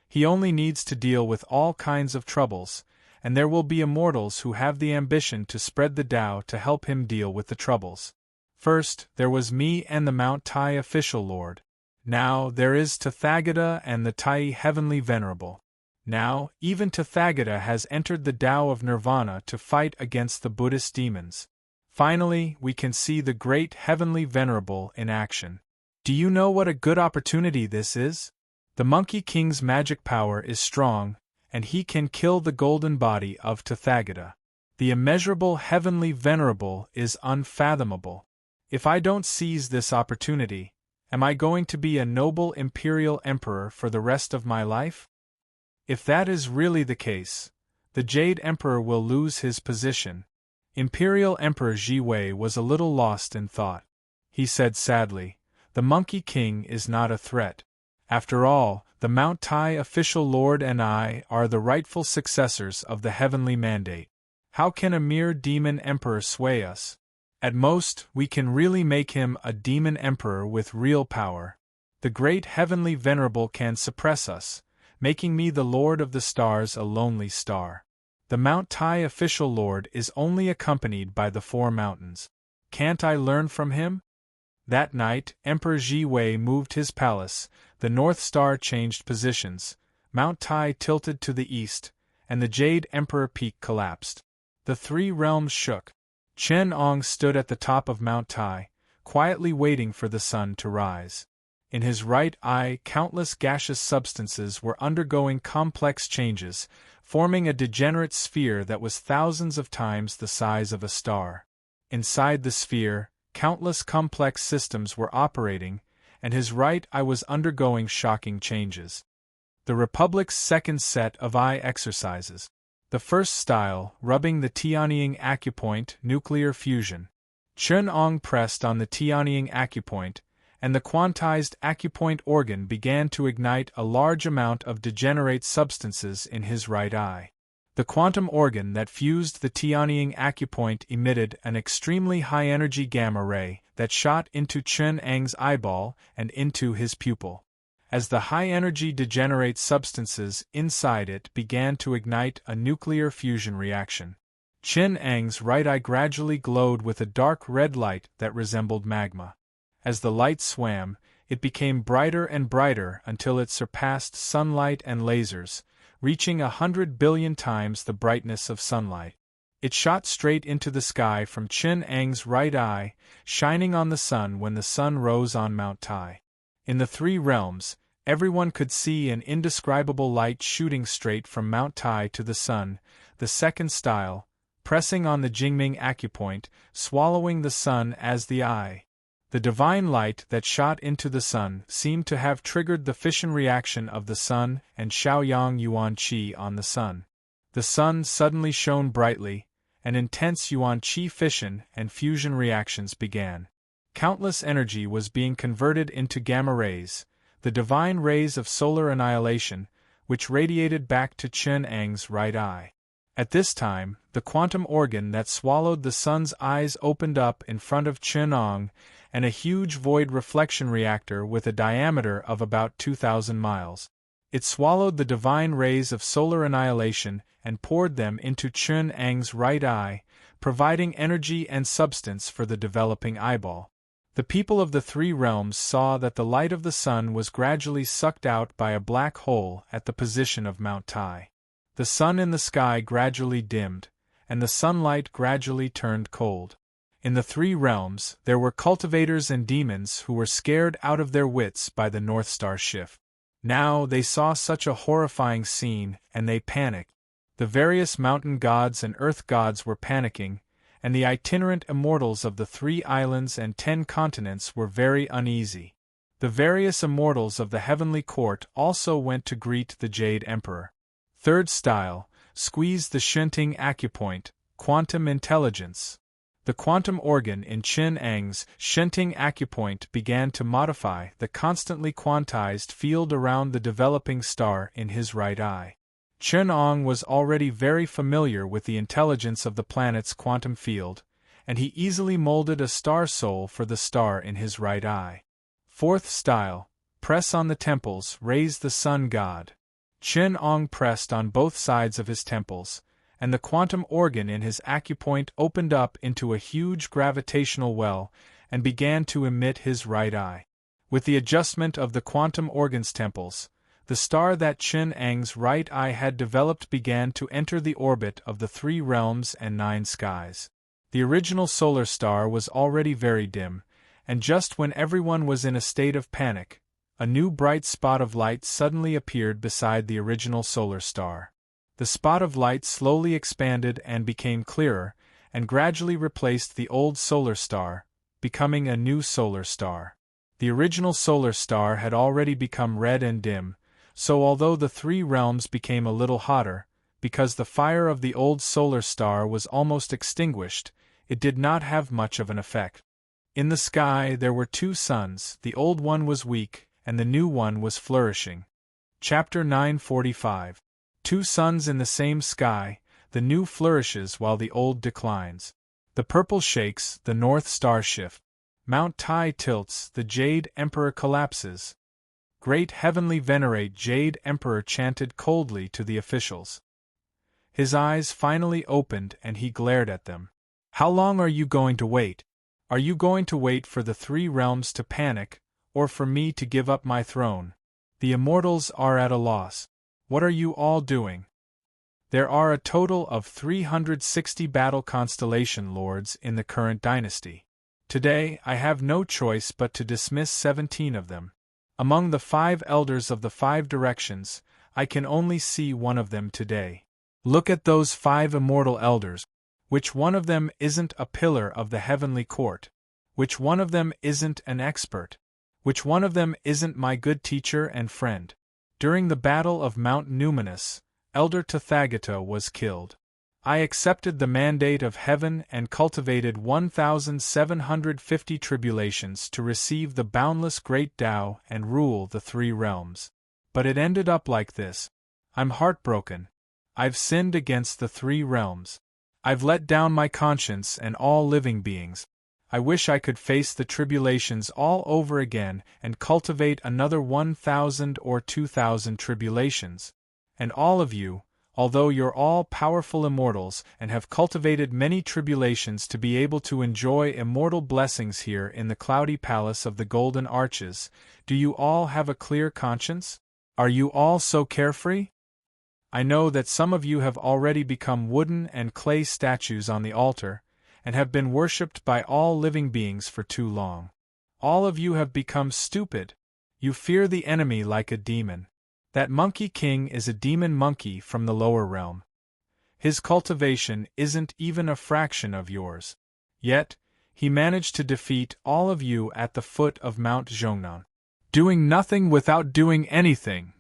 He only needs to deal with all kinds of troubles, and there will be immortals who have the ambition to spread the Tao to help him deal with the troubles. First, there was me and the Mount Tai official lord. Now, there is Tathagata and the Tai Heavenly Venerable. Now, even Tathagata has entered the Tao of Nirvana to fight against the Buddhist demons. Finally, we can see the great Heavenly Venerable in action. Do you know what a good opportunity this is? The Monkey King's magic power is strong, and he can kill the golden body of Tathagata. The immeasurable heavenly venerable is unfathomable. If I don't seize this opportunity, am I going to be a noble imperial emperor for the rest of my life? If that is really the case, the Jade Emperor will lose his position. Imperial Emperor Ji Wei was a little lost in thought. He said sadly, "The Monkey King is not a threat. After all, the Mount Tai official lord and I are the rightful successors of the heavenly mandate. How can a mere demon emperor sway us? At most, we can really make him a demon emperor with real power. The great heavenly venerable can suppress us, making me the lord of the stars, a lonely star. The Mount Tai official lord is only accompanied by the 4 mountains. Can't I learn from him?" That night, Emperor Ji Wei moved his palace, the North Star changed positions, Mount Tai tilted to the east, and the Jade Emperor Peak collapsed. The 3 realms shook. Chen Ong stood at the top of Mount Tai, quietly waiting for the sun to rise. In his right eye, countless gaseous substances were undergoing complex changes, forming a degenerate sphere that was thousands of times the size of a star. Inside the sphere, countless complex systems were operating, and his right eye was undergoing shocking changes. The Republic's second set of eye exercises. The first style, rubbing the Tianying acupoint, nuclear fusion. Chen Ong pressed on the Tianying acupoint, and the quantized acupoint organ began to ignite a large amount of degenerate substances in his right eye. The quantum organ that fused the Tianying acupoint emitted an extremely high-energy gamma ray that shot into Chen Ang's eyeball and into his pupil. As the high-energy degenerate substances inside it began to ignite a nuclear fusion reaction, Chen Ang's right eye gradually glowed with a dark red light that resembled magma. As the light swam, it became brighter and brighter until it surpassed sunlight and lasers, reaching 100 billion times the brightness of sunlight. It shot straight into the sky from Chen Ang's right eye, shining on the sun when the sun rose on Mount Tai. In the 3 realms, everyone could see an indescribable light shooting straight from Mount Tai to the sun. The second style, pressing on the Jingming acupoint, swallowing the sun as the eye. The divine light that shot into the sun seemed to have triggered the fission reaction of the sun and Shaoyang Yuan Qi on the sun. The sun suddenly shone brightly, and intense Yuan Qi fission and fusion reactions began. Countless energy was being converted into gamma rays, the divine rays of solar annihilation, which radiated back to Chen Ang's right eye. At this time, the quantum organ that swallowed the sun's eyes opened up in front of Chen Ong, and a huge void reflection reactor with a diameter of about 2,000 miles. It swallowed the divine rays of solar annihilation and poured them into Chen Ang's right eye, providing energy and substance for the developing eyeball. The people of the 3 realms saw that the light of the sun was gradually sucked out by a black hole at the position of Mount Tai. The sun in the sky gradually dimmed, and the sunlight gradually turned cold. In the 3 realms, there were cultivators and demons who were scared out of their wits by the North Star shift. Now they saw such a horrifying scene, and they panicked. The various mountain gods and earth gods were panicking, and the itinerant immortals of the 3 islands and 10 continents were very uneasy. The various immortals of the heavenly court also went to greet the Jade Emperor. Third style, squeeze the Shenting acupoint, quantum intelligence. The quantum organ in Chen Ang's Shenting acupoint began to modify the constantly quantized field around the developing star in his right eye. Chen Ong was already very familiar with the intelligence of the planet's quantum field, and he easily molded a star soul for the star in his right eye. Fourth style, press on the temples, raise the sun god. Chen Ong pressed on both sides of his temples, and the quantum organ in his acupoint opened up into a huge gravitational well and began to emit his right eye. With the adjustment of the quantum organ's temples, the star that Chen Ang's right eye had developed began to enter the orbit of the 3 realms and 9 skies. The original solar star was already very dim, and just when everyone was in a state of panic, a new bright spot of light suddenly appeared beside the original solar star. The spot of light slowly expanded and became clearer, and gradually replaced the old solar star, becoming a new solar star. The original solar star had already become red and dim, so although the three realms became a little hotter, because the fire of the old solar star was almost extinguished, it did not have much of an effect. In the sky there were two suns, the old one was weak, and the new one was flourishing. Chapter 945. Two suns in the same sky, the new flourishes while the old declines. The purple shakes, the north star shift. Mount Tai tilts, the Jade Emperor collapses. Great heavenly venerate Jade Emperor chanted coldly to the officials. His eyes finally opened and he glared at them. How long are you going to wait? Are you going to wait for the three realms to panic, or for me to give up my throne? The immortals are at a loss. What are you all doing? There are a total of 360 battle constellation lords in the current dynasty. Today, I have no choice but to dismiss 17 of them. Among the 5 elders of the 5 directions, I can only see one of them today. Look at those 5 immortal elders. Which one of them isn't a pillar of the heavenly court? Which one of them isn't an expert? Which one of them isn't my good teacher and friend? During the Battle of Mount Numinous, Elder Tathagata was killed. I accepted the mandate of heaven and cultivated 1,750 tribulations to receive the boundless great Tao and rule the 3 realms. But it ended up like this. I'm heartbroken. I've sinned against the 3 realms. I've let down my conscience and all living beings. I wish I could face the tribulations all over again and cultivate another 1,000 or 2,000 tribulations. And all of you, although you're all powerful immortals and have cultivated many tribulations to be able to enjoy immortal blessings here in the cloudy palace of the Golden Arches, do you all have a clear conscience? Are you all so carefree? I know that some of you have already become wooden and clay statues on the altar, and have been worshipped by all living beings for too long. All of you have become stupid. You fear the enemy like a demon. That Monkey King is a demon monkey from the lower realm. His cultivation isn't even a fraction of yours. Yet, he managed to defeat all of you at the foot of Mount Zhongnan. Doing nothing without doing anything.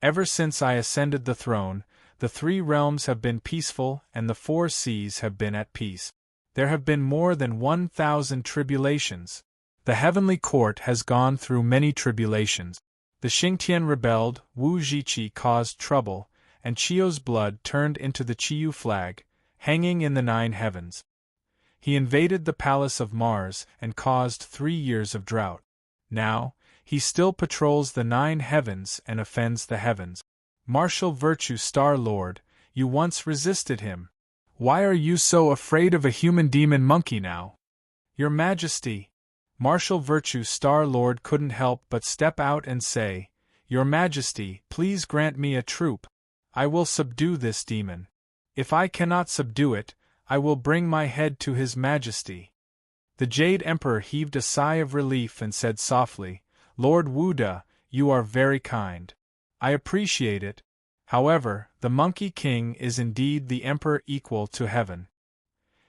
Ever since I ascended the throne, the 3 realms have been peaceful and the 4 seas have been at peace. There have been more than 1,000 tribulations. The heavenly court has gone through many tribulations. The Xingtian rebelled, Wu Zhiqi caused trouble, and Qiu's blood turned into the Qiu flag, hanging in the 9 heavens. He invaded the palace of Mars and caused 3 years of drought. Now, he still patrols the 9 heavens and offends the heavens. Martial Virtue Star Lord, you once resisted him. Why are you so afraid of a human demon monkey now? Your Majesty. Martial Virtue Star Lord couldn't help but step out and say, Your Majesty, please grant me a troop. I will subdue this demon. If I cannot subdue it, I will bring my head to His Majesty. The Jade Emperor heaved a sigh of relief and said softly, Lord Wuda, you are very kind. I appreciate it. However, the Monkey King is indeed the Emperor equal to heaven.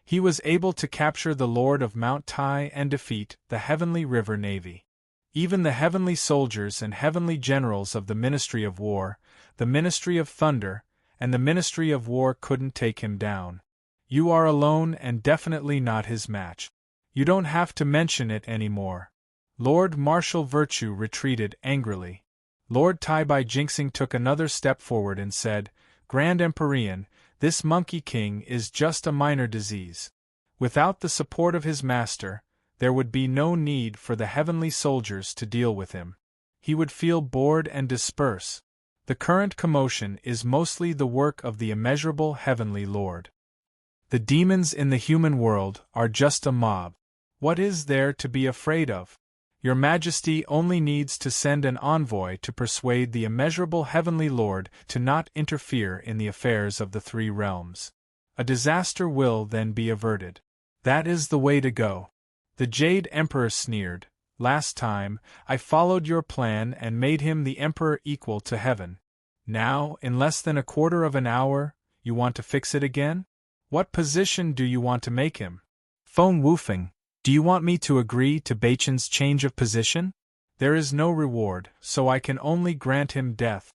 He was able to capture the Lord of Mount Tai and defeat the Heavenly River Navy. Even the heavenly soldiers and heavenly generals of the Ministry of War, the Ministry of Thunder, and the Ministry of War couldn't take him down. You are alone and definitely not his match. You don't have to mention it anymore. Lord Martial Virtue retreated angrily. Lord Tai Bai Jinxing took another step forward and said, Grand Empyrean, this Monkey King is just a minor disease. Without the support of his master, there would be no need for the heavenly soldiers to deal with him. He would feel bored and disperse. The current commotion is mostly the work of the immeasurable heavenly Lord. The demons in the human world are just a mob. What is there to be afraid of? Your Majesty only needs to send an envoy to persuade the immeasurable heavenly Lord to not interfere in the affairs of the 3 realms. A disaster will then be averted. That is the way to go. The Jade Emperor sneered, Last time, I followed your plan and made him the Emperor equal to heaven. Now, in less than a quarter of an hour, you want to fix it again? What position do you want to make him? Phone woofing. Do you want me to agree to Bachan's change of position? There is no reward, so I can only grant him death.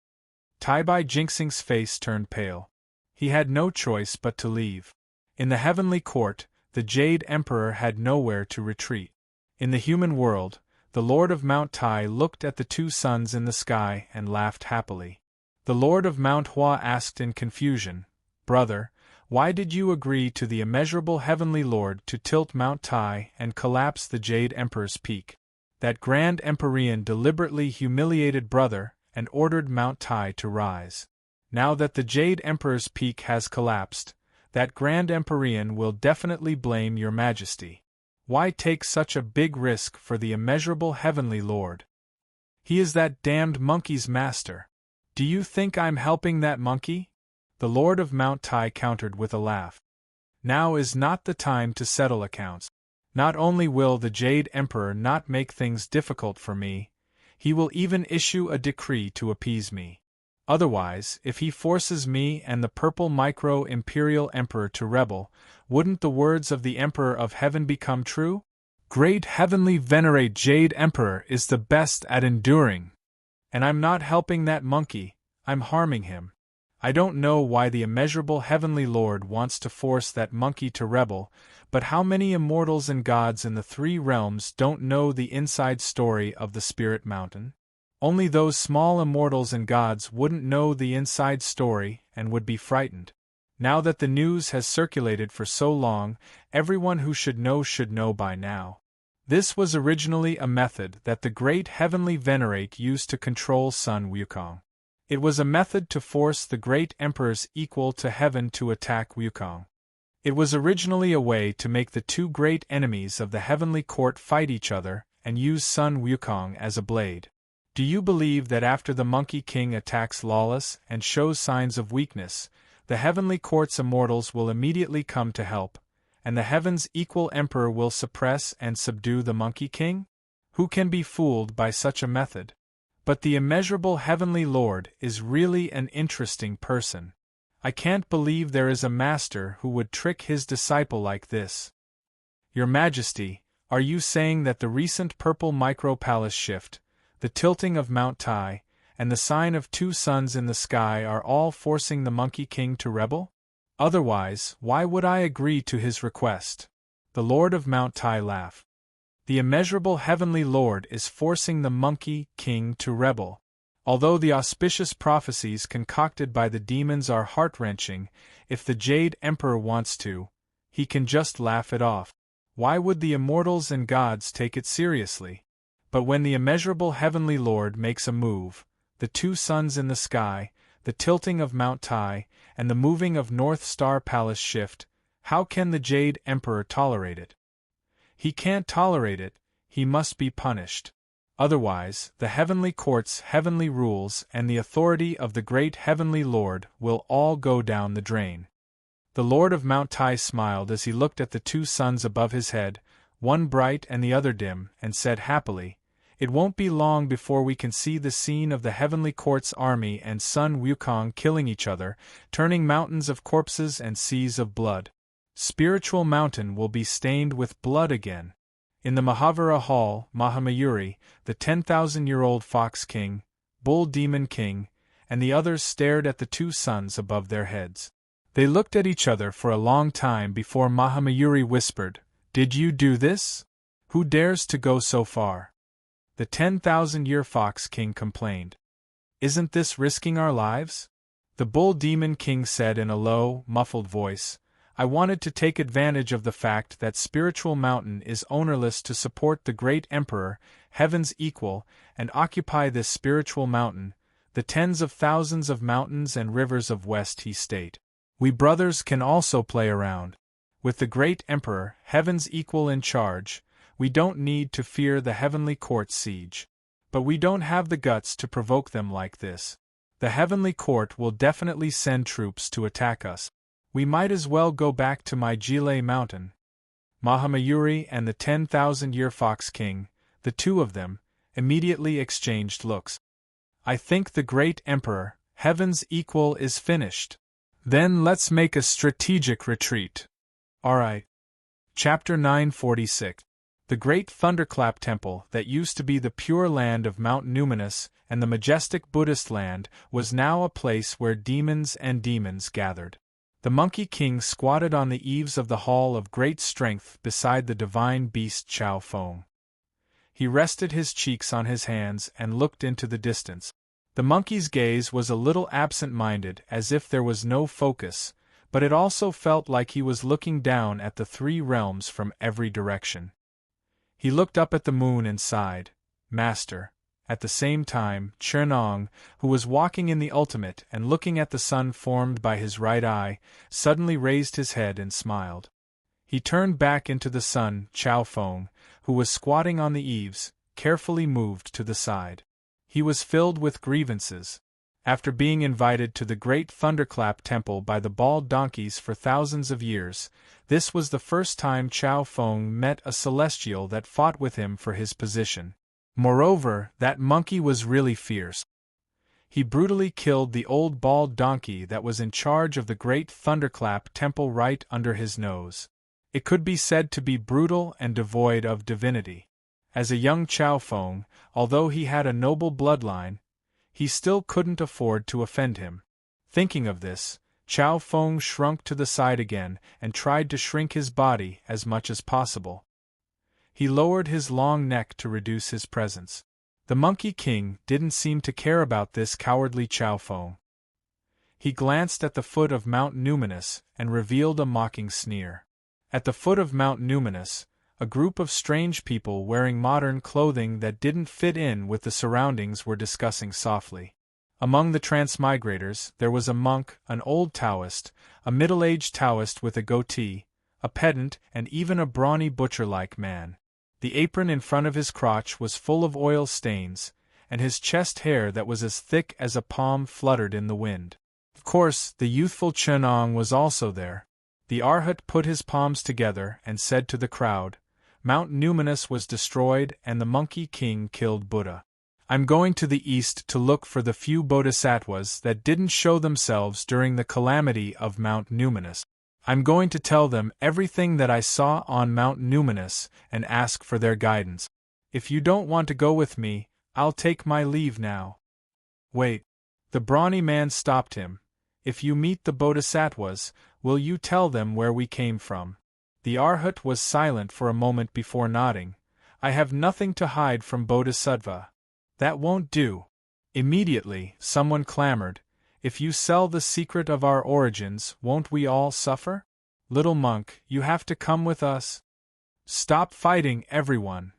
Tai-Bai Jinxing's face turned pale. He had no choice but to leave. In the heavenly court, the Jade Emperor had nowhere to retreat. In the human world, the Lord of Mount Tai looked at the two suns in the sky and laughed happily. The Lord of Mount Hua asked in confusion, "Brother, why did you agree to the immeasurable heavenly Lord to tilt Mount Tai and collapse the Jade Emperor's peak?" That Grand Empyrean deliberately humiliated brother and ordered Mount Tai to rise. Now that the Jade Emperor's peak has collapsed, that Grand Empyrean will definitely blame your majesty. Why take such a big risk for the immeasurable heavenly Lord? He is that damned monkey's master. Do you think I'm helping that monkey? The Lord of Mount Tai countered with a laugh. Now is not the time to settle accounts. Not only will the Jade Emperor not make things difficult for me, he will even issue a decree to appease me. Otherwise, if he forces me and the Purple Micro-Imperial Emperor to rebel, wouldn't the words of the Emperor of Heaven become true? Great Heavenly Venerate Jade Emperor is the best at enduring. And I'm not helping that monkey, I'm harming him. I don't know why the immeasurable Heavenly Lord wants to force that monkey to rebel, but how many immortals and gods in the three realms don't know the inside story of the Spirit Mountain? Only those small immortals and gods wouldn't know the inside story and would be frightened. Now that the news has circulated for so long, everyone who should know by now. This was originally a method that the great Heavenly Venerate used to control Sun Wukong. It was a method to force the great Emperor's equal to heaven to attack Wukong. It was originally a way to make the two great enemies of the heavenly court fight each other and use Sun Wukong as a blade. Do you believe that after the Monkey King attacks Lawless and shows signs of weakness, the heavenly court's immortals will immediately come to help, and the heaven's equal emperor will suppress and subdue the Monkey King? Who can be fooled by such a method? But the immeasurable heavenly Lord is really an interesting person. I can't believe there is a master who would trick his disciple like this. Your Majesty, are you saying that the recent purple micro-palace shift, the tilting of Mount Tai, and the sign of two suns in the sky are all forcing the Monkey King to rebel? Otherwise, why would I agree to his request? The Lord of Mount Tai laughed. The immeasurable heavenly Lord is forcing the Monkey King to rebel. Although the auspicious prophecies concocted by the demons are heart-wrenching, if the Jade Emperor wants to, he can just laugh it off. Why would the immortals and gods take it seriously? But when the immeasurable heavenly Lord makes a move, the two suns in the sky, the tilting of Mount Tai, and the moving of North Star Palace shift, how can the Jade Emperor tolerate it? He can't tolerate it, he must be punished. Otherwise, the heavenly court's heavenly rules and the authority of the great heavenly Lord will all go down the drain. The Lord of Mount Tai smiled as he looked at the two suns above his head, one bright and the other dim, and said happily, "It won't be long before we can see the scene of the heavenly court's army and Sun Wukong killing each other, turning mountains of corpses and seas of blood. Spiritual Mountain will be stained with blood again." In the Mahavira Hall, Mahamayuri, the 10,000-year-old Fox King, Bull Demon King, and the others stared at the two suns above their heads. They looked at each other for a long time before Mahamayuri whispered, "Did you do this? Who dares to go so far?" The 10,000-year Fox King complained. "Isn't this risking our lives?" The Bull Demon King said in a low, muffled voice, "I wanted to take advantage of the fact that Spiritual Mountain is ownerless to support the great Emperor, Heaven's equal, and occupy this Spiritual Mountain, the tens of thousands of mountains and rivers of West He State. We brothers can also play around. With the great Emperor, Heaven's equal in charge, we don't need to fear the Heavenly Court's siege. But we don't have the guts to provoke them like this. The Heavenly Court will definitely send troops to attack us. We might as well go back to my Jile Mountain." Mahamayuri and the 10,000-year Fox King, the two of them, immediately exchanged looks. "I think the great Emperor, Heaven's equal is finished. Then let's make a strategic retreat. Alright. Chapter 946. The great Thunderclap Temple that used to be the pure land of Mount Numinous and the majestic Buddhist land was now a place where demons and demons gathered. The Monkey King squatted on the eaves of the Hall of Great Strength beside the divine beast Chao Feng. He rested his cheeks on his hands and looked into the distance. The monkey's gaze was a little absent-minded, as if there was no focus, but it also felt like he was looking down at the three realms from every direction. He looked up at the moon and sighed, "Master." At the same time, Chernong, who was walking in the ultimate and looking at the sun formed by his right eye, suddenly raised his head and smiled. He turned back into the sun. Chao Feng, who was squatting on the eaves, carefully moved to the side. He was filled with grievances. After being invited to the great Thunderclap Temple by the bald donkeys for thousands of years, this was the first time Chao Feng met a celestial that fought with him for his position. Moreover, that monkey was really fierce. He brutally killed the old bald donkey that was in charge of the great Thunderclap Temple right under his nose. It could be said to be brutal and devoid of divinity. As a young Chao Feng, although he had a noble bloodline, he still couldn't afford to offend him. Thinking of this, Chao Feng shrunk to the side again and tried to shrink his body as much as possible. He lowered his long neck to reduce his presence. The Monkey King didn't seem to care about this cowardly Chao Feng. He glanced at the foot of Mount Numinous and revealed a mocking sneer. At the foot of Mount Numinous, a group of strange people wearing modern clothing that didn't fit in with the surroundings were discussing softly. Among the transmigrators, there was a monk, an old Taoist, a middle-aged Taoist with a goatee, a pedant, and even a brawny butcher-like man. The apron in front of his crotch was full of oil stains, and his chest hair that was as thick as a palm fluttered in the wind. Of course, the youthful Chernong was also there. The Arhat put his palms together and said to the crowd, "Mount Numinous was destroyed and the Monkey King killed Buddha. I'm going to the east to look for the few bodhisattvas that didn't show themselves during the calamity of Mount Numinous. I'm going to tell them everything that I saw on Mount Numinous and ask for their guidance. If you don't want to go with me, I'll take my leave now." "Wait." The brawny man stopped him. "If you meet the bodhisattvas, will you tell them where we came from?" The Arhat was silent for a moment before nodding. "I have nothing to hide from Bodhisattva." "That won't do." Immediately, someone clamored, "If you sell the secret of our origins, won't we all suffer? Little monk, you have to come with us." "Stop fighting, everyone."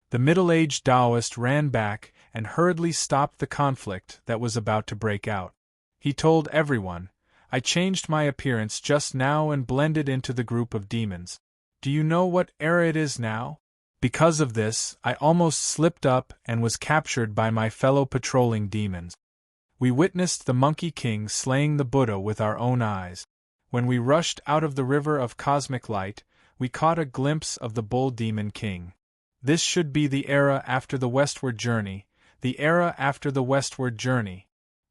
The middle-aged Taoist ran back and hurriedly stopped the conflict that was about to break out. He told everyone, "I changed my appearance just now and blended into the group of demons. Do you know what era it is now? Because of this, I almost slipped up and was captured by my fellow patrolling demons. We witnessed the Monkey King slaying the Buddha with our own eyes. When we rushed out of the river of cosmic light, we caught a glimpse of the Bull Demon King. This should be the era after the westward journey, the era after the westward journey."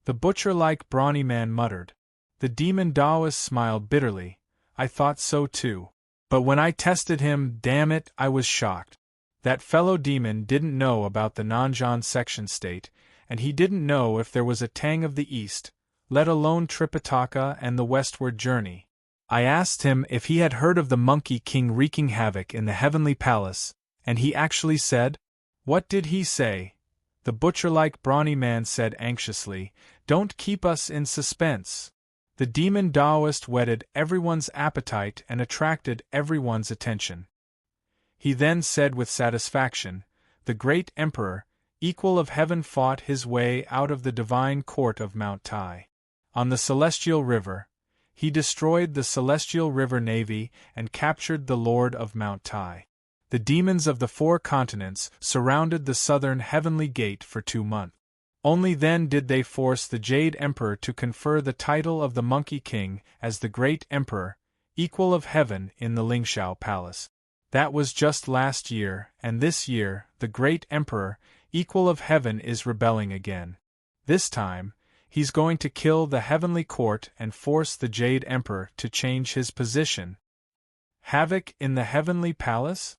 The butcher-like brawny man muttered. The demon Taoist smiled bitterly. "I thought so too. But when I tested him, damn it, I was shocked. That fellow demon didn't know about the Nanjan section state, and he didn't know if there was a Tang of the East, let alone Tripitaka and the westward journey. I asked him if he had heard of the Monkey King wreaking havoc in the heavenly palace, and he actually said—" "What did he say?" The butcher-like brawny man said anxiously, "Don't keep us in suspense." The demon Taoist whetted everyone's appetite and attracted everyone's attention. He then said with satisfaction, "The great emperor, equal of heaven, fought his way out of the divine court of Mount Tai. On the celestial river, he destroyed the celestial river navy and captured the lord of Mount Tai. The demons of the 4 continents surrounded the southern heavenly gate for 2 months. Only then did they force the Jade Emperor to confer the title of the Monkey King as the Great Emperor, equal of heaven, in the Lingshao Palace. That was just last year, and this year, the Great Emperor, equal of heaven, is rebelling again. This time, He's going to kill the heavenly court and force the Jade Emperor to change his position. Havoc in the heavenly palace?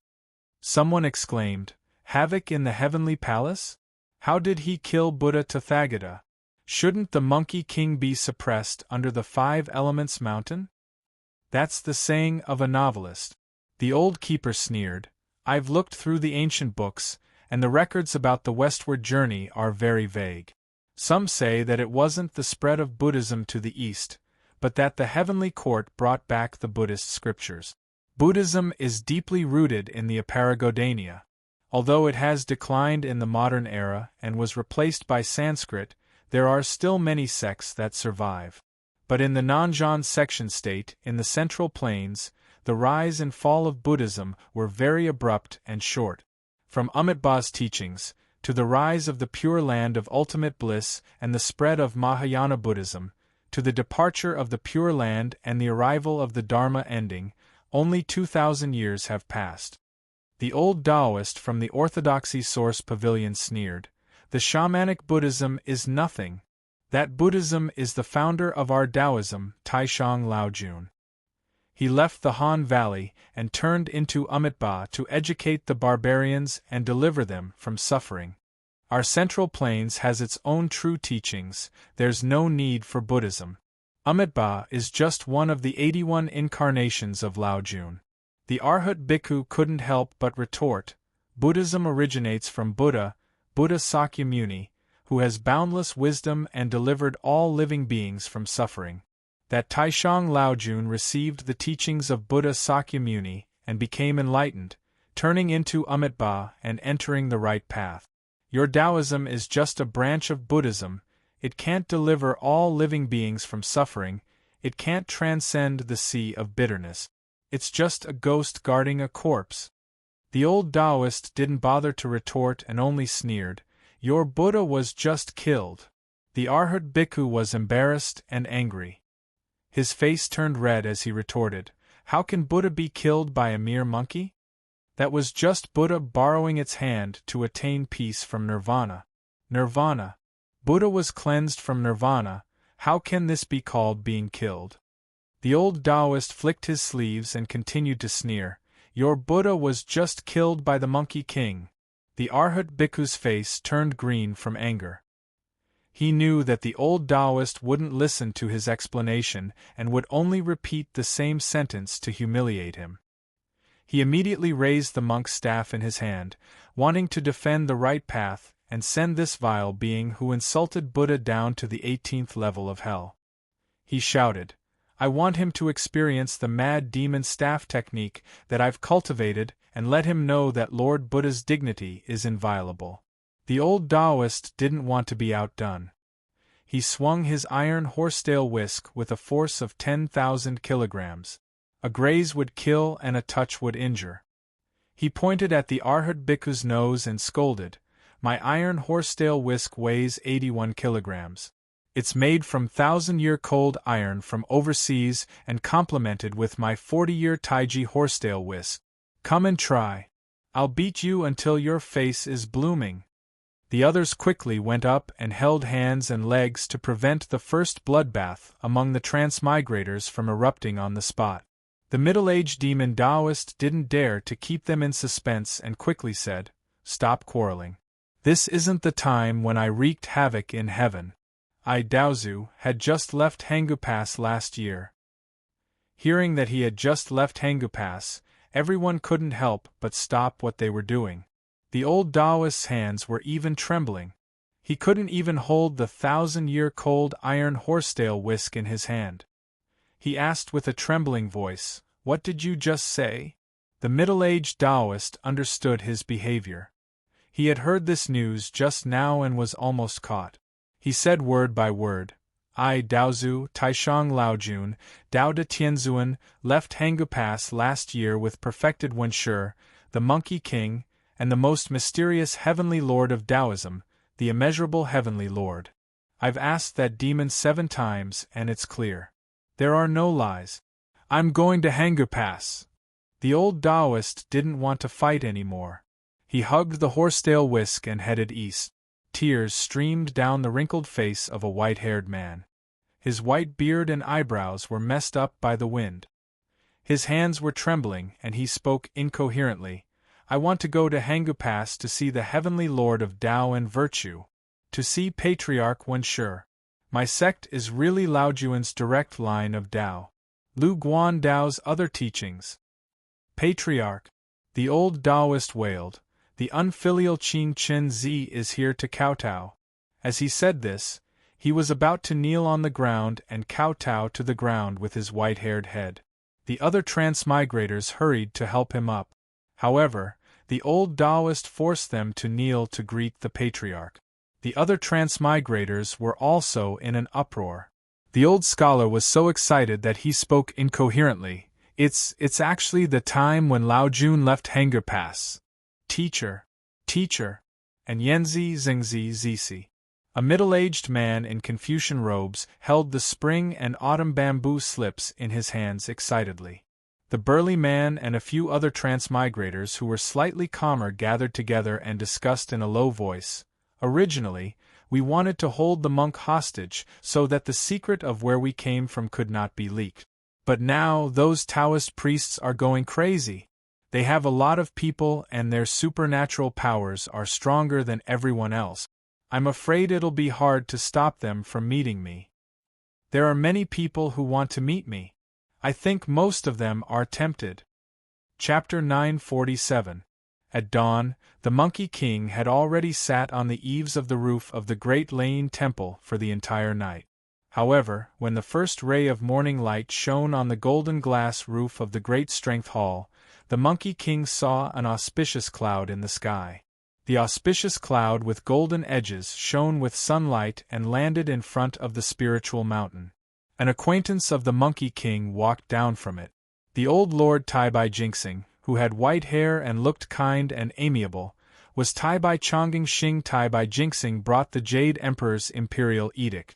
Someone exclaimed. Havoc in the heavenly palace? How did he kill Buddha Tathagata? Shouldn't the Monkey King be suppressed under the 5 Elements mountain? That's the saying of a novelist. The old keeper sneered. I've looked through the ancient books, and the records about the westward journey are very vague. Some say that it wasn't the spread of Buddhism to the east, but that the heavenly court brought back the Buddhist scriptures. Buddhism is deeply rooted in the Aparagodania. Although it has declined in the modern era and was replaced by Sanskrit, there are still many sects that survive. But in the Nanzhan section state, in the Central Plains, the rise and fall of Buddhism were very abrupt and short. From Amitabha's teachings, to the rise of the Pure Land of Ultimate Bliss and the spread of Mahayana Buddhism, to the departure of the Pure Land and the arrival of the Dharma ending, only 2,000 years have passed. The old Taoist from the Orthodoxy Source Pavilion sneered, "The shamanic Buddhism is nothing. That Buddhism is the founder of our Taoism, Taishang Laojun." He left the Han Valley and turned into Amitabha to educate the barbarians and deliver them from suffering. Our Central Plains has its own true teachings, there's no need for Buddhism. Amitabha is just one of the 81 incarnations of Laojun. The Arhat Bhikkhu couldn't help but retort, Buddhism originates from Buddha, Buddha Sakyamuni, who has boundless wisdom and delivered all living beings from suffering. That Taishang Laojun received the teachings of Buddha Sakyamuni and became enlightened, turning into Amitabha and entering the right path. Your Taoism is just a branch of Buddhism. It can't deliver all living beings from suffering, it can't transcend the sea of bitterness. It's just a ghost guarding a corpse. The old Taoist didn't bother to retort and only sneered, "Your Buddha was just killed." The Arhat Bhikkhu was embarrassed and angry. His face turned red as he retorted, "How can Buddha be killed by a mere monkey? That was just Buddha borrowing its hand to attain peace from nirvana." Nirvana. Buddha was cleansed from nirvana, how can this be called being killed? The old Taoist flicked his sleeves and continued to sneer, "Your Buddha was just killed by the Monkey King." The Arhat Bhikkhu's face turned green from anger. He knew that the old Taoist wouldn't listen to his explanation and would only repeat the same sentence to humiliate him. He immediately raised the monk's staff in his hand, wanting to defend the right path and send this vile being who insulted Buddha down to the 18th level of hell. He shouted, "I want him to experience the mad demon staff technique that I've cultivated and let him know that Lord Buddha's dignity is inviolable." The old Taoist didn't want to be outdone. He swung his iron horsetail whisk with a force of 10,000 kilograms. A graze would kill and a touch would injure. He pointed at the Arhat Bhikkhu's nose and scolded, "My iron horsetail whisk weighs 81 kilograms. It's made from 1,000-year-cold iron from overseas and complemented with my 40-year Taiji horsetail whisk. Come and try. I'll beat you until your face is blooming." The others quickly went up and held hands and legs to prevent the first bloodbath among the transmigrators from erupting on the spot. The middle-aged demon Taoist didn't dare to keep them in suspense and quickly said, "Stop quarreling. This isn't the time when I wreaked havoc in heaven. I Daozu had just left Hangu Pass last year." Hearing that he had just left Hangu Pass, everyone couldn't help but stop what they were doing. The old Taoist's hands were even trembling. He couldn't even hold the 1,000-year-cold iron horsetail whisk in his hand. He asked with a trembling voice, "What did you just say?" The middle-aged Taoist understood his behavior. He had heard this news just now and was almost caught. He said word by word, "I Daozu Taishang Laojun, Dao de Tianzuan, left Hangu Pass last year with perfected Wenshi, the Monkey King, and the most mysterious Heavenly Lord of Taoism, the immeasurable Heavenly Lord. I've asked that demon 7 times and it's clear. There are no lies. I'm going to Hangu Pass." The old Taoist didn't want to fight anymore. He hugged the horsetail whisk and headed east. Tears streamed down the wrinkled face of a white-haired man. His white beard and eyebrows were messed up by the wind. His hands were trembling and he spoke incoherently. I want to go to Hangu Pass to see the heavenly lord of Tao and virtue. To see Patriarch Wenshur. My sect is really Lao Juan's direct line of Tao. Lu Guan Dao's other teachings. Patriarch. The old Taoist wailed. The unfilial Qin Chen Zi is here to kowtow. As he said this, he was about to kneel on the ground and kowtow to the ground with his white-haired head. The other transmigrators hurried to help him up. However, the old Taoist forced them to kneel to greet the patriarch. The other transmigrators were also in an uproar. The old scholar was so excited that he spoke incoherently. It's actually the time when Lao Jun left Hangu Pass. Teacher, and Yenzi Zingzi Zizi. A middle-aged man in Confucian robes held the spring and autumn bamboo slips in his hands excitedly. The burly man and a few other transmigrators who were slightly calmer gathered together and discussed in a low voice. Originally, we wanted to hold the monk hostage so that the secret of where we came from could not be leaked. But now those Taoist priests are going crazy. They have a lot of people and their supernatural powers are stronger than everyone else. I'm afraid it'll be hard to stop them from meeting me. There are many people who want to meet me. I think most of them are tempted. Chapter 947. At dawn, the Monkey King had already sat on the eaves of the roof of the Great Lane Temple for the entire night. However, when the first ray of morning light shone on the golden glass roof of the Great Strength Hall, the Monkey King saw an auspicious cloud in the sky. The auspicious cloud with golden edges shone with sunlight and landed in front of the spiritual mountain. An acquaintance of the Monkey King walked down from it. The old Lord Taibai Jinxing, who had white hair and looked kind and amiable, was Taibai Chongqing Xing. Taibai Jinxing brought the Jade Emperor's imperial edict.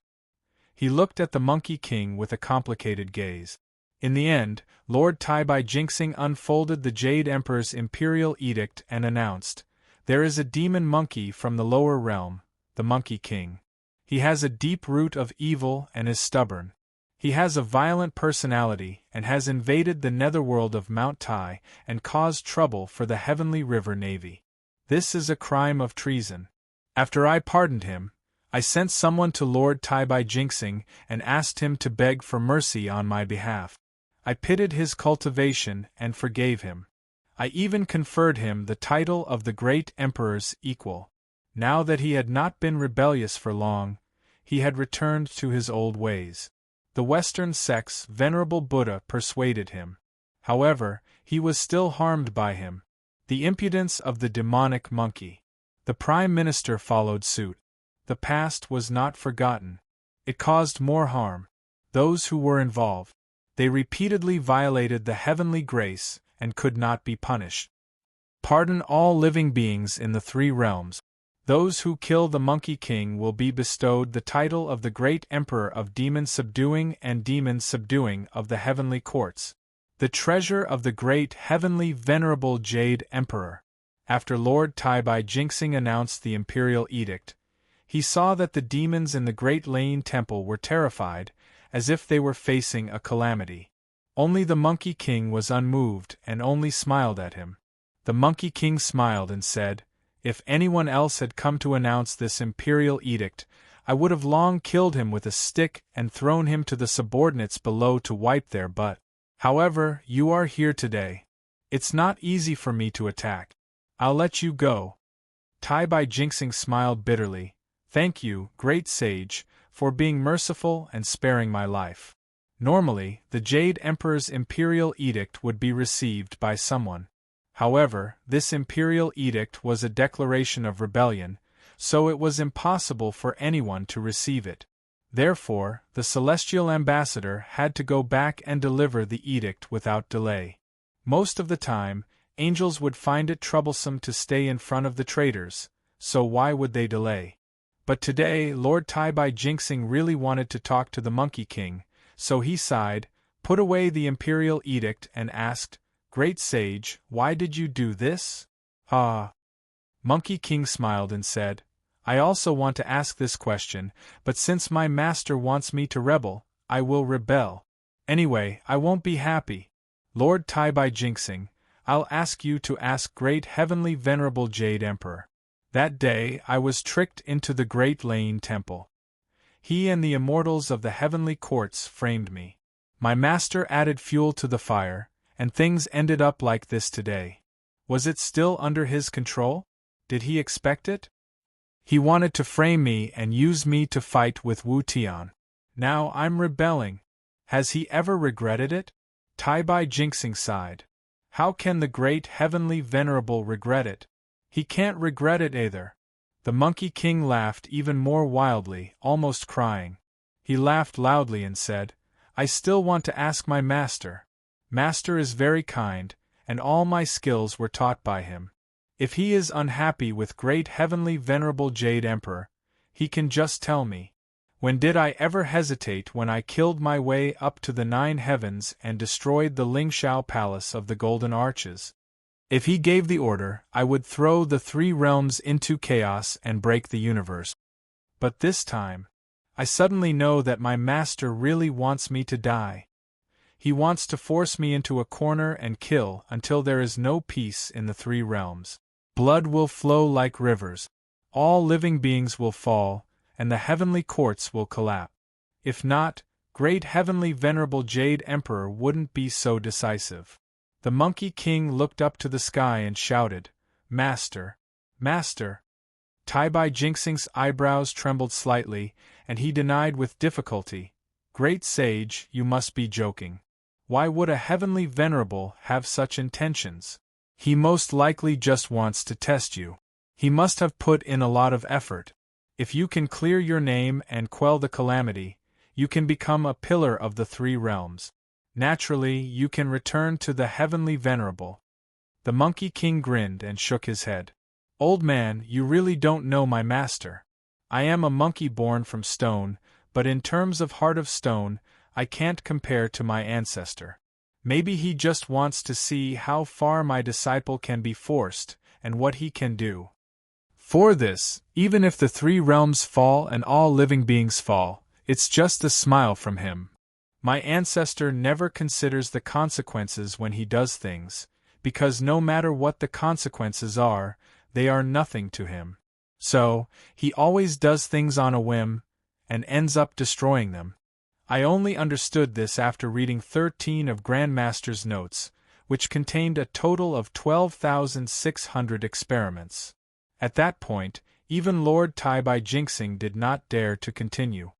He looked at the Monkey King with a complicated gaze. In the end, Lord Taibai Jinxing unfolded the Jade Emperor's imperial edict and announced, "There is a demon monkey from the lower realm, the Monkey King. He has a deep root of evil and is stubborn. He has a violent personality and has invaded the netherworld of Mount Tai and caused trouble for the Heavenly River Navy. This is a crime of treason. After I pardoned him, I sent someone to Lord Taibai Jinxing and asked him to beg for mercy on my behalf. I pitied his cultivation and forgave him. I even conferred him the title of the Great Emperor's equal. Now that he had not been rebellious for long, he had returned to his old ways. The Western sect's venerable Buddha persuaded him. However, he was still harmed by him. The impudence of the demonic monkey. The Prime Minister followed suit. The past was not forgotten. It caused more harm. Those who were involved. They repeatedly violated the heavenly grace and could not be punished. Pardon all living beings in the three realms. Those who kill the Monkey King will be bestowed the title of the Great Emperor of Demon Subduing and Demon Subduing of the Heavenly Courts, the treasure of the Great Heavenly Venerable Jade Emperor. After Lord Taibai Jinxing announced the imperial edict, he saw that the demons in the Great Lane Temple were terrified, as if they were facing a calamity. Only the Monkey King was unmoved and only smiled at him. The Monkey King smiled and said, "If anyone else had come to announce this imperial edict, I would have long killed him with a stick and thrown him to the subordinates below to wipe their butt. However, you are here today. It's not easy for me to attack. I'll let you go." Taibai Jinxing smiled bitterly. "Thank you, great sage, for being merciful and sparing my life. Normally, the Jade Emperor's imperial edict would be received by someone. However, this imperial edict was a declaration of rebellion, so it was impossible for anyone to receive it. Therefore, the celestial ambassador had to go back and deliver the edict without delay. Most of the time, angels would find it troublesome to stay in front of the traitors, so why would they delay? But today Lord Taibai Jinxing really wanted to talk to the Monkey King, so he sighed, put away the imperial edict and asked, "Great sage, why did you do this?" "Ah." Monkey King smiled and said, I also want to ask this question, but since my master wants me to rebel, I will rebel. Anyway, I won't be happy. Lord Taibai Jinxing, I'll ask you to ask Great Heavenly Venerable Jade Emperor. That day I was tricked into the Great Lane Temple. He and the immortals of the heavenly courts framed me. My master added fuel to the fire, and things ended up like this today. Was it still under his control? Did he expect it? He wanted to frame me and use me to fight with Wu Tian. Now I'm rebelling. Has he ever regretted it? Taibai Jinxing sighed. How can the great heavenly venerable regret it? He can't regret it either. The Monkey King laughed even more wildly, almost crying. He laughed loudly and said, I still want to ask my master. Master is very kind, and all my skills were taught by him. If he is unhappy with great heavenly venerable Jade Emperor, he can just tell me. When did I ever hesitate when I killed my way up to the 9 heavens and destroyed the Lingshao Palace of the Golden Arches? If he gave the order, I would throw the 3 realms into chaos and break the universe. But this time, I suddenly know that my master really wants me to die. He wants to force me into a corner and kill until there is no peace in the 3 realms. Blood will flow like rivers. All living beings will fall, and the heavenly courts will collapse. If not, great heavenly venerable Jade Emperor wouldn't be so decisive. The Monkey King looked up to the sky and shouted, Master! Master! Taibai Jinxing's eyebrows trembled slightly, and he denied with difficulty, Great Sage, you must be joking. Why would a heavenly venerable have such intentions? He most likely just wants to test you. He must have put in a lot of effort. If you can clear your name and quell the calamity, you can become a pillar of the 3 realms. Naturally, you can return to the heavenly venerable. The Monkey King grinned and shook his head. Old man, you really don't know my master. I am a monkey born from stone, but in terms of heart of stone, I can't compare to my ancestor. Maybe he just wants to see how far my disciple can be forced, and what he can do. For this, even if the 3 realms fall and all living beings fall, it's just a smile from him. My ancestor never considers the consequences when he does things, because no matter what the consequences are, they are nothing to him. So, he always does things on a whim, and ends up destroying them. I only understood this after reading 13 of Grandmaster's notes, which contained a total of 12,600 experiments. At that point, even Lord Taibai Jinxing did not dare to continue.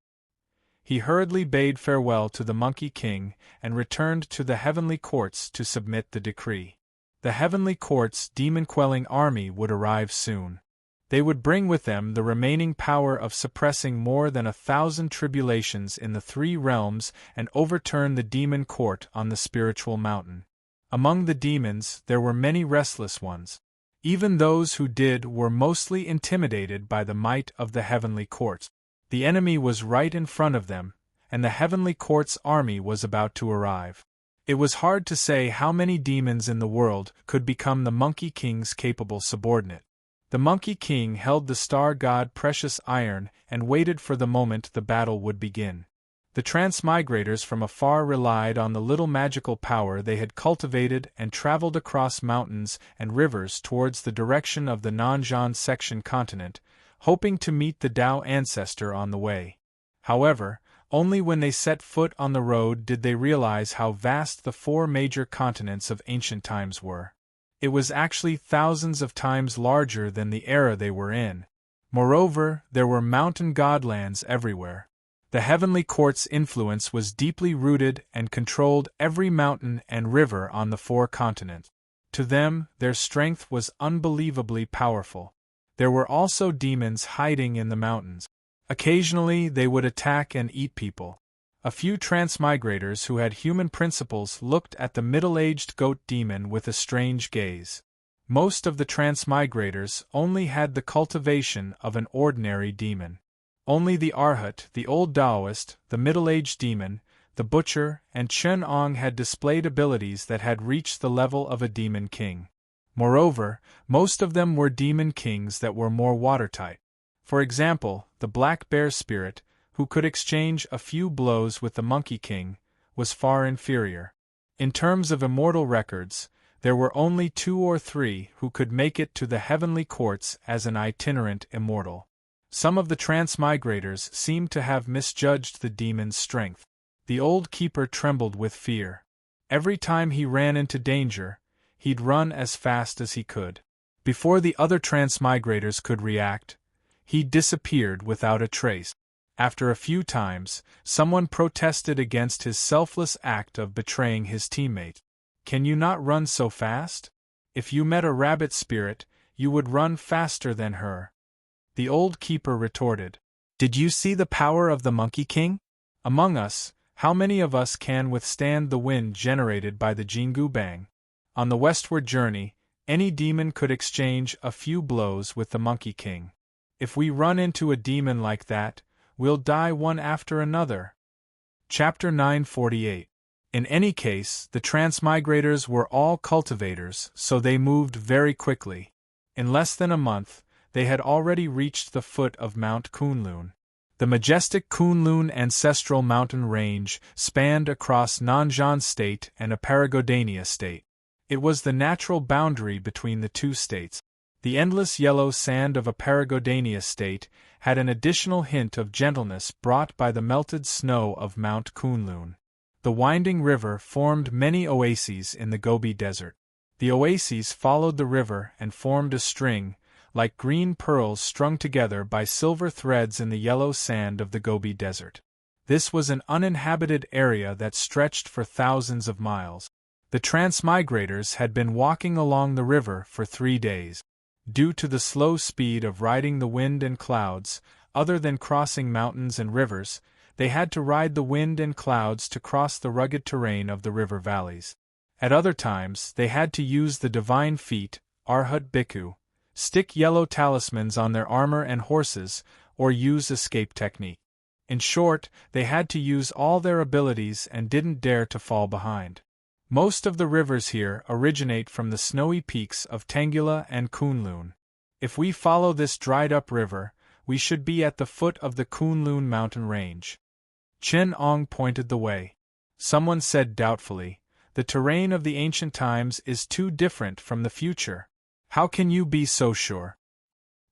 He hurriedly bade farewell to the Monkey King and returned to the heavenly courts to submit the decree. The heavenly courts' demon-quelling army would arrive soon. They would bring with them the remaining power of suppressing more than 1,000 tribulations in the 3 realms and overturn the demon court on the spiritual mountain. Among the demons there were many restless ones. Even those who did were mostly intimidated by the might of the heavenly courts. The enemy was right in front of them, and the heavenly court's army was about to arrive. It was hard to say how many demons in the world could become the Monkey King's capable subordinate. The Monkey King held the star god Precious Iron and waited for the moment the battle would begin. The transmigrators from afar relied on the little magical power they had cultivated and traveled across mountains and rivers towards the direction of the Nanzhan section continent, hoping to meet the Tao ancestor on the way. However, only when they set foot on the road did they realize how vast the 4 major continents of ancient times were. It was actually thousands of times larger than the era they were in. Moreover, there were mountain godlands everywhere. The heavenly court's influence was deeply rooted and controlled every mountain and river on the 4 continents. To them, their strength was unbelievably powerful. There were also demons hiding in the mountains. Occasionally, they would attack and eat people. A few transmigrators who had human principles looked at the middle-aged goat demon with a strange gaze. Most of the transmigrators only had the cultivation of an ordinary demon. Only the Arhat, the old Taoist, the middle-aged demon, the butcher, and Chen Ong had displayed abilities that had reached the level of a demon king. Moreover, most of them were demon kings that were more watertight. For example, the black bear spirit, who could exchange a few blows with the Monkey King, was far inferior. In terms of immortal records, there were only 2 or 3 who could make it to the heavenly courts as an itinerant immortal. Some of the transmigrators seemed to have misjudged the demon's strength. The old keeper trembled with fear. Every time he ran into danger, he'd run as fast as he could. Before the other transmigrators could react, he disappeared without a trace. After a few times, someone protested against his selfless act of betraying his teammate. "Can you not run so fast? If you met a rabbit spirit, you would run faster than her." The old keeper retorted, "Did you see the power of the Monkey King? Among us, how many of us can withstand the wind generated by the Jingu Bang? On the westward journey, any demon could exchange a few blows with the Monkey King. If we run into a demon like that, we'll die one after another." Chapter 948. In any case, the transmigrators were all cultivators, so they moved very quickly. In less than a month, they had already reached the foot of Mount Kunlun. The majestic Kunlun ancestral mountain range spanned across Nanjaan State and Aparagodania State. It was the natural boundary between the two states. The endless yellow sand of Aparagodania State had an additional hint of gentleness brought by the melted snow of Mount Kunlun. The winding river formed many oases in the Gobi Desert. The oases followed the river and formed a string, like green pearls strung together by silver threads in the yellow sand of the Gobi Desert. This was an uninhabited area that stretched for thousands of miles. The transmigrators had been walking along the river for 3 days. Due to the slow speed of riding the wind and clouds, other than crossing mountains and rivers, they had to ride the wind and clouds to cross the rugged terrain of the river valleys. At other times, they had to use the divine feet, Arhat Bhikkhu, stick yellow talismans on their armor and horses, or use escape technique. In short, they had to use all their abilities and didn't dare to fall behind. Most of the rivers here originate from the snowy peaks of Tengula and Kunlun. If we follow this dried-up river, we should be at the foot of the Kunlun mountain range. Chen Ong pointed the way. Someone said doubtfully, "The terrain of the ancient times is too different from the future. How can you be so sure?"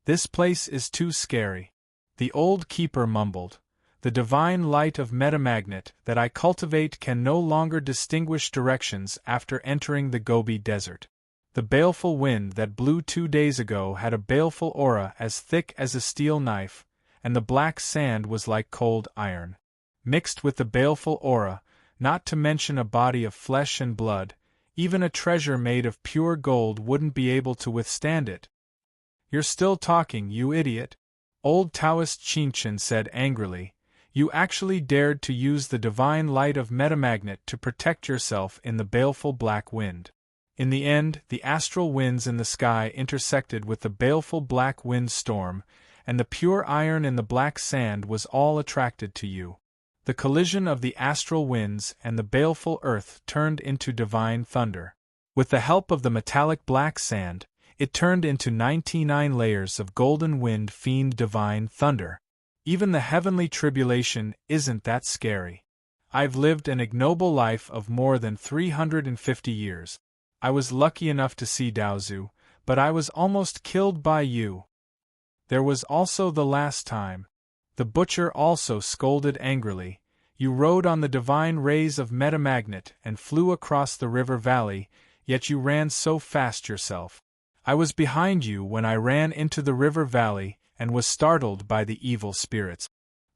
"This place is too scary." The old keeper mumbled. "The divine light of metamagnet that I cultivate can no longer distinguish directions after entering the Gobi Desert. The baleful wind that blew 2 days ago had a baleful aura as thick as a steel knife, and the black sand was like cold iron. Mixed with the baleful aura, not to mention a body of flesh and blood, even a treasure made of pure gold wouldn't be able to withstand it." "You're still talking, you idiot," old Taoist Qinchen said angrily. "You actually dared to use the divine light of metamagnet to protect yourself in the baleful black wind. In the end, the astral winds in the sky intersected with the baleful black wind storm, and the pure iron in the black sand was all attracted to you. The collision of the astral winds and the baleful earth turned into divine thunder. With the help of the metallic black sand, it turned into 99 layers of golden wind fiend divine thunder. Even the heavenly tribulation isn't that scary. I've lived an ignoble life of more than 350 years. I was lucky enough to see Daozu, but I was almost killed by you. There was also the last time." The butcher also scolded angrily. "You rode on the divine rays of metamagnet and flew across the river valley, yet you ran so fast yourself. I was behind you when I ran into the river valley and was startled by the evil spirits.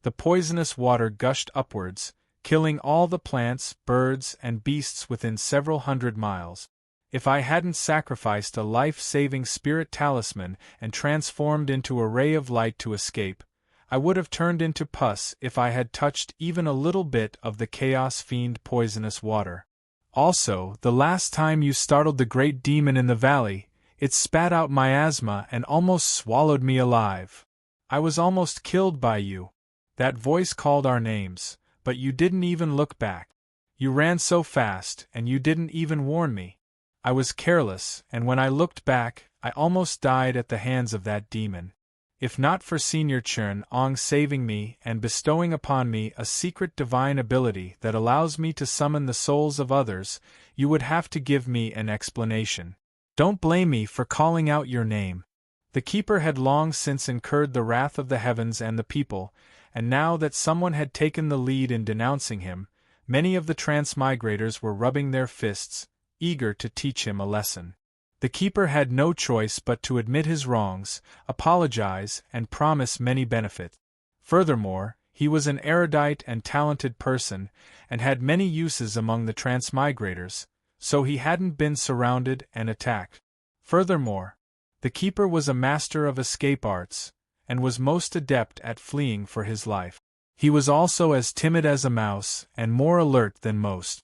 The poisonous water gushed upwards, killing all the plants, birds, and beasts within several hundred miles. If I hadn't sacrificed a life-saving spirit talisman and transformed into a ray of light to escape, I would have turned into pus if I had touched even a little bit of the chaos fiend poisonous water. Also, the last time you startled the great demon in the valley, it spat out miasma and almost swallowed me alive. I was almost killed by you. That voice called our names, but you didn't even look back. You ran so fast, and you didn't even warn me. I was careless, and when I looked back, I almost died at the hands of that demon. If not for Senior Chern Ong saving me and bestowing upon me a secret divine ability that allows me to summon the souls of others, you would have to give me an explanation. Don't blame me for calling out your name. The keeper had long since incurred the wrath of the heavens and the people, and now that someone had taken the lead in denouncing him, many of the transmigrators were rubbing their fists, eager to teach him a lesson. The keeper had no choice but to admit his wrongs, apologize, and promise many benefits. Furthermore, he was an erudite and talented person, and had many uses among the transmigrators, so he hadn't been surrounded and attacked. Furthermore, the keeper was a master of escape arts, and was most adept at fleeing for his life. He was also as timid as a mouse, and more alert than most.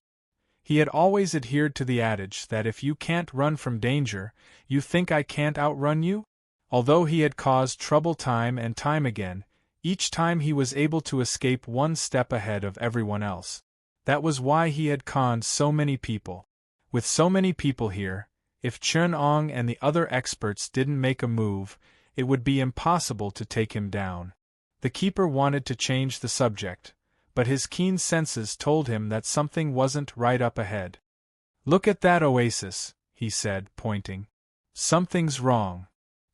He had always adhered to the adage that if you can't run from danger, you think I can't outrun you? Although he had caused trouble time and time again, each time he was able to escape one step ahead of everyone else. That was why he had conned so many people. With so many people here, if Chern Ong and the other experts didn't make a move, it would be impossible to take him down. The keeper wanted to change the subject, but his keen senses told him that something wasn't right up ahead. Look at that oasis, he said, pointing. Something's wrong.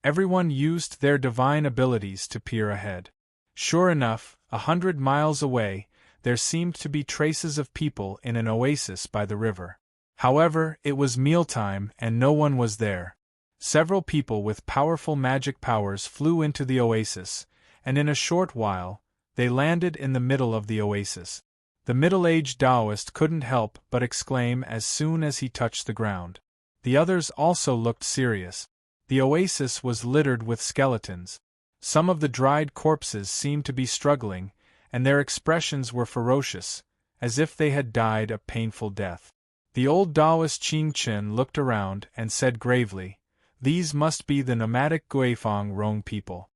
Everyone used their divine abilities to peer ahead. Sure enough, 100 miles away, there seemed to be traces of people in an oasis by the river. However, it was mealtime and no one was there. Several people with powerful magic powers flew into the oasis, and in a short while, they landed in the middle of the oasis. The middle-aged Taoist couldn't help but exclaim as soon as he touched the ground. The others also looked serious. The oasis was littered with skeletons. Some of the dried corpses seemed to be struggling, and their expressions were ferocious, as if they had died a painful death. The old Taoist Ching Chen looked around and said gravely, "These must be the nomadic Guifang Rong people.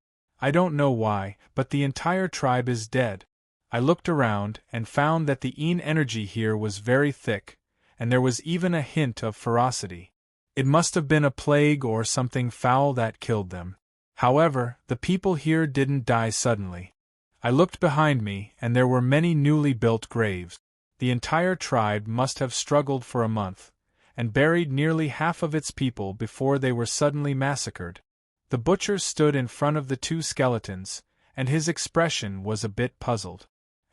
I don't know why, but the entire tribe is dead." I looked around and found that the Yin energy here was very thick, and there was even a hint of ferocity. It must have been a plague or something foul that killed them. However, the people here didn't die suddenly. I looked behind me, and there were many newly built graves. The entire tribe must have struggled for a month, and buried nearly half of its people before they were suddenly massacred. The butcher stood in front of the two skeletons, and his expression was a bit puzzled.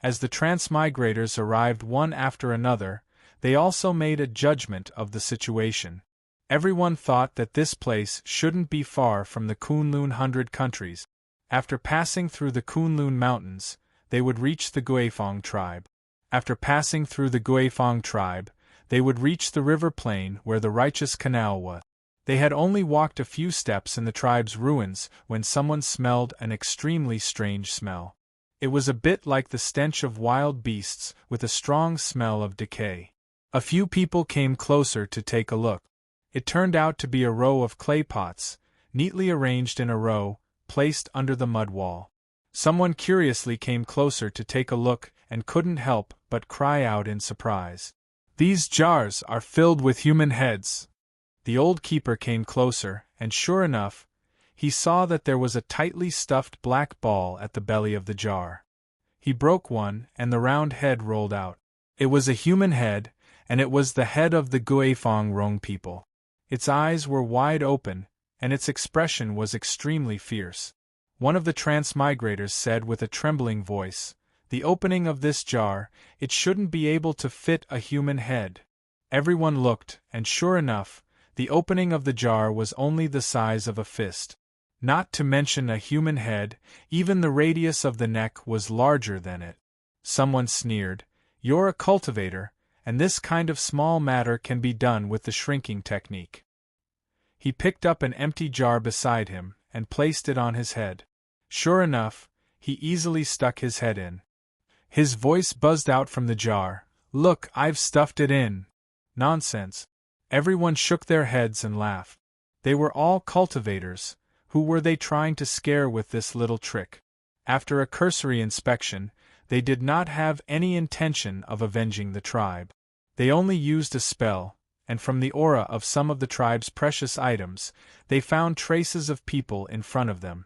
As the transmigrators arrived one after another, they also made a judgment of the situation. Everyone thought that this place shouldn't be far from the Kunlun 100 countries. After passing through the Kunlun mountains, they would reach the Guifang tribe. After passing through the Guifang tribe, they would reach the river plain where the righteous canal was. They had only walked a few steps in the tribe's ruins when someone smelled an extremely strange smell. It was a bit like the stench of wild beasts with a strong smell of decay. A few people came closer to take a look. It turned out to be a row of clay pots, neatly arranged in a row, placed under the mud wall. Someone curiously came closer to take a look and couldn't help but cry out in surprise. "These jars are filled with human heads." The old keeper came closer, and sure enough, he saw that there was a tightly stuffed black ball at the belly of the jar. He broke one, and the round head rolled out. It was a human head, and it was the head of the Guifang Rong people. Its eyes were wide open, and its expression was extremely fierce. One of the transmigrators said with a trembling voice, "The opening of this jar, it shouldn't be able to fit a human head." Everyone looked, and sure enough, the opening of the jar was only the size of a fist. Not to mention a human head, even the radius of the neck was larger than it. Someone sneered, "You're a cultivator, and this kind of small matter can be done with the shrinking technique." He picked up an empty jar beside him, and placed it on his head. Sure enough, he easily stuck his head in. His voice buzzed out from the jar, "Look, I've stuffed it in." Nonsense. Everyone shook their heads and laughed. They were all cultivators. Who were they trying to scare with this little trick? After a cursory inspection, they did not have any intention of avenging the tribe. They only used a spell, and from the aura of some of the tribe's precious items, they found traces of people in front of them.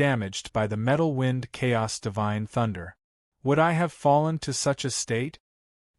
damaged by the metal wind chaos divine thunder. Would I have fallen to such a state?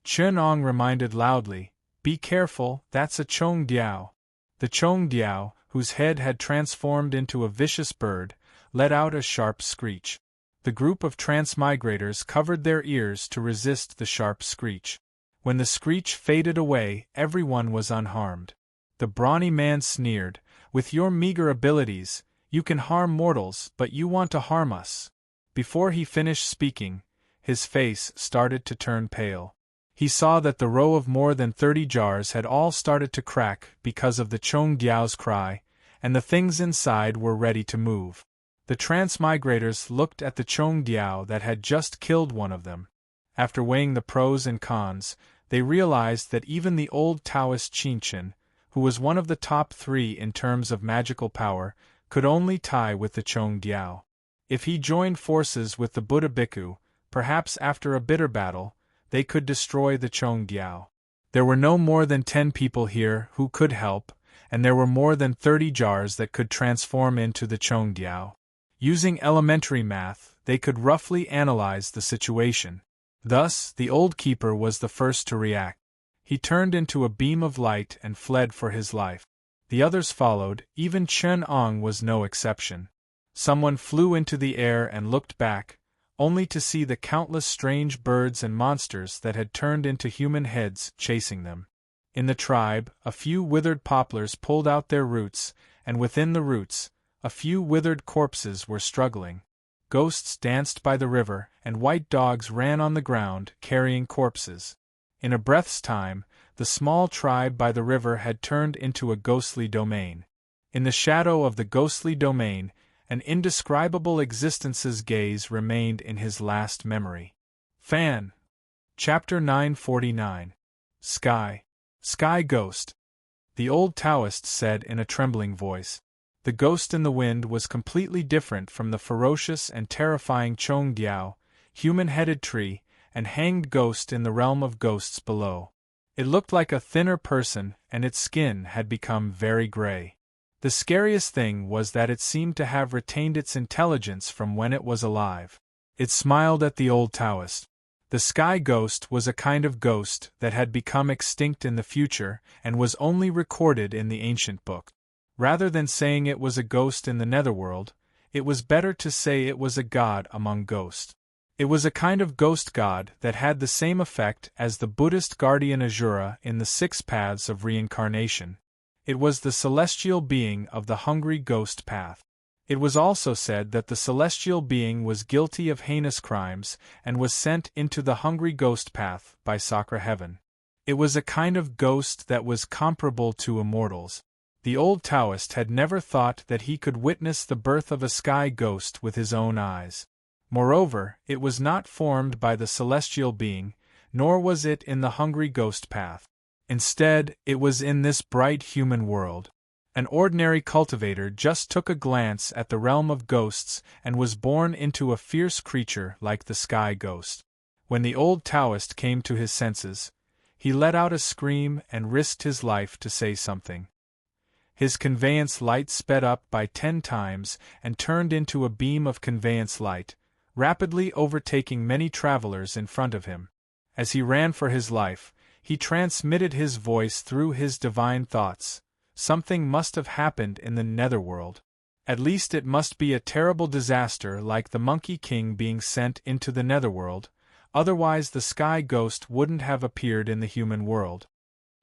Chun-Ong reminded loudly, "Be careful, that's a Chong Diao." The Chong Diao, whose head had transformed into a vicious bird, let out a sharp screech. The group of transmigrators covered their ears to resist the sharp screech. When the screech faded away, everyone was unharmed. The brawny man sneered, "With your meager abilities, you can harm mortals, but you want to harm us." Before he finished speaking, his face started to turn pale. He saw that the row of more than 30 jars had all started to crack because of the Chong Diao's cry, and the things inside were ready to move. The transmigrators looked at the Chong Diao that had just killed one of them. After weighing the pros and cons, they realized that even the old Taoist Qinchen, who was one of the top 3 in terms of magical power, could only tie with the Chong Diao. If he joined forces with the Buddha Bhikkhu, perhaps after a bitter battle, they could destroy the Chong Diao. There were no more than 10 people here who could help, and there were more than 30 jars that could transform into the Chong Diao. Using elementary math, they could roughly analyze the situation. Thus, the old keeper was the first to react. He turned into a beam of light and fled for his life. The others followed, even Chun-Ong was no exception. Someone flew into the air and looked back, only to see the countless strange birds and monsters that had turned into human heads chasing them. In the tribe, a few withered poplars pulled out their roots, and within the roots, a few withered corpses were struggling. Ghosts danced by the river, and white dogs ran on the ground, carrying corpses. In a breath's time, the small tribe by the river had turned into a ghostly domain. In the shadow of the ghostly domain, an indescribable existence's gaze remained in his last memory. Fan. Chapter 949. Sky. Sky Ghost. The old Taoist said in a trembling voice. The ghost in the wind was completely different from the ferocious and terrifying Chong Diao, human-headed tree, and hanged ghost in the realm of ghosts below. It looked like a thinner person, and its skin had become very gray. The scariest thing was that it seemed to have retained its intelligence from when it was alive. It smiled at the old Taoist. The sky ghost was a kind of ghost that had become extinct in the future and was only recorded in the ancient book. Rather than saying it was a ghost in the netherworld, it was better to say it was a god among ghosts. It was a kind of ghost god that had the same effect as the Buddhist guardian Asura in the 6 paths of reincarnation. It was the celestial being of the hungry ghost path. It was also said that the celestial being was guilty of heinous crimes and was sent into the hungry ghost path by Sakra heaven. It was a kind of ghost that was comparable to immortals. The old Taoist had never thought that he could witness the birth of a sky ghost with his own eyes. Moreover, it was not formed by the celestial being, nor was it in the hungry ghost path. Instead, it was in this bright human world. An ordinary cultivator just took a glance at the realm of ghosts and was born into a fierce creature like the sky ghost. When the old Taoist came to his senses, he let out a scream and risked his life to say something. His conveyance light sped up by 10 times and turned into a beam of conveyance light, rapidly overtaking many travelers in front of him. As he ran for his life, he transmitted his voice through his divine thoughts. Something must have happened in the netherworld. At least it must be a terrible disaster like the Monkey King being sent into the netherworld, otherwise the sky ghost wouldn't have appeared in the human world.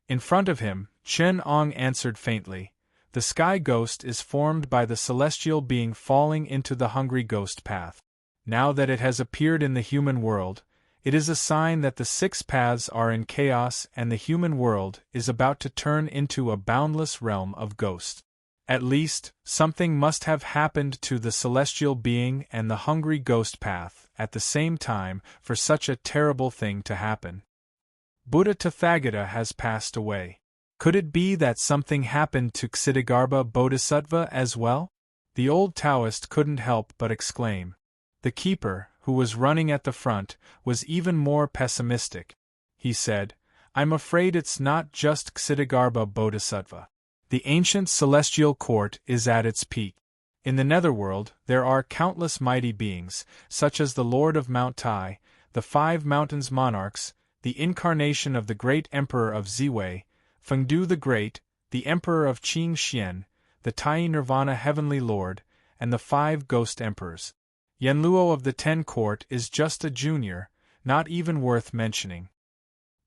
In front of him, Chen Ong answered faintly, "The sky ghost is formed by the celestial being falling into the hungry ghost path. Now that it has appeared in the human world, it is a sign that the 6 paths are in chaos and the human world is about to turn into a boundless realm of ghosts. At least, something must have happened to the celestial being and the hungry ghost path at the same time for such a terrible thing to happen. Buddha Tathagata has passed away. Could it be that something happened to Ksitigarbha Bodhisattva as well?" The old Taoist couldn't help but exclaim. The keeper, who was running at the front, was even more pessimistic. He said, "I'm afraid it's not just Ksitigarbha Bodhisattva. The ancient celestial court is at its peak. In the netherworld, there are countless mighty beings, such as the Lord of Mount Tai, the 5 mountains monarchs, the incarnation of the great emperor of Ziwei, Fengdu the Great, the emperor of Qing Xian, the Tai Nirvana heavenly lord, and the 5 ghost emperors. Yanluo of the 10 court is just a junior, not even worth mentioning.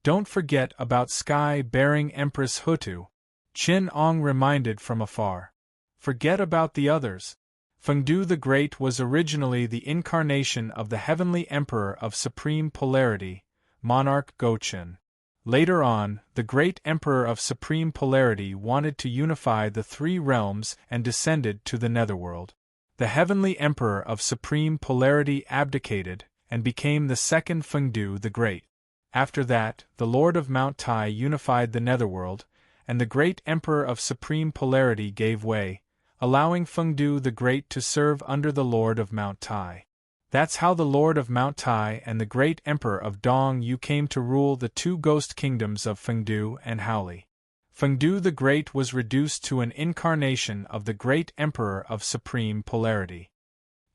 Don't forget about sky-bearing Empress Hutu," Qin Ong reminded from afar. "Forget about the others. Fengdu the Great was originally the incarnation of the heavenly emperor of supreme polarity, monarch Gochen. Later on, the great emperor of supreme polarity wanted to unify the 3 realms and descended to the netherworld. The heavenly emperor of supreme polarity abdicated and became the 2nd Fengdu the Great. After that, the Lord of Mount Tai unified the netherworld, and the great emperor of supreme polarity gave way, allowing Fengdu the Great to serve under the Lord of Mount Tai. That's how the Lord of Mount Tai and the great emperor of Dong Yu came to rule the 2 ghost kingdoms of Fengdu and Haoli. Fengdu the Great was reduced to an incarnation of the great emperor of supreme polarity."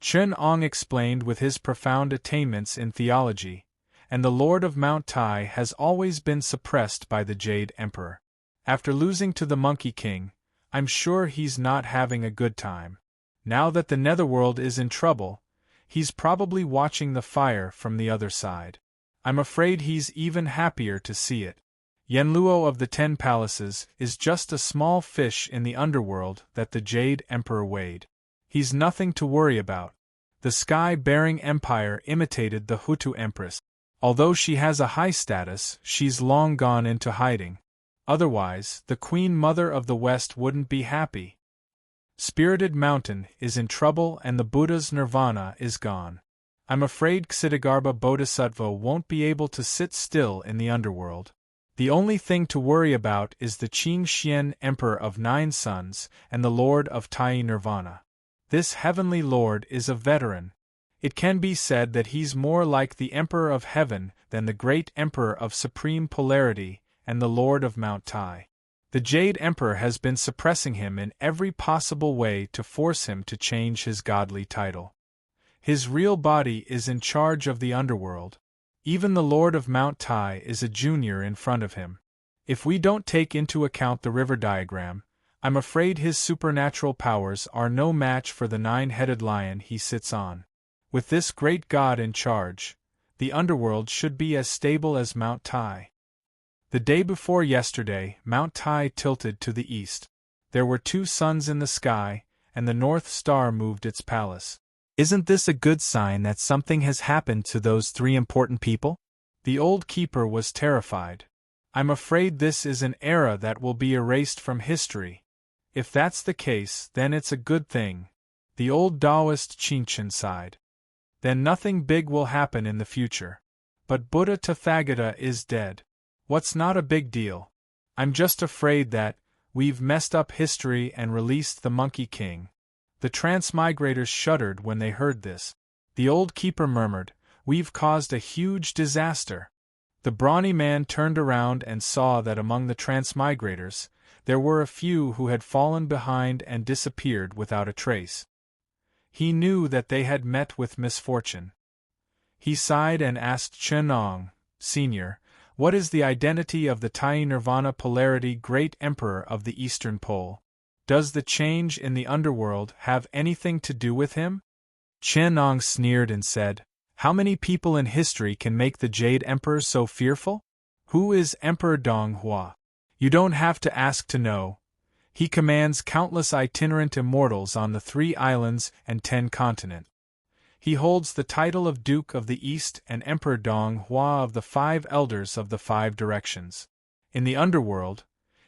Chen Ong explained with his profound attainments in theology, "and the Lord of Mount Tai has always been suppressed by the Jade Emperor. After losing to the Monkey King, I'm sure he's not having a good time. Now that the netherworld is in trouble, he's probably watching the fire from the other side. I'm afraid he's even happier to see it. Yanluo of the 10 palaces is just a small fish in the underworld that the Jade Emperor weighed. He's nothing to worry about. The sky-bearing empire imitated the Hutu Empress. Although she has a high status, she's long gone into hiding. Otherwise, the Queen Mother of the West wouldn't be happy. Spirited Mountain is in trouble and the Buddha's nirvana is gone. I'm afraid Ksitigarbha Bodhisattva won't be able to sit still in the underworld. The only thing to worry about is the Qing Xian Emperor of 9 sons and the Lord of Tai Nirvana. This heavenly lord is a veteran. It can be said that he's more like the Emperor of Heaven than the great Emperor of Supreme Polarity and the Lord of Mount Tai. The Jade Emperor has been suppressing him in every possible way to force him to change his godly title. His real body is in charge of the underworld. Even the Lord of Mount Tai is a junior in front of him. If we don't take into account the river diagram, I'm afraid his supernatural powers are no match for the 9-headed lion he sits on. With this great god in charge, the underworld should be as stable as Mount Tai. The day before yesterday, Mount Tai tilted to the east. There were 2 suns in the sky, and the North Star moved its palace. Isn't this a good sign that something has happened to those 3 important people? The old keeper was terrified. I'm afraid this is an era that will be erased from history. If that's the case, then it's a good thing. The old Taoist Chinchen sighed. Then nothing big will happen in the future. But Buddha Tathagata is dead. What's not a big deal? I'm just afraid that we've messed up history and released the Monkey King. The transmigrators shuddered when they heard this. The old keeper murmured, "We've caused a huge disaster." The brawny man turned around and saw that among the transmigrators, there were a few who had fallen behind and disappeared without a trace. He knew that they had met with misfortune. He sighed and asked Chenong, Sr., "What is the identity of the Tai Nirvana Polarity Great Emperor of the Eastern Pole? Does the change in the underworld have anything to do with him?" Chenong sneered and said, "How many people in history can make the Jade Emperor so fearful? Who is Emperor Dong Hua? You don't have to ask to know. He commands countless itinerant immortals on the 3 islands and 10 continents. He holds the title of Duke of the East and Emperor Dong Hua of the 5 Elders of the 5 Directions. In the underworld,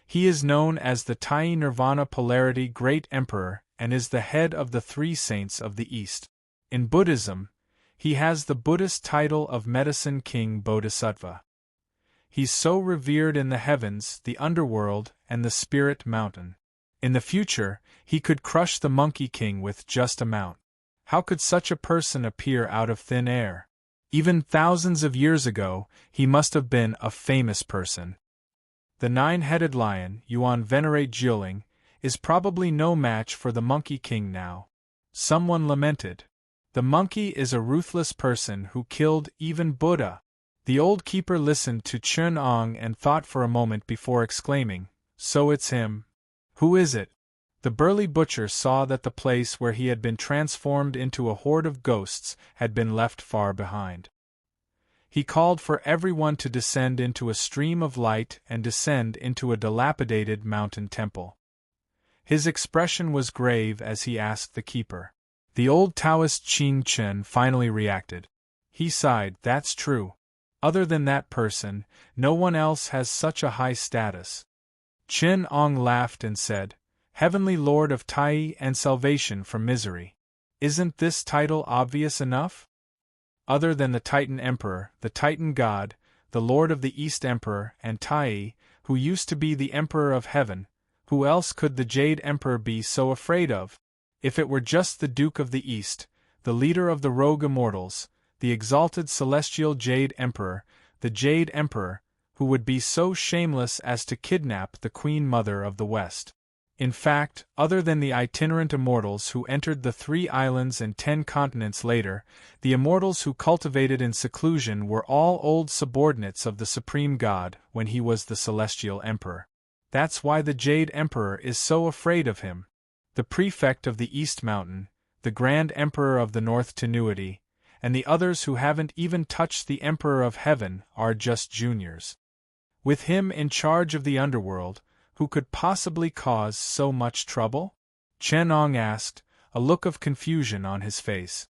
he is known as the Tai Nirvana Polarity Great Emperor and is the head of the 3 Saints of the East. In Buddhism, he has the Buddhist title of Medicine King Bodhisattva. He's so revered in the heavens, the underworld, and the spirit mountain. In the future, he could crush the Monkey King with just a mount. How could such a person appear out of thin air? Even thousands of years ago, he must have been a famous person. The 9-headed lion, Yuan Venerate Jioling, is probably no match for the Monkey King now. Someone lamented. The monkey is a ruthless person who killed even Buddha. The old keeper listened to Chun Ong and thought for a moment before exclaiming, "So it's him. Who is it?" The burly butcher saw that the place where he had been transformed into a horde of ghosts had been left far behind. He called for everyone to descend into a stream of light and descend into a dilapidated mountain temple. His expression was grave as he asked the keeper. The old Taoist Qing Chen finally reacted. He sighed, "That's true. Other than that person, no one else has such a high status." Chen Ong laughed and said, "Heavenly Lord of Tai and salvation from misery. Isn't this title obvious enough? Other than the Titan Emperor, the Titan God, the Lord of the East Emperor, and Tai, who used to be the Emperor of Heaven, who else could the Jade Emperor be so afraid of? If it were just the Duke of the East, the leader of the rogue immortals, the exalted celestial Jade Emperor, the Jade Emperor, who would be so shameless as to kidnap the Queen Mother of the West. In fact, other than the itinerant immortals who entered the 3 islands and 10 continents later, the immortals who cultivated in seclusion were all old subordinates of the Supreme God when he was the Celestial Emperor. That's why the Jade Emperor is so afraid of him. The Prefect of the East Mountain, the Grand Emperor of the North Tenuity, and the others who haven't even touched the Emperor of Heaven are just juniors. With him in charge of the underworld, who could possibly cause so much trouble? Chen Ong asked, a look of confusion on his face.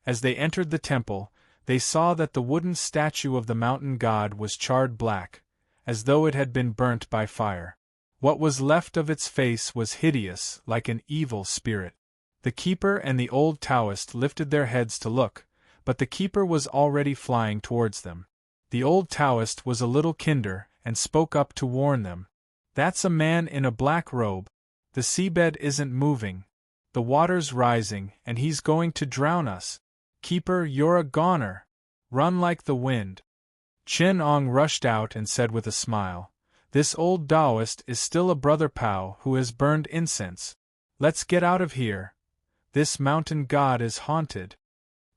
As they entered the temple, they saw that the wooden statue of the mountain god was charred black, as though it had been burnt by fire. What was left of its face was hideous, like an evil spirit. The keeper and the old Taoist lifted their heads to look, but the keeper was already flying towards them. The old Taoist was a little kinder, and spoke up to warn them. "That's a man in a black robe. The seabed isn't moving. The water's rising, and he's going to drown us. Keeper, you're a goner. Run like the wind." Chen Ong rushed out and said with a smile, This old Taoist is still a brother Pao who has burned incense. Let's get out of here. This mountain god is haunted.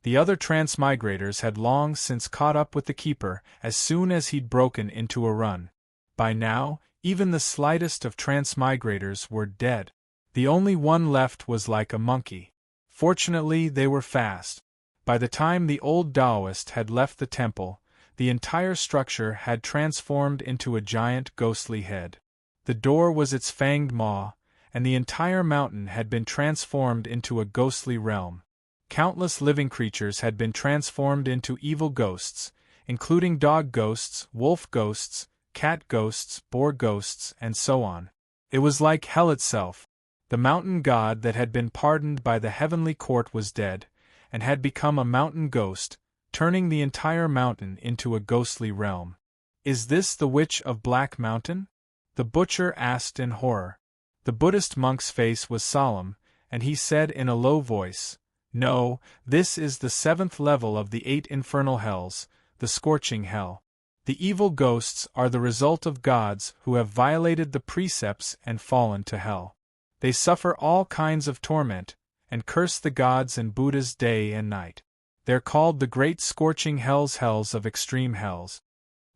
The other transmigrators had long since caught up with the keeper as soon as he'd broken into a run. By now, even the slightest of transmigrators were dead. The only one left was like a monkey. Fortunately, they were fast. By the time the old Taoist had left the temple, the entire structure had transformed into a giant ghostly head. The door was its fanged maw, and the entire mountain had been transformed into a ghostly realm. Countless living creatures had been transformed into evil ghosts, including dog ghosts, wolf ghosts, cat ghosts, boar ghosts, and so on. It was like hell itself. The mountain god that had been pardoned by the heavenly court was dead, and had become a mountain ghost, turning the entire mountain into a ghostly realm. Is this the Witch of Black Mountain? The butcher asked in horror. The Buddhist monk's face was solemn, and he said in a low voice, "No, this is the 7th level of the 8 infernal hells, the scorching hell. The evil ghosts are the result of gods who have violated the precepts and fallen to hell. They suffer all kinds of torment, and curse the gods and Buddhas day and night. They're called the Great Scorching Hells of extreme hells."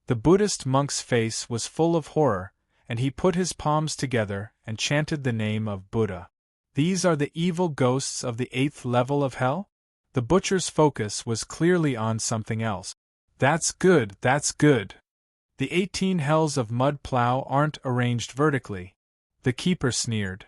The Buddhist monk's face was full of horror, and he put his palms together and chanted the name of Buddha. These are the evil ghosts of the 8th level of hell? The butcher's focus was clearly on something else. That's good, that's good. The 18 hells of mud plow aren't arranged vertically. The keeper sneered.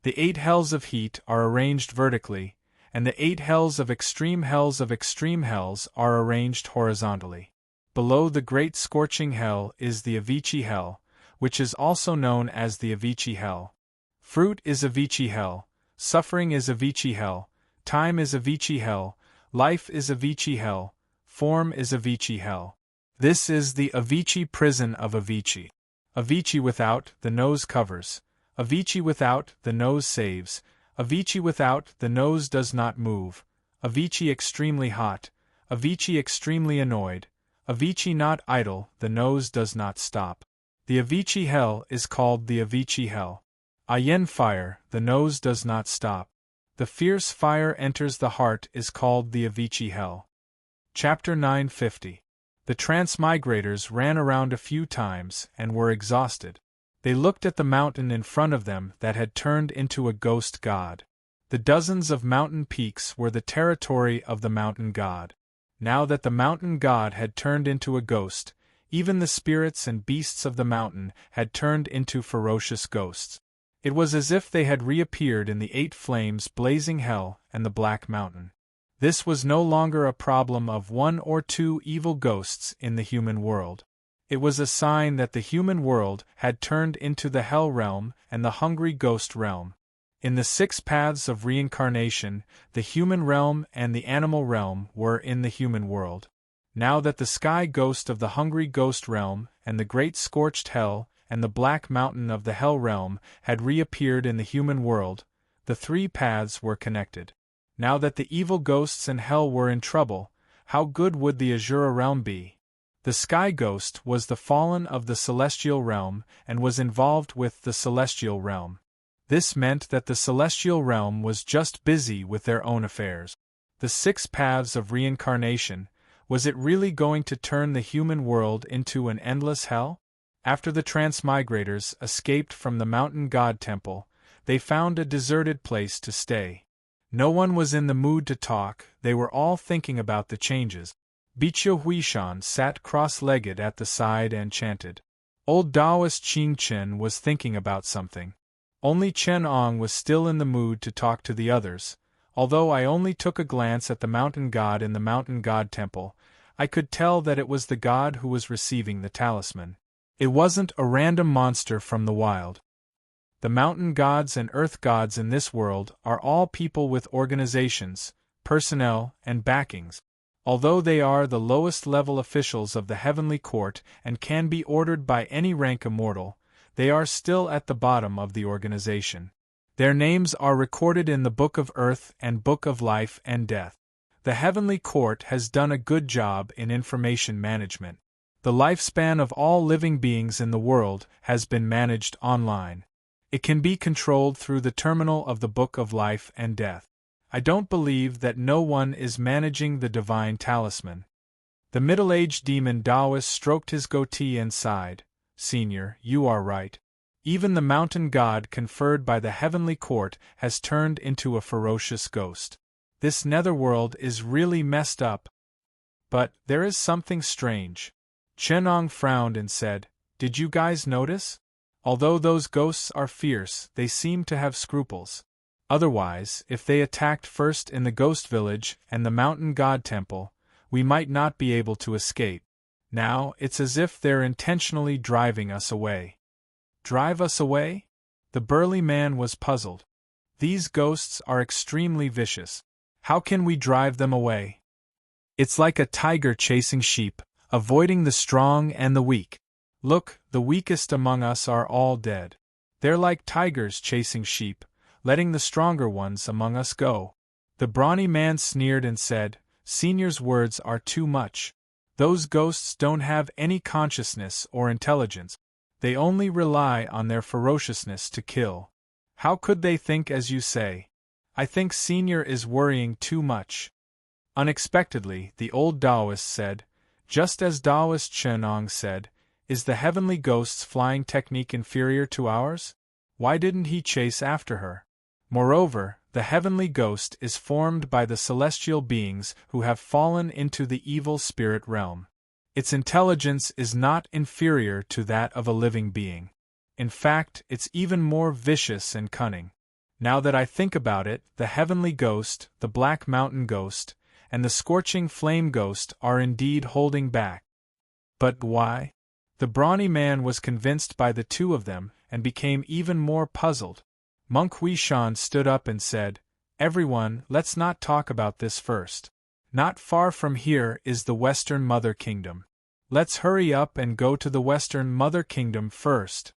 The 8 hells of heat are arranged vertically, and the 8 hells of extreme hells are arranged horizontally. Below the Great Scorching Hell is the Avicii Hell, which is also known as the Avicii Hell. Fruit is Avicii Hell, suffering is Avicii Hell, time is Avicii Hell, life is Avicii Hell, form is Avicii Hell. This is the Avicii prison of Avicii. Avicii without, the nose covers. Avicii without, the nose saves. Avicii without, the nose does not move. Avicii extremely hot. Avicii extremely annoyed. Avicii not idle, the nose does not stop. The Avicii Hell is called the Avicii Hell. Ayen fire, the nose does not stop. The fierce fire enters the heart is called the Avicii Hell. Chapter 950. The transmigrators ran around a few times and were exhausted. They looked at the mountain in front of them that had turned into a ghost god. The dozens of mountain peaks were the territory of the mountain god. Now that the mountain god had turned into a ghost, even the spirits and beasts of the mountain had turned into ferocious ghosts. It was as if they had reappeared in the 8 flames blazing hell and the Black Mountain. This was no longer a problem of 1 or 2 evil ghosts in the human world. It was a sign that the human world had turned into the hell realm and the hungry ghost realm. In the 6 paths of reincarnation, the human realm and the animal realm were in the human world. Now that the sky ghost of the hungry ghost realm and the great scorched hell and the black mountain of the hell realm had reappeared in the human world, the 3 paths were connected. Now that the evil ghosts and hell were in trouble, how good would the Azura realm be? The sky ghost was the fallen of the celestial realm and was involved with the celestial realm. This meant that the celestial realm was just busy with their own affairs. The 6 paths of reincarnation, was it really going to turn the human world into an endless hell? After the transmigrators escaped from the mountain god temple, they found a deserted place to stay. No one was in the mood to talk, they were all thinking about the changes. Bicho Huishan sat cross-legged at the side and chanted. Old Taoist Qing Chen was thinking about something. Only Chen Ong was still in the mood to talk to the others. Although I only took a glance at the mountain god in the mountain god temple, I could tell that it was the god who was receiving the talisman. It wasn't a random monster from the wild. The mountain gods and earth gods in this world are all people with organizations, personnel, and backings. Although they are the lowest level officials of the heavenly court and can be ordered by any rank immortal, they are still at the bottom of the organization. Their names are recorded in the Book of Earth and Book of Life and Death. The heavenly court has done a good job in information management. The lifespan of all living beings in the world has been managed online. It can be controlled through the terminal of the Book of Life and Death. I don't believe that no one is managing the divine talisman. The middle-aged demon Taoist stroked his goatee and sighed. Senior, you are right. Even the mountain god conferred by the heavenly court has turned into a ferocious ghost. This netherworld is really messed up. But there is something strange. Chenong frowned and said, "Did you guys notice? Although those ghosts are fierce, they seem to have scruples. Otherwise, if they attacked first in the ghost village and the mountain god temple, we might not be able to escape. Now, it's as if they're intentionally driving us away." Drive us away? The burly man was puzzled. These ghosts are extremely vicious. How can we drive them away? It's like a tiger chasing sheep, avoiding the strong and the weak. Look, the weakest among us are all dead. They're like tigers chasing sheep, letting the stronger ones among us go. The brawny man sneered and said, "Senior's words are too much. Those ghosts don't have any consciousness or intelligence. They only rely on their ferociousness to kill. How could they think as you say? I think Senior is worrying too much." Unexpectedly, the old Taoist said, just as Taoist Chenong said, "Is the heavenly ghost's flying technique inferior to ours? Why didn't he chase after her? Moreover, the heavenly ghost is formed by the celestial beings who have fallen into the evil spirit realm. Its intelligence is not inferior to that of a living being. In fact, it's even more vicious and cunning. Now that I think about it, the heavenly ghost, the black mountain ghost, and the scorching flame ghost are indeed holding back. But why? The brawny man was convinced by the two of them, and became even more puzzled. Monk Huishan stood up and said, "Everyone, let's not talk about this first. Not far from here is the Western Mother Kingdom. Let's hurry up and go to the Western Mother Kingdom first."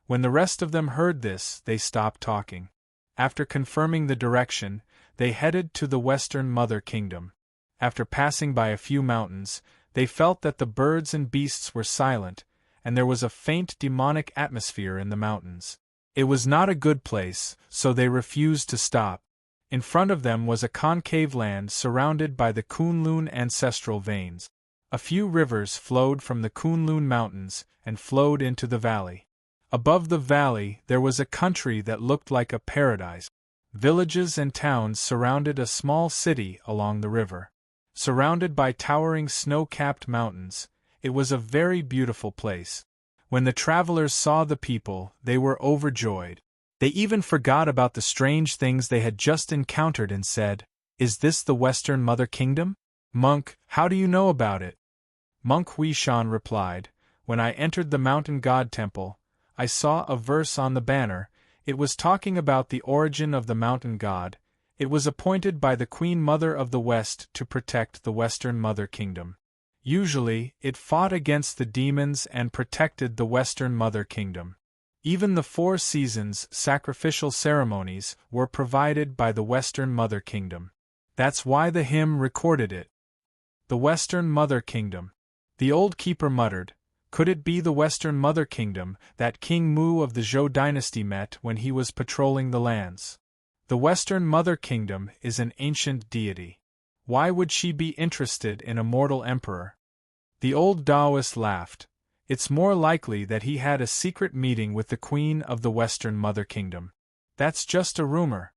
When the rest of them heard this, they stopped talking. After confirming the direction, they headed to the Western Mother Kingdom. After passing by a few mountains, they felt that the birds and beasts were silent, and there was a faint demonic atmosphere in the mountains. It was not a good place, so they refused to stop. In front of them was a concave land surrounded by the Kunlun ancestral veins. A few rivers flowed from the Kunlun mountains and flowed into the valley. Above the valley there was a country that looked like a paradise. Villages and towns surrounded a small city along the river. Surrounded by towering snow-capped mountains, it was a very beautiful place. When the travelers saw the people, they were overjoyed. They even forgot about the strange things they had just encountered and said, "Is this the Western Mother Kingdom? Monk, how do you know about it?" Monk Huishan replied, "When I entered the mountain god temple, I saw a verse on the banner. It was talking about the origin of the mountain god. It was appointed by the Queen Mother of the West to protect the Western Mother Kingdom. Usually, it fought against the demons and protected the Western Mother Kingdom. Even the 4 seasons sacrificial ceremonies were provided by the Western Mother Kingdom. That's why the hymn recorded it. The Western Mother Kingdom. The old keeper muttered, could it be the Western Mother Kingdom that King Mu of the Zhou dynasty met when he was patrolling the lands? The Western Mother Kingdom is an ancient deity. Why would she be interested in a mortal emperor? The old Taoist laughed. It's more likely that he had a secret meeting with the Queen of the Western Mother Kingdom. That's just a rumor.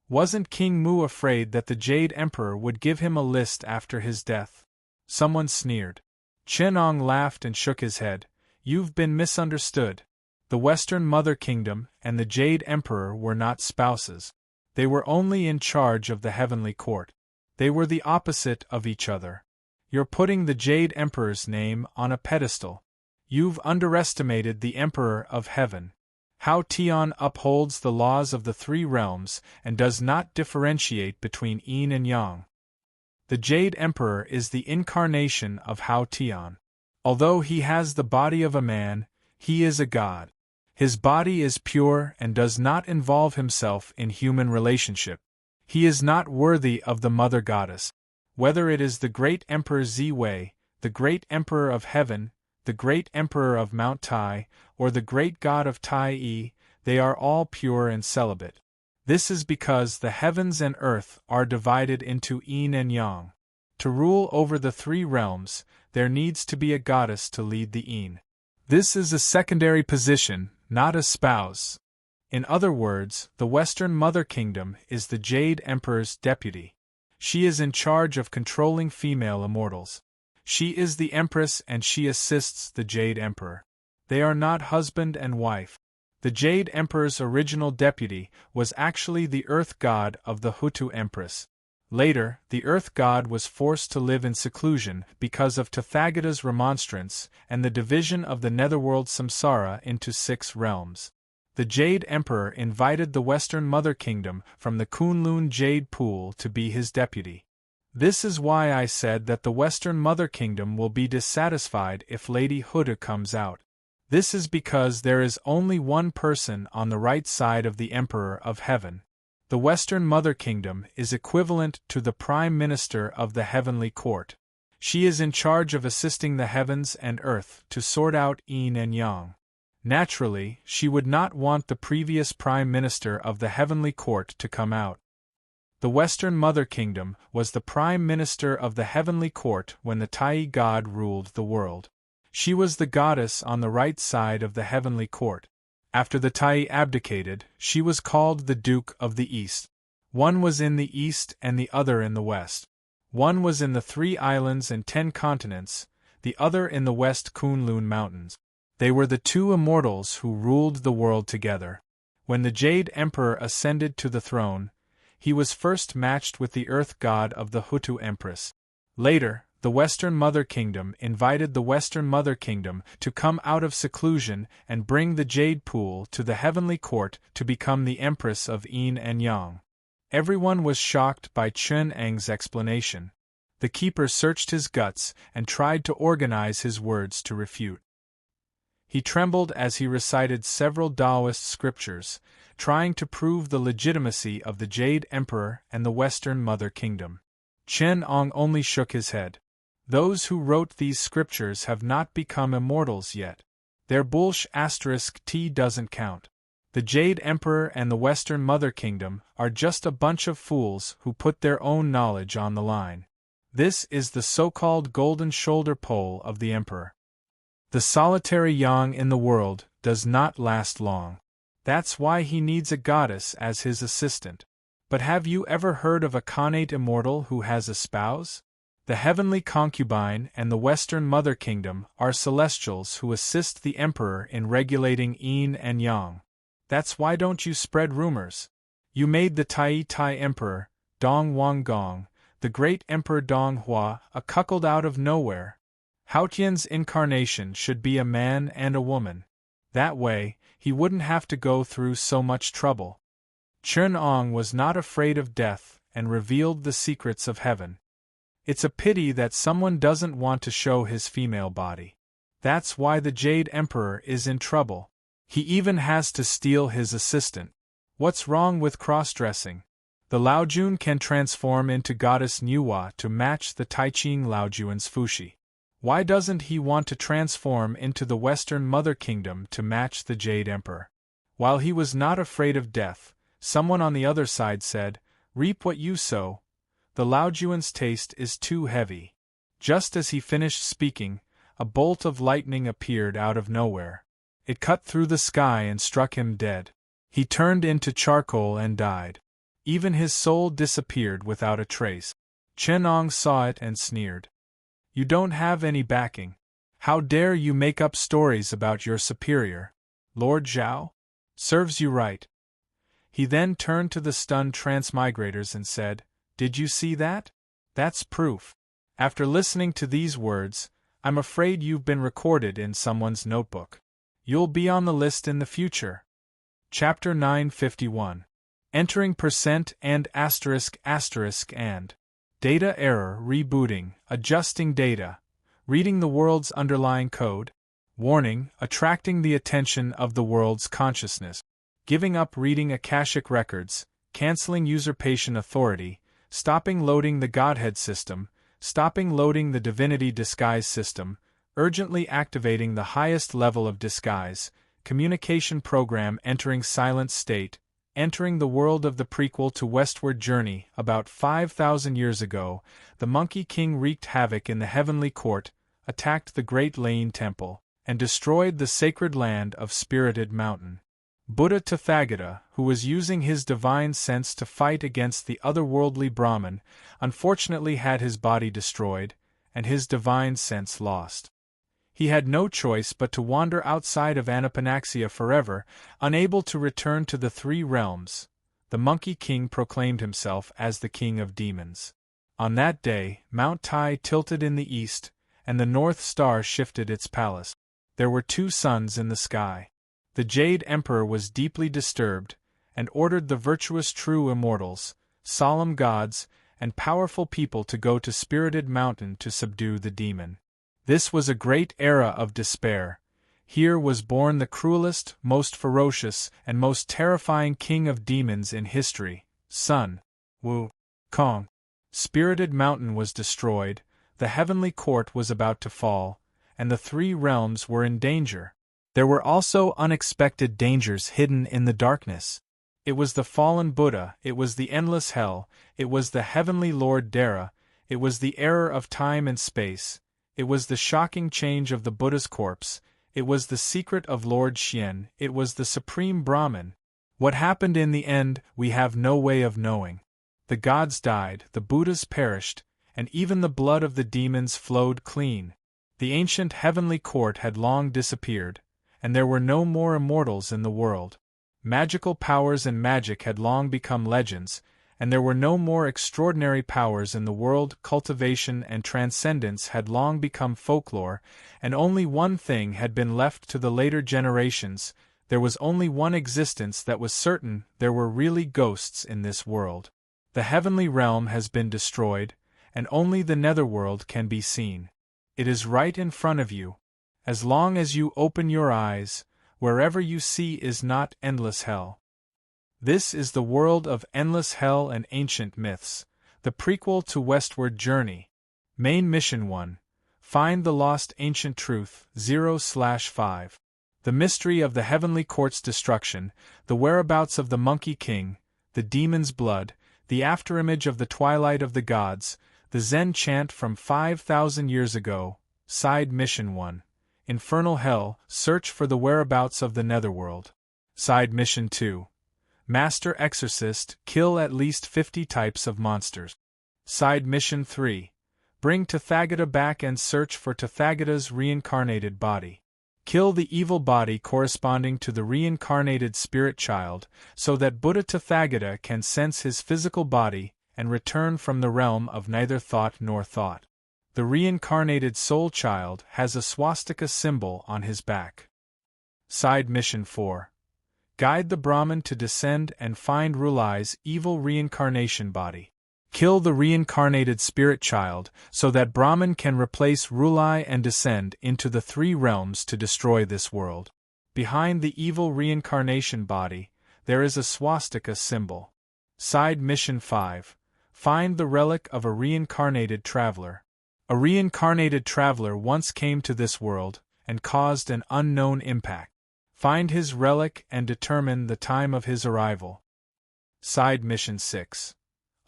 Wasn't King Mu afraid that the Jade Emperor would give him a list after his death? Someone sneered. Chenong laughed and shook his head. You've been misunderstood. The Western Mother Kingdom and the Jade Emperor were not spouses. They were only in charge of the heavenly court. They were the opposite of each other. You're putting the Jade Emperor's name on a pedestal. You've underestimated the Emperor of Heaven. Hao Tian upholds the laws of the 3 realms and does not differentiate between yin and yang. The Jade Emperor is the incarnation of Hao Tian. Although he has the body of a man, he is a god. His body is pure and does not involve himself in human relationship. He is not worthy of the Mother Goddess. Whether it is the great Emperor Ziwei, the great Emperor of Heaven, the great emperor of Mount Tai, or the great god of Tai, they are all pure and celibate. This is because the heavens and earth are divided into yin and yang. To rule over the three realms, there needs to be a goddess to lead the yin. This is a secondary position, not a spouse. In other words, the Western Mother Kingdom is the Jade Emperor's deputy. She is in charge of controlling female immortals. She is the Empress and she assists the Jade Emperor. They are not husband and wife. The Jade Emperor's original deputy was actually the Earth God of the Hutu Empress. Later, the Earth God was forced to live in seclusion because of Tathagata's remonstrance and the division of the netherworld samsara into 6 realms. The Jade Emperor invited the Western Mother Kingdom from the Kunlun Jade Pool to be his deputy. This is why I said that the Western Mother Kingdom will be dissatisfied if Lady Hutu comes out. This is because there is only one person on the right side of the Emperor of Heaven. The Western Mother Kingdom is equivalent to the Prime Minister of the Heavenly Court. She is in charge of assisting the heavens and earth to sort out yin and yang. Naturally, she would not want the previous Prime Minister of the Heavenly Court to come out. The Western Mother Kingdom was the Prime Minister of the Heavenly Court when the Tai God ruled the world. She was the goddess on the right side of the Heavenly Court. After the Tai abdicated, she was called the Duke of the East. One was in the east and the other in the west. One was in the 3 islands and 10 continents, the other in the West Kunlun Mountains. They were the 2 immortals who ruled the world together. When the Jade Emperor ascended to the throne, he was first matched with the Earth God of the Hutu Empress. Later, the Western Mother Kingdom invited the Western Mother Kingdom to come out of seclusion and bring the Jade Pool to the Heavenly Court to become the Empress of Yin and Yang. Everyone was shocked by Chen Eng's explanation. The keeper searched his guts and tried to organize his words to refute. He trembled as he recited several Taoist scriptures, trying to prove the legitimacy of the Jade Emperor and the Western Mother Kingdom. Chen Ong only shook his head. Those who wrote these scriptures have not become immortals yet. Their **T doesn't count. The Jade Emperor and the Western Mother Kingdom are just a bunch of fools who put their own knowledge on the line. This is the so-called golden shoulder pole of the Emperor. The solitary yang in the world does not last long. That's why he needs a goddess as his assistant. But have you ever heard of a connate immortal who has a spouse? The heavenly concubine and the Western Mother Kingdom are celestials who assist the Emperor in regulating yin and yang. That's why don't you spread rumors. You made the Tai Emperor, Dong Wang Gong, the great Emperor Dong Hua, a cuckold out of nowhere. Haotian's incarnation should be a man and a woman. That way, he wouldn't have to go through so much trouble. Chen Ong was not afraid of death and revealed the secrets of heaven. It's a pity that someone doesn't want to show his female body. That's why the Jade Emperor is in trouble. He even has to steal his assistant. What's wrong with cross-dressing? The Laojun can transform into goddess Nuwa to match the Taiching Laojuan's Fushi. Why doesn't he want to transform into the Western Mother Kingdom to match the Jade Emperor? While he was not afraid of death, someone on the other side said, "Reap what you sow. The Laojuan's taste is too heavy." Just as he finished speaking, a bolt of lightning appeared out of nowhere. It cut through the sky and struck him dead. He turned into charcoal and died. Even his soul disappeared without a trace. Chen Ong saw it and sneered. "You don't have any backing. How dare you make up stories about your superior, Lord Zhao? Serves you right." He then turned to the stunned transmigrators and said, "Did you see that? That's proof." After listening to these words, I'm afraid you've been recorded in someone's notebook. You'll be on the list in the future. Chapter 951. Entering percent and asterisk and. Data error, rebooting, adjusting data, reading the world's underlying code. Warning, attracting the attention of the world's consciousness. Giving up reading Akashic records, canceling usurpation authority, stopping loading the Godhead system, stopping loading the Divinity Disguise system, urgently activating the highest level of disguise, communication program entering silent state, entering the world of the prequel to Westward Journey. About 5,000 years ago, the Monkey King wreaked havoc in the heavenly court, attacked the Great Lane Temple, and destroyed the sacred land of Spirited Mountain. Buddha Tathagata, who was using his divine sense to fight against the otherworldly Brahmin, unfortunately had his body destroyed, and his divine sense lost. He had no choice but to wander outside of Anapanaxia forever, unable to return to the three realms. The Monkey King proclaimed himself as the King of Demons. On that day, Mount Tai tilted in the east, and the North Star shifted its palace. There were two suns in the sky. The Jade Emperor was deeply disturbed, and ordered the virtuous true immortals, solemn gods, and powerful people to go to Spirited Mountain to subdue the demon. This was a great era of despair. Here was born the cruelest, most ferocious, and most terrifying king of demons in history, Sun Wukong. Spirited Mountain was destroyed, the heavenly court was about to fall, and the three realms were in danger. There were also unexpected dangers hidden in the darkness. It was the fallen Buddha, it was the endless hell, it was the heavenly Lord Dara, it was the error of time and space, it was the shocking change of the Buddha's corpse, it was the secret of Lord Xian, it was the supreme Brahman. What happened in the end, we have no way of knowing. The gods died, the Buddhas perished, and even the blood of the demons flowed clean. The ancient heavenly court had long disappeared, and there were no more immortals in the world. Magical powers and magic had long become legends, and there were no more extraordinary powers in the world. Cultivation and transcendence had long become folklore, and only one thing had been left to the later generations. There was only one existence that was certain: there were really ghosts in this world. The heavenly realm has been destroyed, and only the netherworld can be seen. It is right in front of you. As long as you open your eyes, wherever you see is not endless hell. This is the world of endless hell and ancient myths, the prequel to Westward Journey. Main Mission 1. Find the lost ancient truth, 0/5. The mystery of the heavenly court's destruction, the whereabouts of the Monkey King, the demon's blood, the afterimage of the twilight of the gods, the Zen chant from 5,000 years ago. Side Mission 1. Infernal Hell, search for the whereabouts of the netherworld. Side Mission 2. Master Exorcist, kill at least 50 types of monsters. Side Mission 3. Bring Tathagata back and search for Tathagata's reincarnated body. Kill the evil body corresponding to the reincarnated spirit child, so that Buddha Tathagata can sense his physical body and return from the realm of neither thought nor thought. The reincarnated soul child has a swastika symbol on his back. Side Mission 4. Guide the Brahmin to descend and find Rulai's evil reincarnation body. Kill the reincarnated spirit child so that Brahmin can replace Rulai and descend into the three realms to destroy this world. Behind the evil reincarnation body, there is a swastika symbol. Side Mission 5. Find the relic of a reincarnated traveler. A reincarnated traveler once came to this world and caused an unknown impact. Find his relic and determine the time of his arrival. Side Mission 6.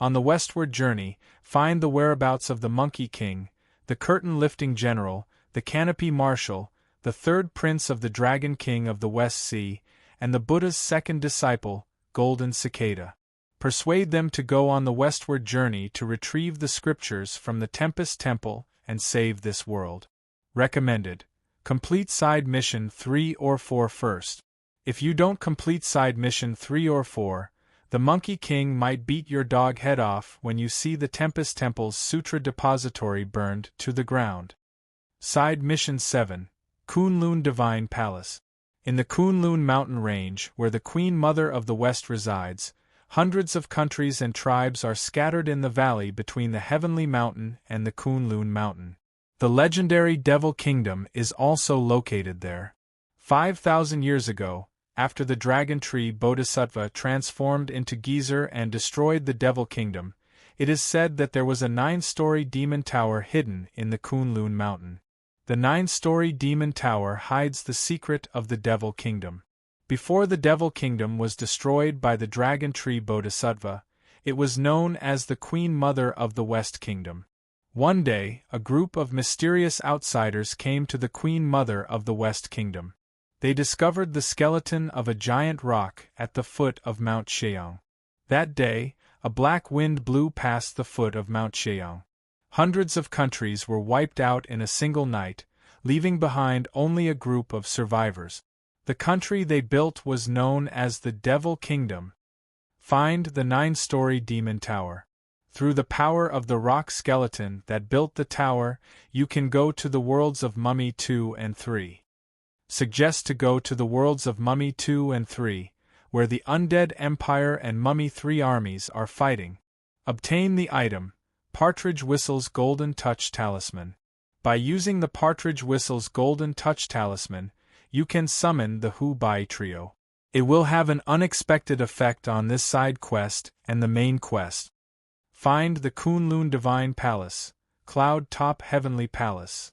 On the westward journey, find the whereabouts of the Monkey King, the curtain-lifting general, the canopy marshal, the third prince of the Dragon King of the West Sea, and the Buddha's second disciple, Golden Cicada. Persuade them to go on the westward journey to retrieve the scriptures from the Tempest Temple and save this world. Recommended. Complete Side Mission 3 or 4 first. If you don't complete Side Mission 3 or 4, the Monkey King might beat your dog head off when you see the Tempest Temple's Sutra Depository burned to the ground. Side Mission 7. Kunlun Divine Palace. In the Kunlun mountain range, where the Queen Mother of the West resides, hundreds of countries and tribes are scattered in the valley between the Heavenly Mountain and the Kunlun Mountain. The legendary Devil Kingdom is also located there. 5,000 years ago, after the dragon tree Bodhisattva transformed into Geezer and destroyed the Devil Kingdom, it is said that there was a 9-story demon tower hidden in the Kunlun Mountain. The 9-story demon tower hides the secret of the Devil Kingdom. Before the Devil Kingdom was destroyed by the Dragon Tree Bodhisattva, it was known as the Queen Mother of the West Kingdom. One day, a group of mysterious outsiders came to the Queen Mother of the West Kingdom. They discovered the skeleton of a giant rock at the foot of Mount Sheung. That day, a black wind blew past the foot of Mount Sheung. Hundreds of countries were wiped out in a single night, leaving behind only a group of survivors. The country they built was known as the Devil Kingdom. Find the 9-story demon tower. Through the power of the rock skeleton that built the tower, you can go to the worlds of Mummy 2 and 3. Suggest to go to the worlds of Mummy 2 and 3, where the Undead Empire and Mummy 3 armies are fighting. Obtain the item, Partridge Whistle's Golden Touch Talisman. By using the Partridge Whistle's Golden Touch Talisman, you can summon the Hu Bai Trio. It will have an unexpected effect on this side quest and the main quest. Find the Kunlun Divine Palace, Cloud Top Heavenly Palace.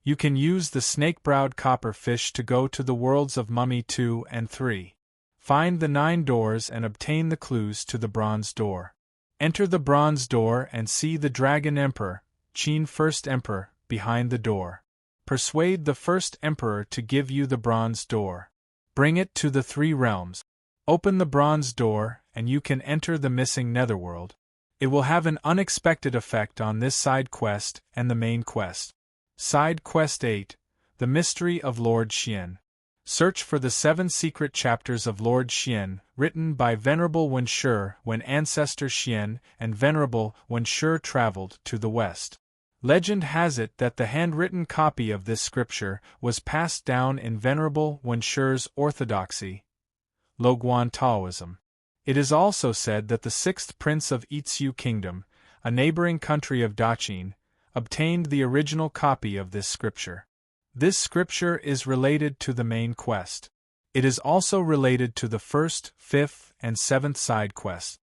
You can use the snake-browed copper fish to go to the worlds of Mummy 2 and 3. Find the 9 doors and obtain the clues to the bronze door. Enter the bronze door and see the Dragon Emperor, Qin First Emperor, behind the door. Persuade the First Emperor to give you the bronze door. Bring it to the 3 realms. Open the bronze door and you can enter the missing netherworld. It will have an unexpected effect on this side quest and the main quest. Side Quest 8, The Mystery of Lord Xian. Search for the 7 secret chapters of Lord Xian, written by Venerable Wenshi when Ancestor Xian and Venerable Wenshi traveled to the west. Legend has it that the handwritten copy of this scripture was passed down in Venerable Wenshi's orthodoxy, Loguan Taoism. It is also said that the 6th prince of Yixiu Kingdom, a neighboring country of Daqin, obtained the original copy of this scripture. This scripture is related to the main quest. It is also related to the 1st, 5th, and 7th side quests.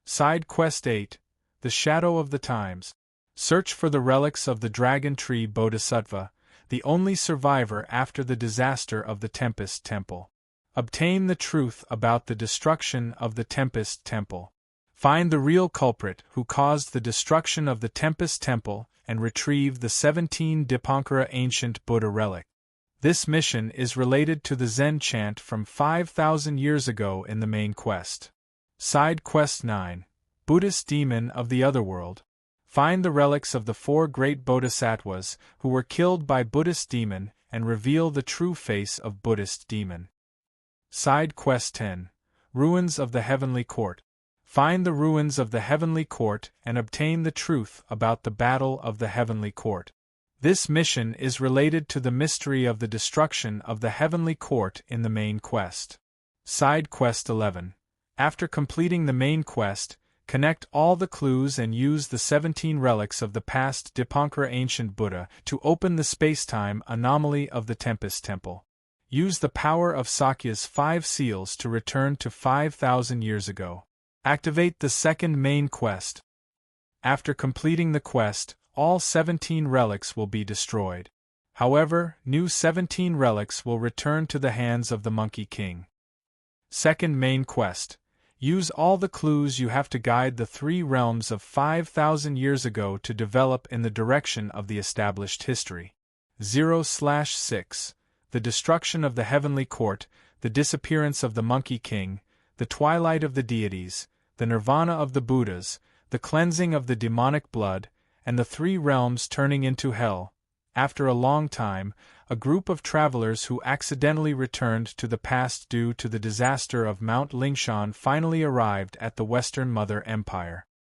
Side Quest 8, The Shadow of the Times. Search for the relics of the Dragon Tree Bodhisattva, the only survivor after the disaster of the Tempest Temple. Obtain the truth about the destruction of the Tempest Temple. Find the real culprit who caused the destruction of the Tempest Temple and retrieve the 17 Dipankara ancient Buddha relic. This mission is related to the Zen chant from 5,000 years ago in the main quest. Side Quest 9, Buddhist Demon of the Otherworld. Find the relics of the 4 great bodhisattvas who were killed by Buddhist demon and reveal the true face of Buddhist demon. Side Quest 10, Ruins of the Heavenly Court. Find the ruins of the Heavenly Court and obtain the truth about the Battle of the Heavenly Court. This mission is related to the mystery of the destruction of the Heavenly Court in the main quest. Side Quest 11. After completing the main quest, connect all the clues and use the 17 relics of the past Dipankara ancient Buddha to open the space-time anomaly of the Tempest Temple. Use the power of Sakya's 5 seals to return to 5,000 years ago. Activate the 2nd main quest. After completing the quest, all 17 relics will be destroyed. However, new 17 relics will return to the hands of the Monkey King. 2nd main quest. Use all the clues you have to guide the 3 realms of 5,000 years ago to develop in the direction of the established history. 0/6. The destruction of the Heavenly Court, the disappearance of the Monkey King, the twilight of the deities, the nirvana of the Buddhas, the cleansing of the demonic blood, and the 3 realms turning into hell. After a long time, a group of travelers who accidentally returned to the past due to the disaster of Mount Lingshan finally arrived at the Western Mother Empire.